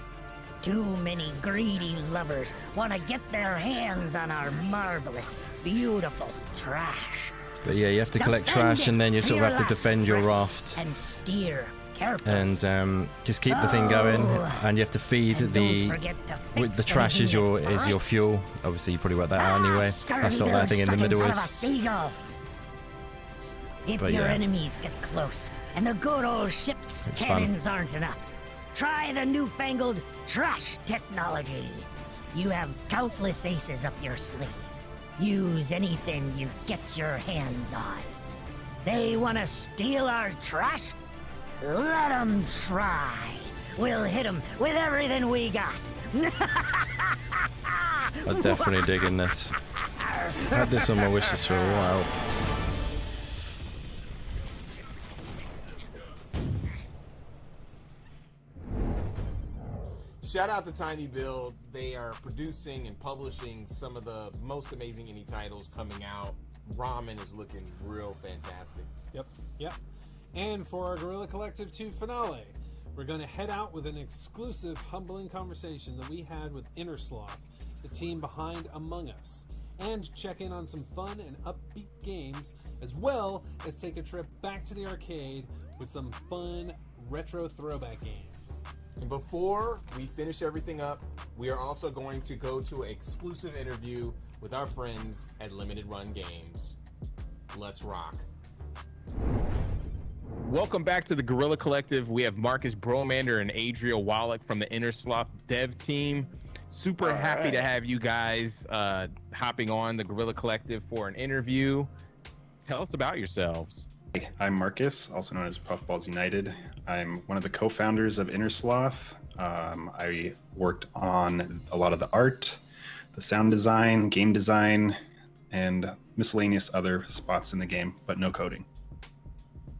Too many greedy lovers want to get their hands on our marvelous, beautiful trash. But yeah, you have to collect Defend trash it and then you to sort of your have to last defend your breath raft. and steer carefully. And just keep the thing going, and you have to feed And the don't forget to with the fix trash is anything your that breaks. fuel. Obviously, you probably worked that out anyway. That's not that thing in the middle Son is. of a seagull. If But your yeah. enemies get close and the good old ship's It's fun. cannons aren't enough, try the newfangled trash technology. You have countless aces up your sleeve. Use anything you get your hands on. They want to steal our trash? Let them try. We'll hit them with everything we got. I'm definitely digging this. I've had this on my wishes for a while. Shout out to Tiny Build. They are producing and publishing some of the most amazing indie titles coming out. Ramen is looking real fantastic. Yep. And for our Guerrilla Collective 2 finale, we're going to head out with an exclusive, humbling conversation that we had with Innersloth, the team behind Among Us, and check in on some fun and upbeat games, as well as take a trip back to the arcade with some fun retro throwback games. And before we finish everything up, we are also going to go to an exclusive interview with our friends at Limited Run Games. Let's rock. Welcome back to the Guerrilla Collective. We have Marcus Bromander and Adriel Wallach from the Innersloth dev team. Super happy to have you guys hopping on the Guerrilla Collective for an interview. Tell us about yourselves. I'm Marcus, also known as Puffballs United. I'm one of the co-founders of Innersloth. I worked on a lot of the art, the sound design, game design, and miscellaneous other spots in the game, but no coding.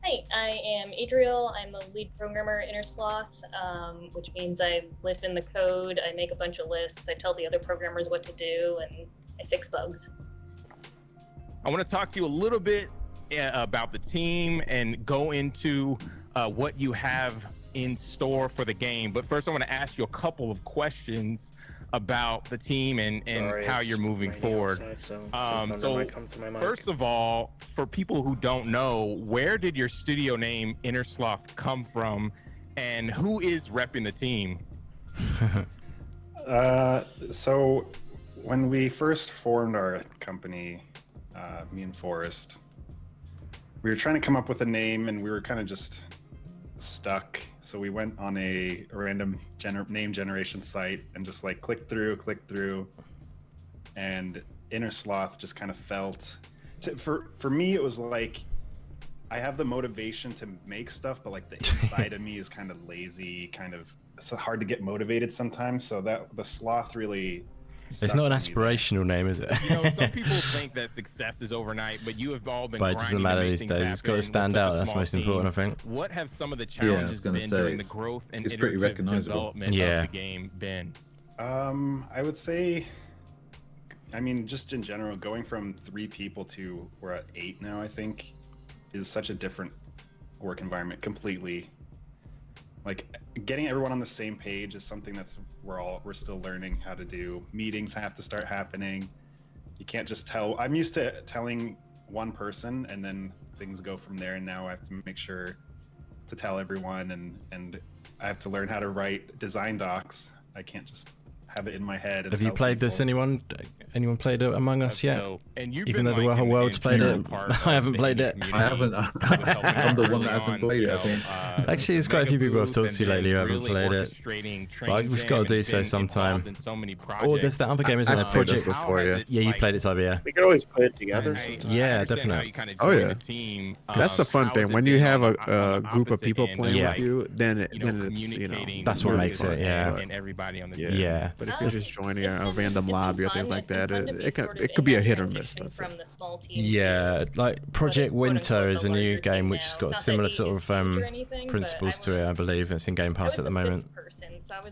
Hi, I am Adriel. I'm the lead programmer at Innersloth, which means I live in the code, I make a bunch of lists, I tell the other programmers what to do, and I fix bugs. I want to talk to you a little bit about the team and go into what you have in store for the game. But first, I want to ask you a couple of questions about the team and how you're moving forward. So first of all, for people who don't know, where did your studio name Innersloth come from, and who is repping the team? So when we first formed our company, me and Forrest, we were trying to come up with a name and we were kind of just stuck. So we went on a random name generation site and just like click through, and Innersloth just kind of felt for me, it was like I have the motivation to make stuff, but like the inside of me is kind of lazy, it's hard to get motivated sometimes. So that the sloth really, it's not an aspirational name, is it? You know, some people think that success is overnight, but you have all been. But it doesn't matter these days. It's got to stand out. That's most important, I think. What have some of the challenges been during the growth and iterative development of the game been? I would say, I mean, just in general, going from 3 people to we're at 8 now, I think, is such a different work environment completely. Like getting everyone on the same page is something that's we're still learning how to do. Meetings have to start happening. You can't just tell. I'm used to telling one person and then things go from there, and now I have to make sure to tell everyone, and I have to learn how to write design docs. I can't just have it in my head. And have you played this? Anyone played it Among Us yet? No. And even though the whole world's played it, I haven't played it. I haven't. I'm the one that hasn't played it, I think. Actually, there's quite a few people I've talked to lately who haven't played it. But we've got to do so sometime. Oh, there's that other game, isn't there? I played this before, yeah. Yeah, you played it, Toby, yeah. We could always play it together. Yeah, definitely. Oh yeah. That's the fun thing. When you have a group of people playing with you, then it's, you know, that's what makes it, yeah. And everybody on the yeah. Yeah. But if you're just joining a random lobby or things like that, it could be a hit or miss. Yeah, like Project Winter is a new game which has got similar sort of principles to it, I believe. It's in Game Pass at the moment.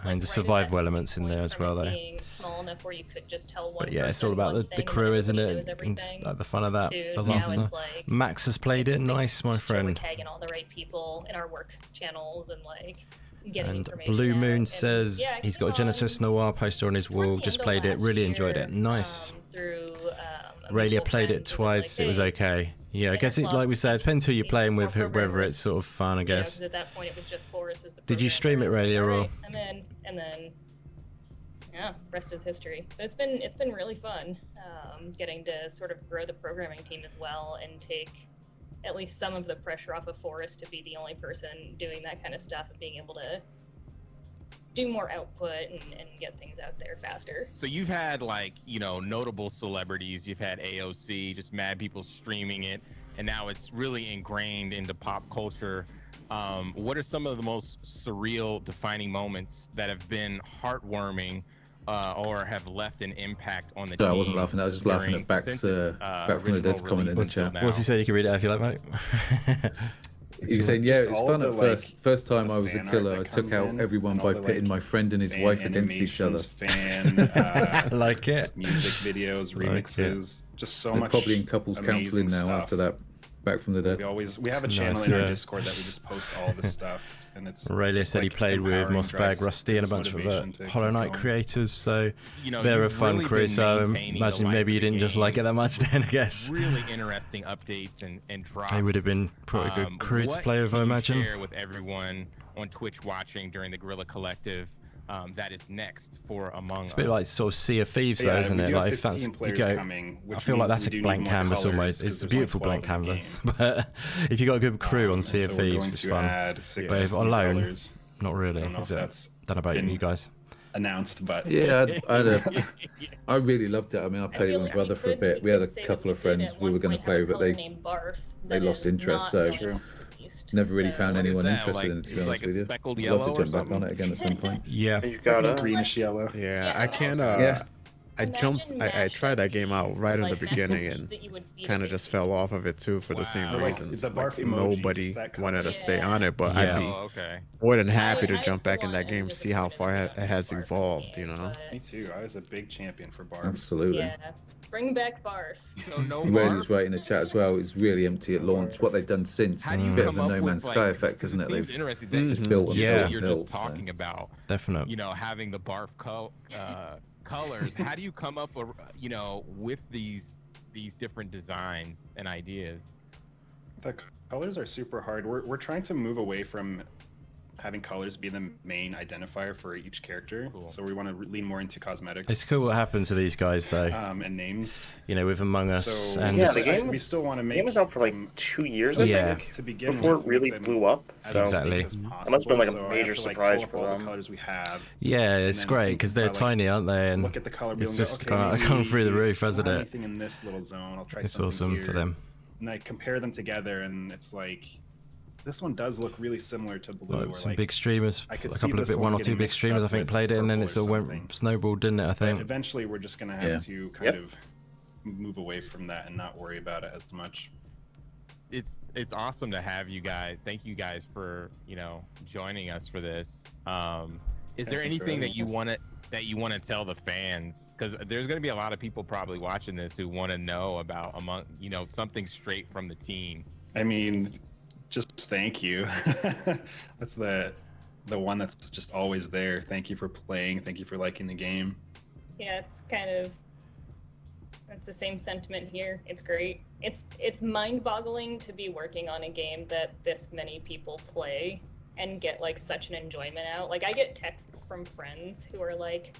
And the survival elements in there as well, though. But yeah, it's all about the crew, isn't it? And like the fun of that, the laughter. Max has played it. Nice, my friend. Tagging all the right people in our work channels and like getting And information Blue out. Moon And, says yeah, he's got a Genesis Noir poster on his wall. Just played it, really enjoyed it. Nice. Raylia played it twice. It was okay. Yeah, I guess it, like we said, it depends who you're playing with, whether it's sort of fun, I guess. At that point, it was just Forrest as the Did you stream it, Raylia, or? Alright, I'm in, and then yeah, rest is history. But it's been really fun, getting to sort of grow the programming team as well and take at least some of the pressure off of Forrest to be the only person doing that kind of stuff and being able to do more output and get things out there faster. So you've had like, you know, notable celebrities. You've had AOC, just mad people streaming it, and now it's really ingrained into pop culture. What are some of the most surreal, defining moments that have been heartwarming or have left an impact on the team? I wasn't laughing. I was just laughing at back from the Dead's comment in the chat. What's he say? You can read it if you like, mate. He was saying, yeah, it's fun at first time I was a killer. I took out everyone by pitting my friend and his wife against each other. I like it. Music videos, remixes, just so much. Probably in couples counseling now after that. Back from the Dead. We have a channel in our Discord that we just post all this stuff, and it's. Aurelia said he played with Mossbag, Rusty, and a bunch of Hollow Knight creators, so they're a fun crew. So I imagine maybe you didn't just like it that much then, I guess. Really interesting updates and drops. They would have been pretty good crew to play with, I imagine. Share with everyone on Twitch watching during the Guerrilla Collective. That is next for Among Us. It's a bit like sort of Sea of Thieves, though, isn't it? Like if that's you go, I feel like that's a blank canvas almost. It's a beautiful blank canvas, but if you got a good crew on Sea of Thieves, it's fun. But if alone, not really. Is it? Don't know about you guys. Announced, but yeah, I really loved it. I mean, I played with my brother for a bit. We had a couple of friends we were going to play with, but they lost interest. So. Never really found anyone interested in it, to be honest with you. I'd love to jump back on it again at some point. Yeah. You got a greenish yellow. Yeah, I can't. I tried that game out right in the beginning and kind of just fell off of it too for the same reasons. Like, nobody wanted to stay on it, but I'd be more than happy to jump back in that game, see how far it has evolved. You know. Me too. I was a big champion for Barf. Absolutely. Yeah. Bring back Barf. Rayleigh's right in the chat as well. It's really empty at launch. What they've done since, a bit of a No Man's Sky effect, isn't it? They've just built and built. You're just talking about, definitely. You know, having the Barf colors. How do you come up, you know, with these different designs and ideas? The colors are super hard. We're trying to move away from having colors be the main identifier for each character. Cool. So we want to lean more into cosmetics. It's cool what happened to these guys though. And names. You know, with Among Us. So, and yeah, the game we still want to make. The game was out for like 2 years, I think, to begin before with, it really blew up. So exactly. It must have been like a major surprise for them. The colors we have. Yeah, it's great because they're tiny, aren't they? And look at the color it's just gone through the roof, hasn't it? Anything in this little zone, I'll try. It's awesome for them. And I compare them together, and it's like. This one does look really similar to Blue. Some big streamers, a couple of one or two big streamers, I think, played it, and then it all went snowballed, didn't it? I think. But eventually, we're just gonna have to kind of move away from that and not worry about it as much. It's awesome to have you guys. Thank you guys for joining us for this. Is there anything that you want to tell the fans? Because there's going to be a lot of people probably watching this who want to know about something straight from the team. I mean. Just thank you. That's the one that's just always there. Thank you for playing. Thank you for liking the game. Yeah, that's the same sentiment here. It's great. It's mind-boggling to be working on a game that this many people play and get like such an enjoyment out. Like I get texts from friends who are like,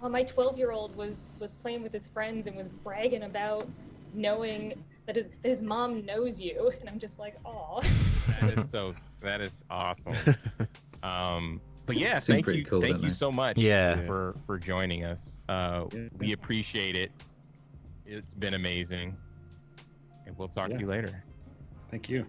"Oh, my 12-year-old was playing with his friends and was bragging about knowing that his mom knows you," and I'm just like, "Aw." That is awesome. But yeah, thank you so much for joining us. We appreciate it. It's been amazing, and we'll talk to you later. Thank you.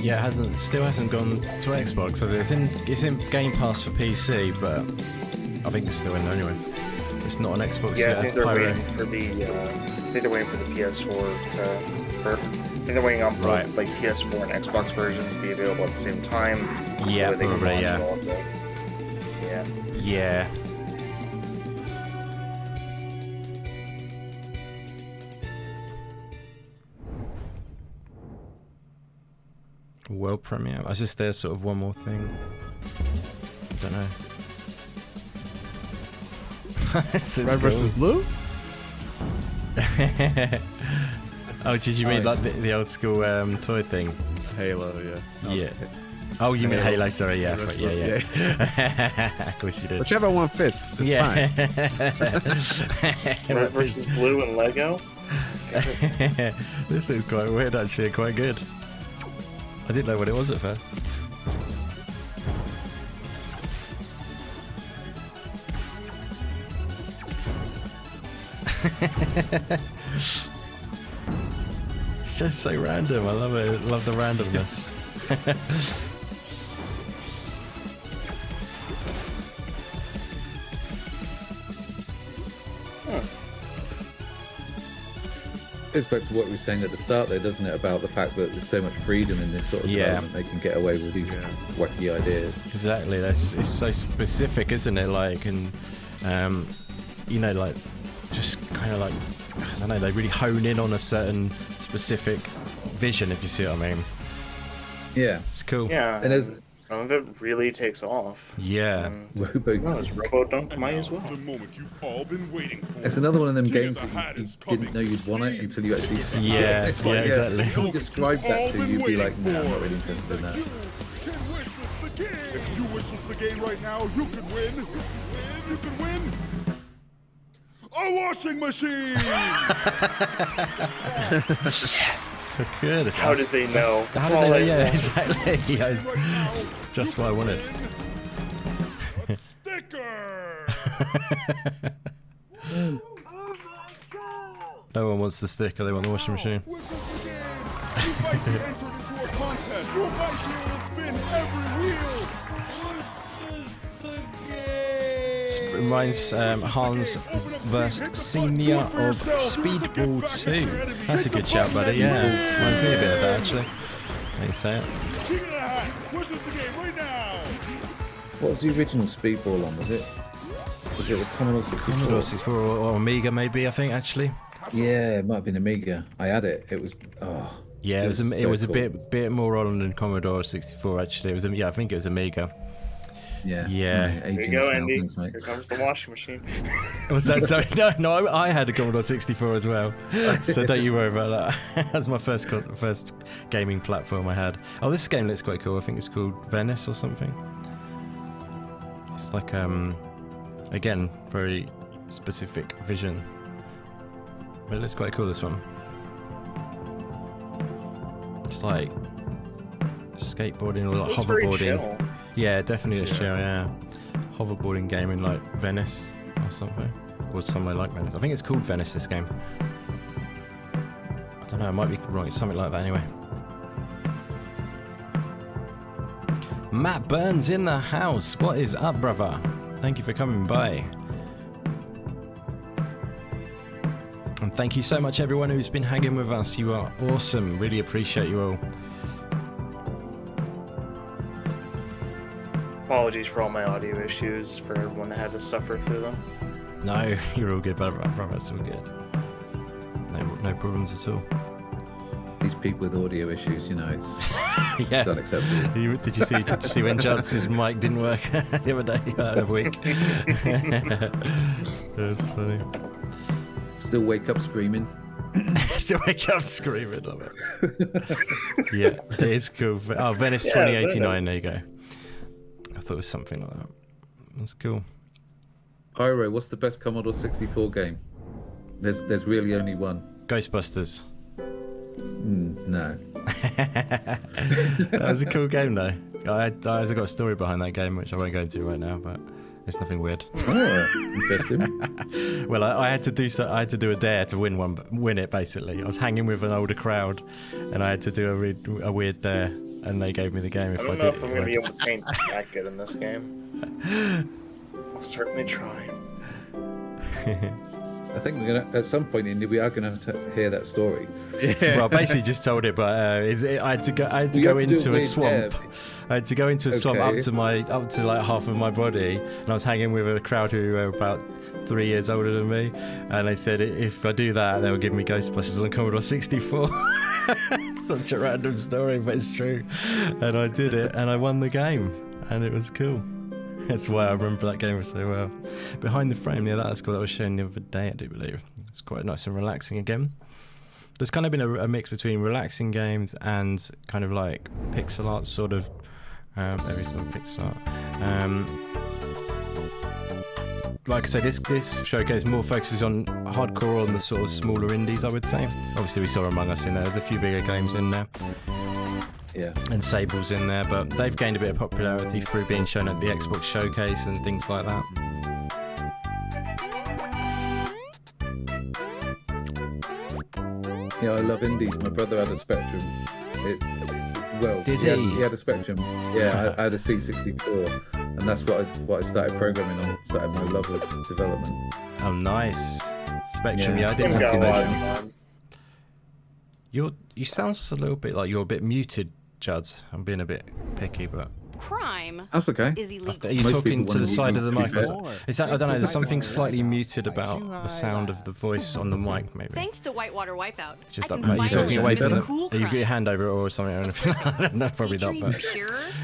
Yeah, it still hasn't gone to Xbox. It's in Game Pass for PC, but I think it's still in there anyway. It's not on Xbox yet. I think they're waiting for the PS4 I think they're waiting on both like PS4 and Xbox versions to be available at the same time. Yeah, probably. Yeah. World premiere. I just there's sort of one more thing. I don't know. Red versus blue? Oh, did you mean like the old school toy thing? Halo, yeah. Yeah. Oh, you mean Halo? Sorry, yeah, Let's yeah, vote, yeah. Of course you did. Whichever one fits. It's fine. Red versus blue and Lego. This is quite weird, actually. Quite good. I didn't know what it was at first. It's just so random. I love it. I love the randomness. Goes back to what we were saying at the start, though, doesn't it? About the fact that there's so much freedom in this sort of development. They can get away with these wacky ideas. Exactly. It's so specific, isn't it? Like, and you know, like, just kind of like, I don't know. They really hone in on a certain specific vision, if you see what I mean. Yeah, it's cool. Yeah, and there's some of it really takes off. Yeah. Robo-Dunk might as well. It's another one of them games that you didn't know you'd want it until you actually see it. Yeah, It's like, exactly. If you describe that to you, you'd be like, no, I'm not really interested in that. If you wish us the game right now, you could win. You could win a washing machine. Yes, so good. How did they know? How That's did all they know? I Yeah, know. exactly. Yeah, just what I wanted. No one wants the sticker. They want the washing machine. You might be entered into a contest. You might be able to spin every wheel. This reminds Hans vs. Senior of Speedball 2. That's a good shout, buddy. Yeah, reminds me a bit of that, actually. How you say it? King of the Hat. Which is the game right now? What was the original Speedball on? Was it the Commodore 64? Commodore 64 or Amiga, maybe, I think, actually. Yeah, it might have been Amiga. I had it. It was, Yeah, it was a cool. bit more on than Commodore 64, actually. It was, yeah, I think it was Amiga. Yeah. Yeah. There you go, Andy. Here comes the washing machine. Was that sorry? No, I had a Commodore 64 as well. So don't you worry about that. That's my first gaming platform I had. Oh, this game looks quite cool. I think it's called Venice or something. It's like again, very specific vision. But it looks quite cool, this one. Just like skateboarding or like It's very hoverboarding. chill. Yeah, definitely it's chill, yeah. Hoverboarding game in like Venice or something. Or somewhere like Venice. I think it's called Venice, this game. I don't know, I might be wrong. It's something like that anyway. Matt Burns in the house. What is up, brother? Thank you for coming by. And thank you so much, everyone who's been hanging with us. You are awesome. Really appreciate you all. Apologies for all my audio issues, for everyone that had to suffer through them. No, you're all good, brother. It's all good. No problems at all. These people with audio issues, you know, it's, Yeah. it's unacceptable. Did you see when Judd's mic didn't work the other day, the other week? That's funny. Still wake up screaming. Still wake up screaming. Love it. Yeah, it is cool. Oh, Venice Yeah, 2089. Venice. There you go. I thought it was something like that. That's cool. Iro, what's the best Commodore 64 game? There's really only one. Ghostbusters. No. That was a cool game, though. I also got a story behind that game, which I won't go into right now, but it's nothing weird. Oh, interesting. Well, I had to do so. I had to do a dare to win it. Basically, I was hanging with an older crowd, and I had to do a weird dare, and they gave me the game. I don't know if I'm going to be able to paint that good in this game. I'll certainly try. I think we're gonna at some point, Indy, we are gonna have to hear that story. Well, I basically just told it, but I had to go You go have to do into it a with swamp. Deb. I had to go into a swamp Okay. up to like half of my body, and I was hanging with a crowd who were about 3 years older than me, and they said if I do that, they'll give me Ghostbusters on Commodore 64. Such a random story, but it's true. And I did it, and I won the game, and it was cool. That's why I remember that game so well. Behind the Frame, yeah, that's cool. That was shown the other day, I do believe. It's quite nice and relaxing again. There's kind of been a mix between relaxing games and kind of like pixel art sort of There is one Pixar. Like I said, this showcase more focuses on hardcore, on the sort of smaller indies, I would say. Obviously, we saw Among Us in there. There's a few bigger games in there. Yeah. And Sable's in there, but they've gained a bit of popularity through being shown at the Xbox showcase and things like that. Yeah, I love indies. My brother had a Spectrum. Did he? He had a Spectrum. Yeah, I had a C64, and that's what I started programming on. Started my love of development. Oh, nice. Spectrum, yeah, I didn't have Spectrum. You sound a little bit like you're a bit muted, Juds. I'm being a bit picky, but... Crime That's okay. is illegal. Are you talking to the side of the mic? fair. Is that, I don't know, there's something slightly muted about the sound of the voice on the mic, maybe. Thanks to Whitewater Wipeout. Just I up, can are you find talking away from the... cool Have you got your hand over it or something? Or anything? No, probably not, but...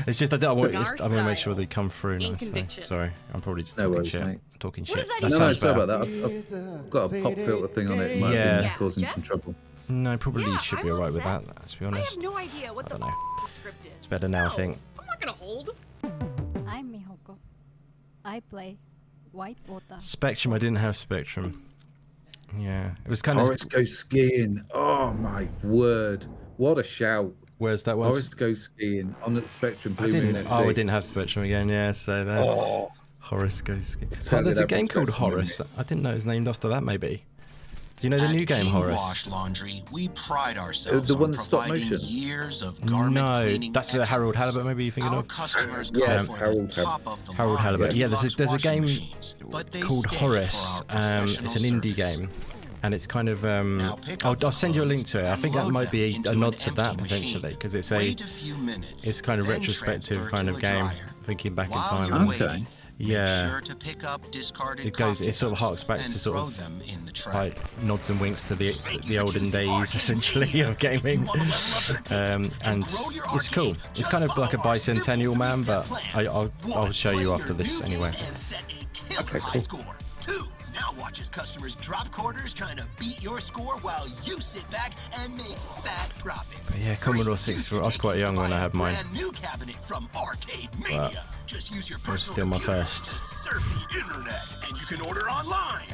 It's just, I want to make sure they come through nicely. Sorry, I'm probably just talking shit. Mate. Talking shit. No, sorry about that. I've got a pop filter thing on it. It might be causing some trouble. No, probably should be alright with that, to be honest. I have no idea what the script is. It's better now, I think. I'm not gonna hold. I'm Mihoko. I play Whitewater. Spectrum, I didn't have Spectrum. Yeah, it was kind of... Horace Goes Skiing. Oh my word. What a shout. Where's that one? Horace Goes Skiing on the Spectrum. Blue Moon FC. I didn't have Spectrum again, yeah, so there. Oh. Horace Goes Skiing. Oh, there's a game called Horace. I didn't know it was named after that, maybe. Do you know the new game, Horace? Laundry, we pride ourselves the one on that's stop providing motion? years of garment No, cleaning that's Harold Halibut, maybe you're thinking Our of? customers Yeah, come it's for Harold the top of the Harold line. Halibut. Yeah, there's a washing game machines, but they called stay Horace. for our It's an indie game. And it's kind of... I'll send you a link to it. I think that might be a nod to that, potentially, because it's it's kind of retrospective kind of game, thinking back in time. Okay. Yeah, to pick up discarded it sort of harks back to sort of like nods and winks to the olden days, essentially, of gaming. And it's cool. It's kind of like a bicentennial, man, but I'll show you after this anyway. Okay, cool. Now watch as customers drop quarters trying to beat your score while you sit back and make fat profits. But yeah, Commodore 64. I was quite young when I had mine. New cabinet from Arcade Mania. Just use your personal still my computer first. to surf the internet, and you can order online.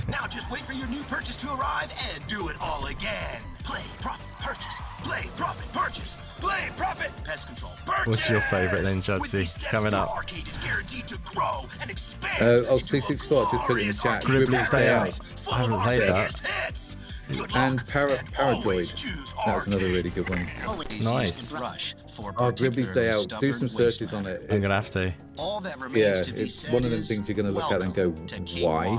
Now just wait for your new purchase to arrive and do it all again. Play, profit, purchase. Play, profit, purchase. Play, profit, pest control, purchase. What's your favourite then, Judsy? It's coming up. Arcade is guaranteed to grow and expand. C64, just put it in the chat. Gribbly's Day Out. I haven't played that. And Paradoid. That's another really good one. Nice. Oh, Gribbly's Day Out. Do some searches on it. I'm going to have to. All that remains Yeah, to be it's said one of them is, things you're going to look at and go, why?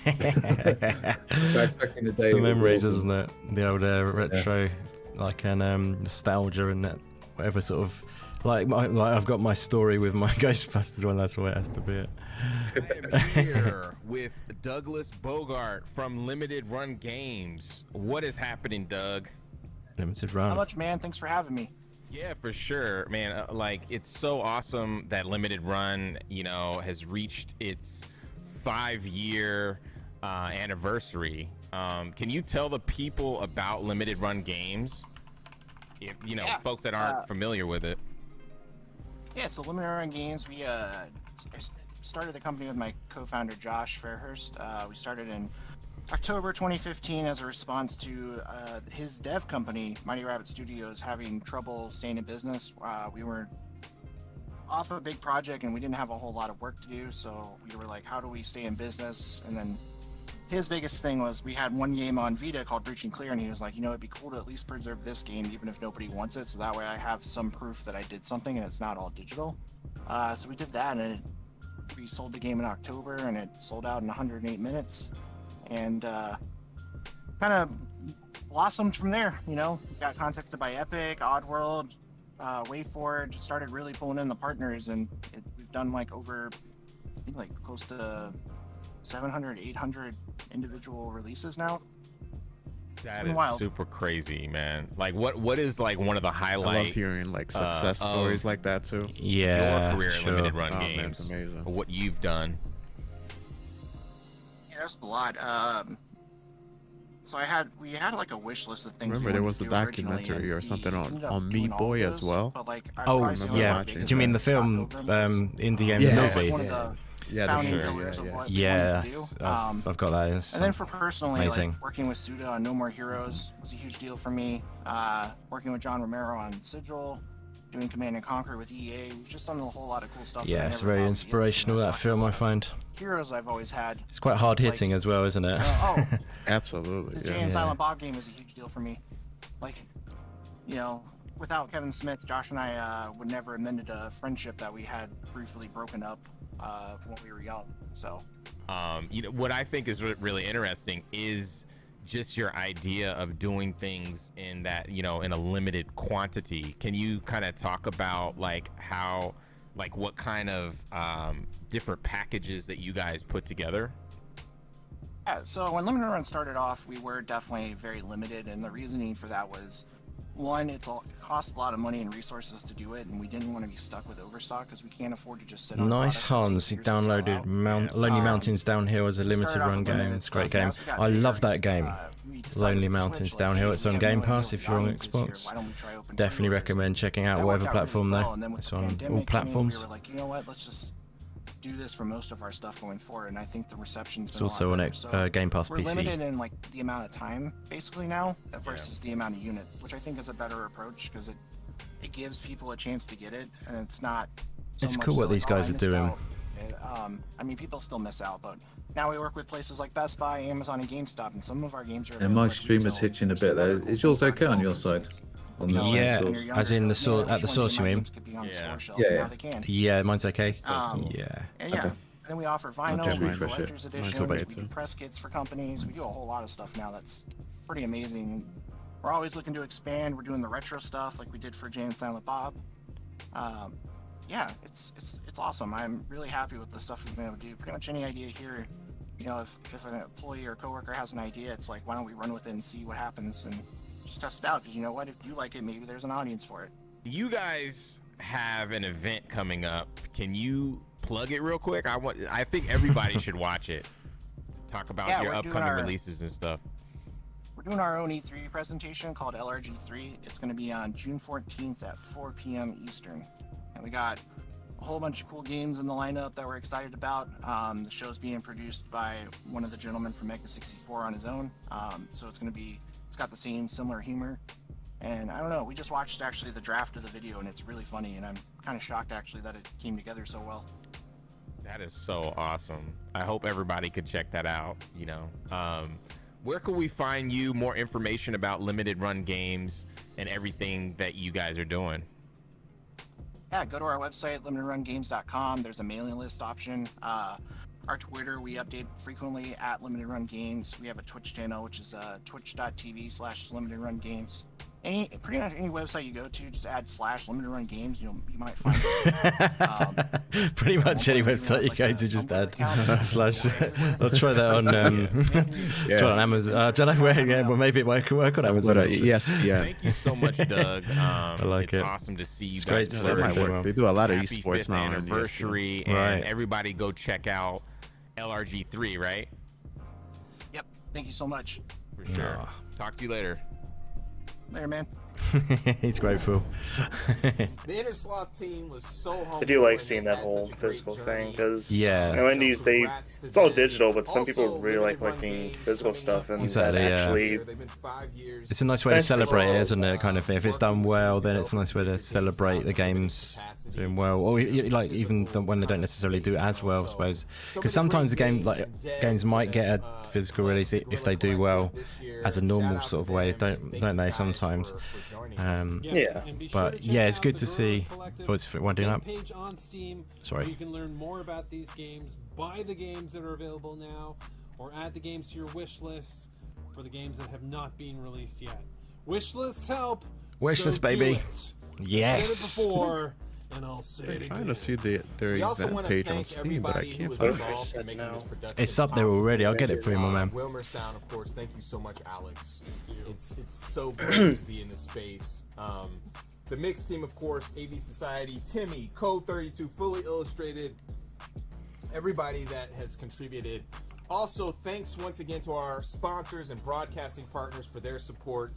Back in the day, It's the it was memories, awesome. isn't it? The old retro, like an nostalgia and that, whatever sort of, like I've got my story with my Ghostbusters one. That's what it has to be. It. I am here with Douglas Bogart from Limited Run Games. What is happening, Doug? Limited Run. How much, man? Thanks for having me. Yeah, for sure, man. Like, it's so awesome that Limited Run, has reached its 5-year anniversary. Can you tell the people about Limited Run Games? If folks that aren't familiar with it. Yeah, so Limited Run Games, we started the company with my co-founder Josh Fairhurst. We started in October 2015 as a response to his dev company, Mighty Rabbit Studios, having trouble staying in business. We were off a big project and we didn't have a whole lot of work to do, so we were like, how do we stay in business? And then his biggest thing was we had one game on Vita called Breach and Clear, and he was like, it'd be cool to at least preserve this game even if nobody wants it, so that way I have some proof that I did something and it's not all digital. So we did that, and we sold the game in October, and it sold out in 108 minutes. And kind of blossomed from there, got contacted by Epic, Oddworld, WayForward, started really pulling in the partners, and we've done over, I think close to 700, 800 individual releases now. That is wild. Super crazy, man. Like, what is one of the highlights? I love hearing success stories like that too. Yeah, your career in Limited Run Man, Games. it's amazing. What you've done. Yeah, there's a lot. So we had like a wish list of things. Remember, we there wanted was to a do originally, documentary and or something we on ended up Meat doing all Boy of as those, well. But like, Oh yeah. Do you mean the film Indie Game the movie? Yeah, I've got that. And then for personally, amazing. like working with Suda on No More Heroes was a huge deal for me. Working with John Romero on Sigil, doing Command and Conquer with EA, we've just done a whole lot of cool stuff. Yeah, it's very inspirational, that film, I find. Heroes I've always had. It's quite hard hitting as well, isn't it? Absolutely. The Jay and Silent Bob game was a huge deal for me. Like, you know, without Kevin Smith, Josh and I would never have mended a friendship that we had briefly broken up when we were young. So, you know, what I think is really interesting is just your idea of doing things in that, you know, in a limited quantity. Can you kind of talk about like how, like what kind of different packages that you guys put together? Yeah, so when Limited Run started off, we were definitely very limited, and the reasoning for that was, one, it costs a lot of money and resources to do it, and we didn't want to be stuck with overstock because we can't afford to just sit on Nice, Hans. He downloaded Lonely Mountains Downhill as a limited run game. It's a great game. I love that game. Lonely Mountains Downhill. It's on Game Pass if you're on Xbox. Definitely recommend checking out whatever platform though. It's on all platforms. We were like, you know what, let's just do this for most of our stuff going forward, and I think the reception's been It's also on Game Pass we're PC. limited in like the amount of time basically now versus the amount of unit, which I think is a better approach because it gives people a chance to get it, and it's not so It's much cool so what like, these guys I are missed doing. out. I mean, people still miss out, but now we work with places like Best Buy, Amazon, and GameStop, and some of our games are Yeah, my streamer's hitching a bit there. Is yours okay on your side? On the Yeah, source? as in the source at the source, you mean? Yeah, mine's okay. And Yeah. And then we offer vinyl, check we mine do for sure. collector's Mine's editions, okay we too. do press kits for companies, we do a whole lot of stuff now that's pretty amazing. We're always looking to expand. We're doing the retro stuff like we did for Jay and Silent Bob. Yeah, it's awesome. I'm really happy with the stuff we've been able to do. Pretty much any idea here, you know, if an employee or coworker has an idea, it's like, why don't we run with it and see what happens and just test it out? Because you know what, if you like it, maybe there's an audience for it. You guys have an event coming up. Can you plug it real quick? I think everybody should watch it. Talk about your we're doing upcoming our- releases and stuff. We're doing our own E3 presentation called LRG3. It's going to be on June 14th at 4 p.m. Eastern. And we got a whole bunch of cool games in the lineup that we're excited about. The show's being produced by one of the gentlemen from Mega 64 on his own. So it's got the same similar humor. And I don't know, we just watched actually the draft of the video and it's really funny, and I'm kind of shocked actually that it came together so well. That is so awesome. I hope everybody could check that out. You know, where can we find you? More information about limited run games and everything that you guys are doing. Yeah, go to our website, limitedrungames.com. There's a mailing list option. Our Twitter, we update frequently at Limited Run Games. We have a Twitch channel, which is twitch.tv/Limited Run Games. Pretty much any website you go to, just add /Limited Run Games. You might find us. Pretty much any website you go to, just add /. I'll try that on. Try it on Amazon. I don't know where. Yeah, well, maybe it might work on Amazon. ESPN. Thank you so much, Doug. I like it's it. awesome to see you It's guys. great to see That might work. They do a lot of Happy esports 5th now on anniversary, ESPN. and Right. everybody go check out LRG3, right? Yep. Thank you so much. For sure. Talk to you later. Later, man. He's grateful. The Inner Sloth team was so humble. I do like and seeing they've that had whole such a great physical journey. thing because Yeah. you know, indies it's all digital, but some people Also, really like Limited Run collecting Games physical coming stuff up and Exactly, yeah. actually. They've been 5 years. It's a nice way to Especially celebrate it, for- isn't it? Kind of thing. If it's done well, then it's a nice way to celebrate the games doing well, or like even when they don't necessarily do as well, I suppose. Because sometimes the games might get a physical release if they do well, as a normal sort of way, don't they? Sometimes. Yeah. But yeah, it's good to see. Oh, it's winding up. Page on Steam. Sorry. Where you can learn more about these games, buy the games that are available now, or add the games to your wish list for the games that have not been released yet. Wish lists help. Wish so list, do baby. it. Yes. I said it before, and I'll say it I'm again. trying to see their We also event want to page on thank Steam, but I everybody who can't was find involved it. in making this production It's up there possible. already. I'll get it for you, my man. Wilmer Sound, of course. Thank you so much, Alex. It's so great to be in this space. The mix team, of course, AV Society, Timmy, Code 32, Fully Illustrated, everybody that has contributed Also, thanks once again to our sponsors and broadcasting partners for their support.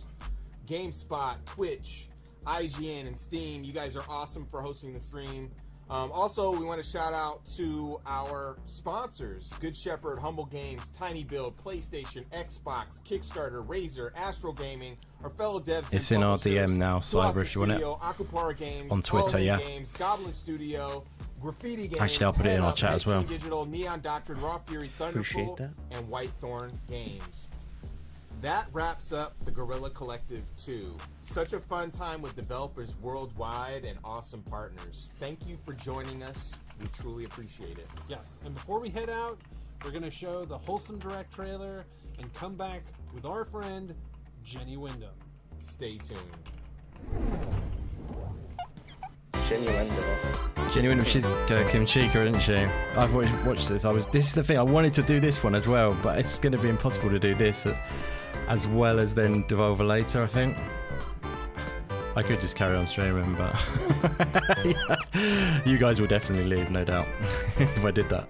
GameSpot, Twitch, IGN, and Steam. You guys are awesome for hosting the stream. Also, we want to shout out to our sponsors: Good Shepherd, Humble Games, Tiny Build, PlayStation, Xbox, Kickstarter, Razer, Astro Gaming, our fellow devs. It's in our DM now, Cyber, if you want it. Akupara Games, on Twitter, yeah. Games, Goblin Studio, Graffiti Games. Actually, I'll put it in our chat as well. Digital, Neon Doctrine, Raw Fury, Thunderful, and Whitethorn Games. That wraps up the Guerrilla Collective 2. Such a fun time with developers worldwide and awesome partners. Thank you for joining us. We truly appreciate it. Yes, and before we head out, we're going to show the Wholesome Direct trailer and come back with our friend, Jenny Wyndham. Stay tuned. Jenny Wyndham. Jenny Wyndham, she's Kim Chica, isn't she? I've watched this. This is the thing. I wanted to do this one as well, but it's going to be impossible to do this as well as then Devolver later, I think. I could just carry on streaming, but yeah. You guys will definitely leave, no doubt, if I did that.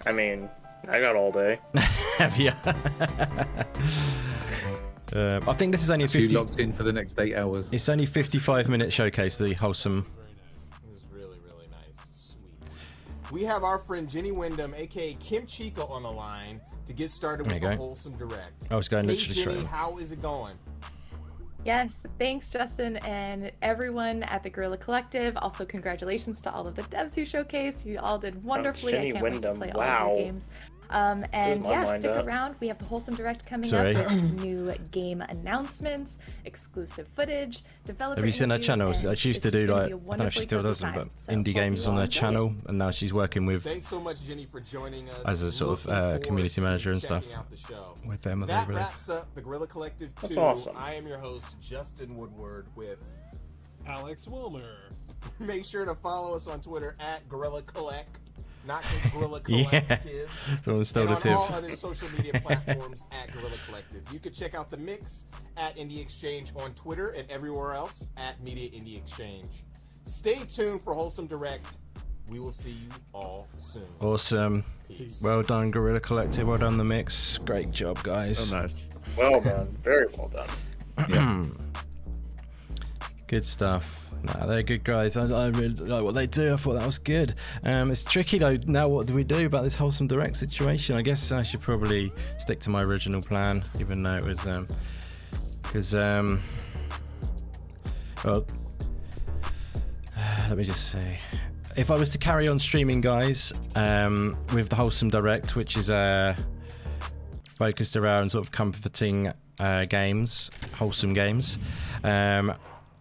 I mean, I got all day. Have you? I think this is only a 50. You locked in for the next 8 hours. It's only 55-minute showcase. The wholesome. This is really, really nice. Sweet. We have our friend Jenny Wyndham, aka Kim Chica, on the line to get started with the Wholesome Direct. I was going hey, literally Jenny, straight. how is it going? Yes, thanks, Justin, and everyone at the Guerrilla Collective. Also, congratulations to all of the devs who showcased. You all did wonderfully. I can't wait to play all of your games. And yeah, stick around. We have the Wholesome Direct coming up with new game announcements, exclusive footage, developer. Have you seen her channel? She used to do like, I don't know if she still does them, but indie games on her channel, and now she's working with. Thanks so much, Jenny, for joining us. As a sort of community manager and stuff with them. That wraps up the Guerrilla Collective 2. That's awesome. I am your host, Justin Woodward, with Alex Wilmer. Make sure to follow us on Twitter at Guerrilla Collect. Not Guerrilla Collective. Someone stole and the tip. on all other social media platforms at Guerrilla Collective. You can check out the mix at Indie Exchange on Twitter and everywhere else at Media Indie Exchange. Stay tuned for Wholesome Direct. We will see you all soon. Awesome. Peace. Well done, Guerrilla Collective. Well done, the mix. Great job, guys. Oh, nice. Well done. Very well done. Yeah. Good stuff. Nah, they're good guys. I really like what they do. I thought that was good. It's tricky though. Now what do we do about this Wholesome Direct situation? I guess I should probably stick to my original plan, even though it was because well, let me just say, if I was to carry on streaming, guys, with the Wholesome Direct, which is focused around sort of comforting games, wholesome games.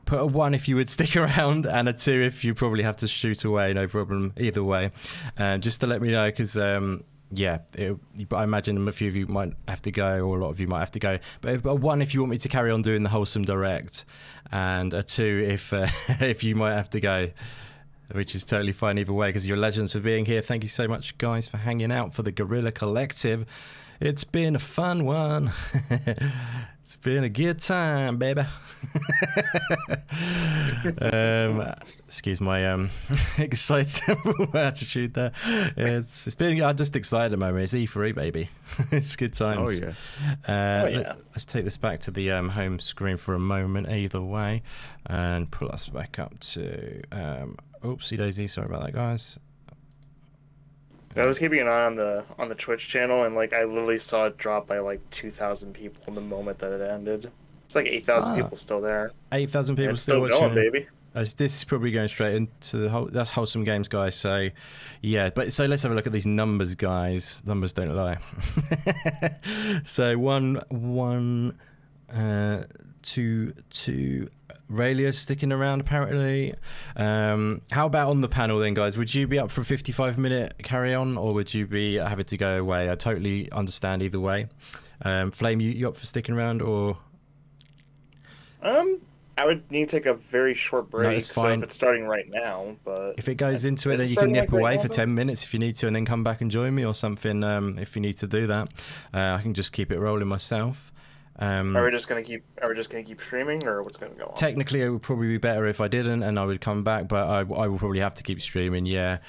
Put a 1 if you would stick around, and a 2 if you probably have to shoot away. No problem either way. Just to let me know, because yeah, I imagine a few of you might have to go, or a lot of you might have to go. But a 1 if you want me to carry on doing the Wholesome Direct, and a 2 if if you might have to go, which is totally fine either way, because you're legends for being here. Thank you so much, guys, for hanging out for the Guerrilla Collective. It's been a fun one. It's been a good time, baby. Excuse my excitable attitude there. It's been. I'm just excited at the moment. It's E3, baby. It's good times. Oh yeah. Let's take this back to the home screen for a moment. Either way, and pull us back up to. Oopsie daisy. Sorry about that, guys. I was keeping an eye on the Twitch channel, and like I literally saw it drop by like 2,000 people in the moment that it ended. It's like 8,000 people still there. 8,000 people still watching. going, baby. This is probably going straight into the that's Wholesome Games, guys. So yeah, but so let's have a look at these numbers, guys. Numbers don't lie. So 1, 2, 2. Raylia sticking around apparently. How about on the panel then, guys? Would you be up for a 55-minute carry on, or would you be having to go away? I totally understand either way. Flame, you up for sticking around, or? I would need to take a very short break. No, it's fine. So if it's starting right now, but if it goes into it, is then it you can starting, nip like, away right for now, 10 minutes if you need to, and then come back and join me or something. If you need to do that, I can just keep it rolling myself. Are we just gonna keep streaming, or what's gonna go on? Technically, it would probably be better if I didn't, and I would come back, but I will probably have to keep streaming. Yeah.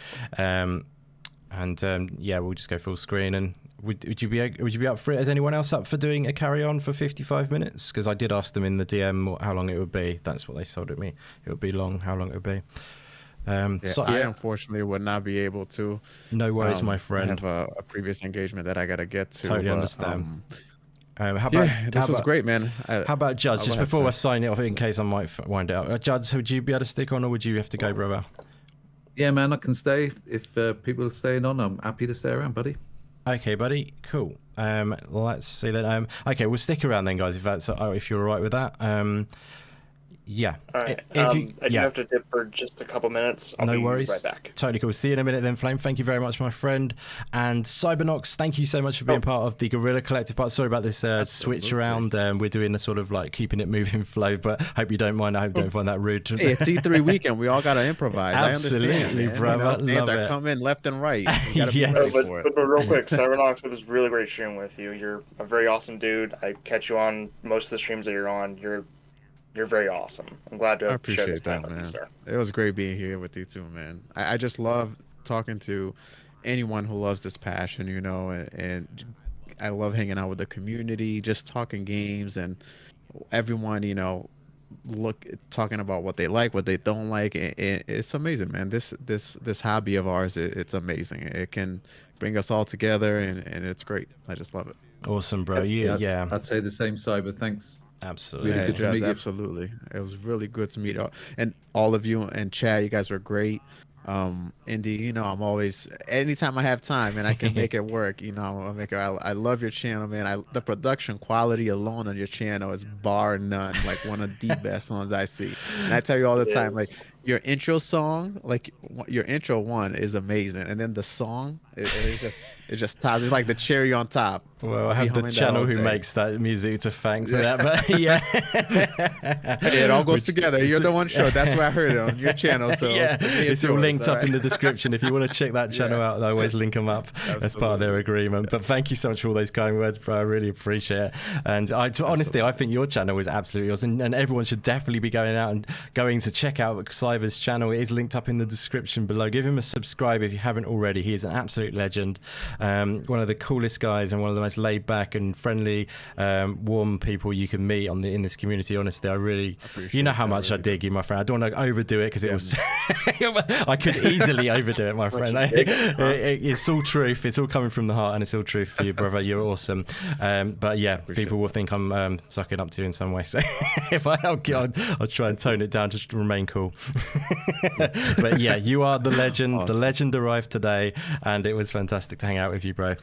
And yeah, we'll just go full screen. And would you be up for it? Is anyone else up for doing a carry on for 55 minutes? Because I did ask them in the DM how long it would be. That's what they told me. It would be long. How long it would be. So I unfortunately would not be able to. No worries, my friend. I have a previous engagement that I gotta get to. Totally understand. How about, this was great, man. How about Judz? Just before I sign it off, in case I might wind it up. Judz, would you be able to stick on, or would you have to go, brother? Yeah, man, I can stay. If people are staying on, I'm happy to stay around, buddy. Okay, buddy. Cool. Let's see that. Okay, we'll stick around then, guys. If you're all right with that. Yeah. All right. I do have to dip for just a couple minutes. I'll no be worries. right back. Totally cool. See you in a minute then, Flame. Thank you very much, my friend. And CyberKnoxx, thank you so much for being part of the Guerrilla Collective part. Sorry about this switch around. We're doing a sort of like keeping it moving flow, but hope you don't mind. I hope you don't find that rude. Hey, it's E3 weekend. We all got to improvise. Absolutely, I understand, bro. You know, things are coming left and right. You gotta be ready for it. But real quick, CyberKnoxx, it was really great sharing with you. You're a very awesome dude. I catch you on most of the streams that you're on. You're very awesome. I'm glad to have shared this time with you, sir. It was great being here with you too, man. I just love talking to anyone who loves this passion, you know, and I love hanging out with the community, just talking games, and everyone, you know, talking about what they like, what they don't like. And it's amazing, man. This hobby of ours, it's amazing. It can bring us all together, and it's great. I just love it. Awesome, bro. Yeah. I'd say the same, Cyber. Thanks. Absolutely. Yeah, Judz, absolutely. It was really good to meet and all of you and Chad. You guys were great. Indy, you know, I'm always, anytime I have time and I can make it work, you know, I'll make it. I love your channel, man. The production quality alone on your channel is bar none, like one of the best ones I see. And I tell you all the time, like your intro song, like your intro one is amazing, and then the song, it just tops. It's like the cherry on top. Well, I have the channel who makes that music to thank for that, but yeah. It all goes together. You're the one show. That's where I heard it on your channel. So yeah, it's all linked up in the description. If you want to check that channel out, I always link them up as part of their agreement. But thank you so much for all those kind words, bro. I really appreciate it. And honestly, I think your channel is absolutely awesome, and everyone should definitely be going out and going to check out Cyber's channel. It is linked up in the description below. Give him a subscribe if you haven't already. He is an absolute legend. One of the coolest guys and one of the most laid back and friendly, warm people you can meet in this community. Honestly, I really, you know how much I dig you, my friend. I don't want to overdo it because it was, I could easily overdo it, my friend. It's all truth. It's all coming from the heart, and it's all truth for you, brother. You're awesome. But yeah, people will think I'm sucking up to you in some way. So if I'll try and tone it down to remain cool. But yeah, you are the legend. Awesome. The legend arrived today, and it was fantastic to hang out with you, bro.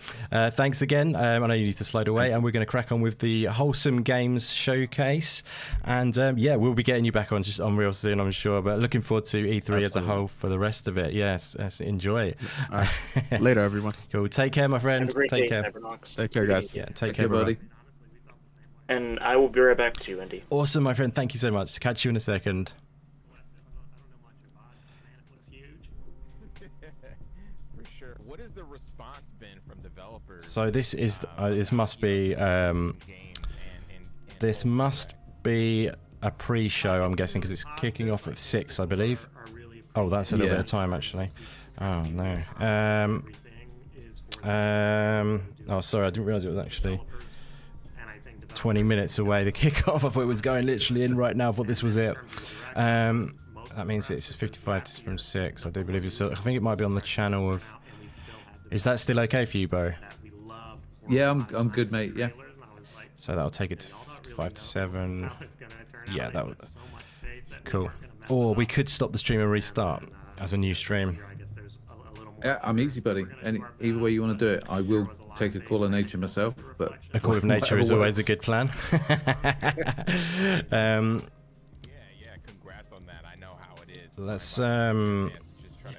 Thanks again. I know you need to slide away, and we're going to crack on with the Wholesome Games Showcase. And yeah, we'll be getting you back on real soon, I'm sure. But looking forward to E3 Absolutely. As a whole for the rest of it. Yes, enjoy it. Later, everyone. Cool. Take care, my friend. Have a great Take day, care. CyberKnoxx. Take care, guys. Yeah, take care, buddy. And I will be right back to you, Indy. Awesome, my friend. Thank you so much. Catch you in a second. What has the response been from developers? So this is this must be a pre-show, I'm guessing, because it's kicking off at 6, I believe. Oh, that's a little bit of time actually. Oh no. Oh, sorry, I didn't realize it was actually 20 minutes away. The kickoff. I thought it was going literally in right now. I thought this was it. That means it's 55 from 6. I do believe it's. I think it might be on the channel of. Is that still okay for you, Bo? Yeah, I'm good, mate. Yeah. So that'll take it to 5 to 7. Yeah, that would. Cool. Or we could stop the stream and restart as a new stream. Yeah, I'm easy, buddy. Either way you want to do it, I will take a call of nature myself. But a call of nature is always a good plan. Congrats on that. I know how it is. Let's just trying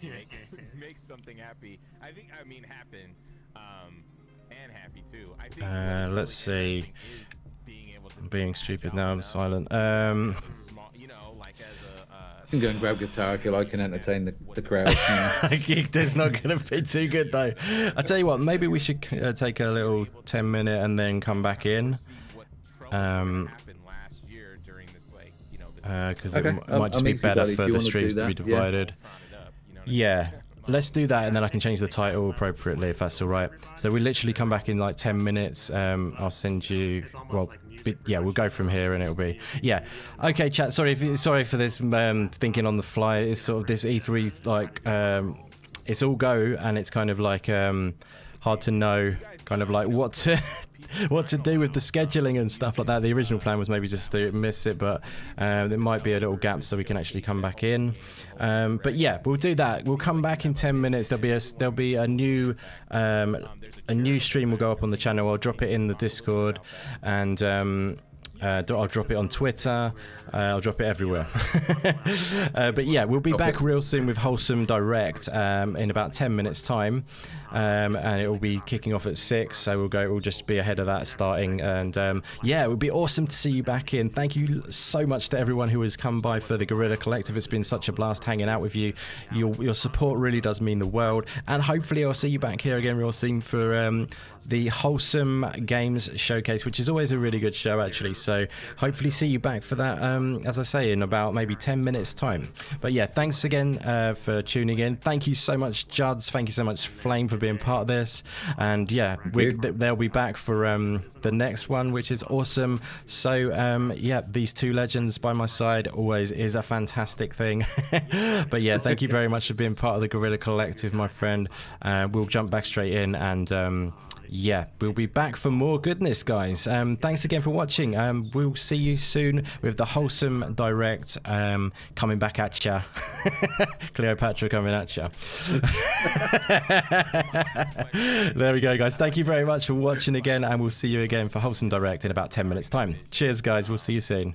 to make something happy. I mean happen, and happy too. I think let's see. I'm being stupid now. I'm silent. You can go and grab guitar if you like and entertain the crowd. It's not going to be too good though. I tell you what, maybe we should take a little 10-minute and then come back in. Because it might just be better for the streams to be divided. Yeah. let's do that, and then I can change the title appropriately if that's all right. So we literally come back in like 10 minutes. I'll send you. Well, yeah, we'll go from here, and it'll be Okay, chat. Sorry for this thinking on the fly. It's sort of this E3's like it's all go, and it's kind of like hard to know kind of like what to do with the scheduling and stuff like that. The original plan was maybe just to miss it, but there might be a little gap so we can actually come back in. But yeah, we'll do that. We'll come back in 10 minutes. There'll be a new stream will go up on the channel. I'll drop it in the Discord, and I'll drop it on Twitter. I'll drop it everywhere. But yeah, we'll be back real soon with Wholesome Direct in about 10 minutes time, and it will be kicking off at 6. So we'll just be ahead of that starting, and yeah, it would be awesome to see you back in. Thank you so much to everyone who has come by for the Guerrilla Collective. It's been such a blast hanging out with you. Your support really does mean the world, and hopefully I'll see you back here again real soon for the Wholesome Games Showcase, which is always a really good show actually. So hopefully see you back for that, as I say, in about maybe 10 minutes time. But yeah, thanks again for tuning in. Thank you so much, Juds. Thank you so much, Flame, for being part of this. And yeah, they'll be back for the next one, which is awesome. So yeah, these two legends by my side always is a fantastic thing. But yeah, thank you very much for being part of the Guerrilla Collective, my friend. We'll jump back straight in, and yeah, we'll be back for more goodness, guys. Thanks again for watching. We'll see you soon with the Wholesome Direct coming back at ya. Cleopatra coming at ya. There we go, guys. Thank you very much for watching again, and we'll see you again for Wholesome Direct in about 10 minutes time. Cheers, guys. We'll see you soon.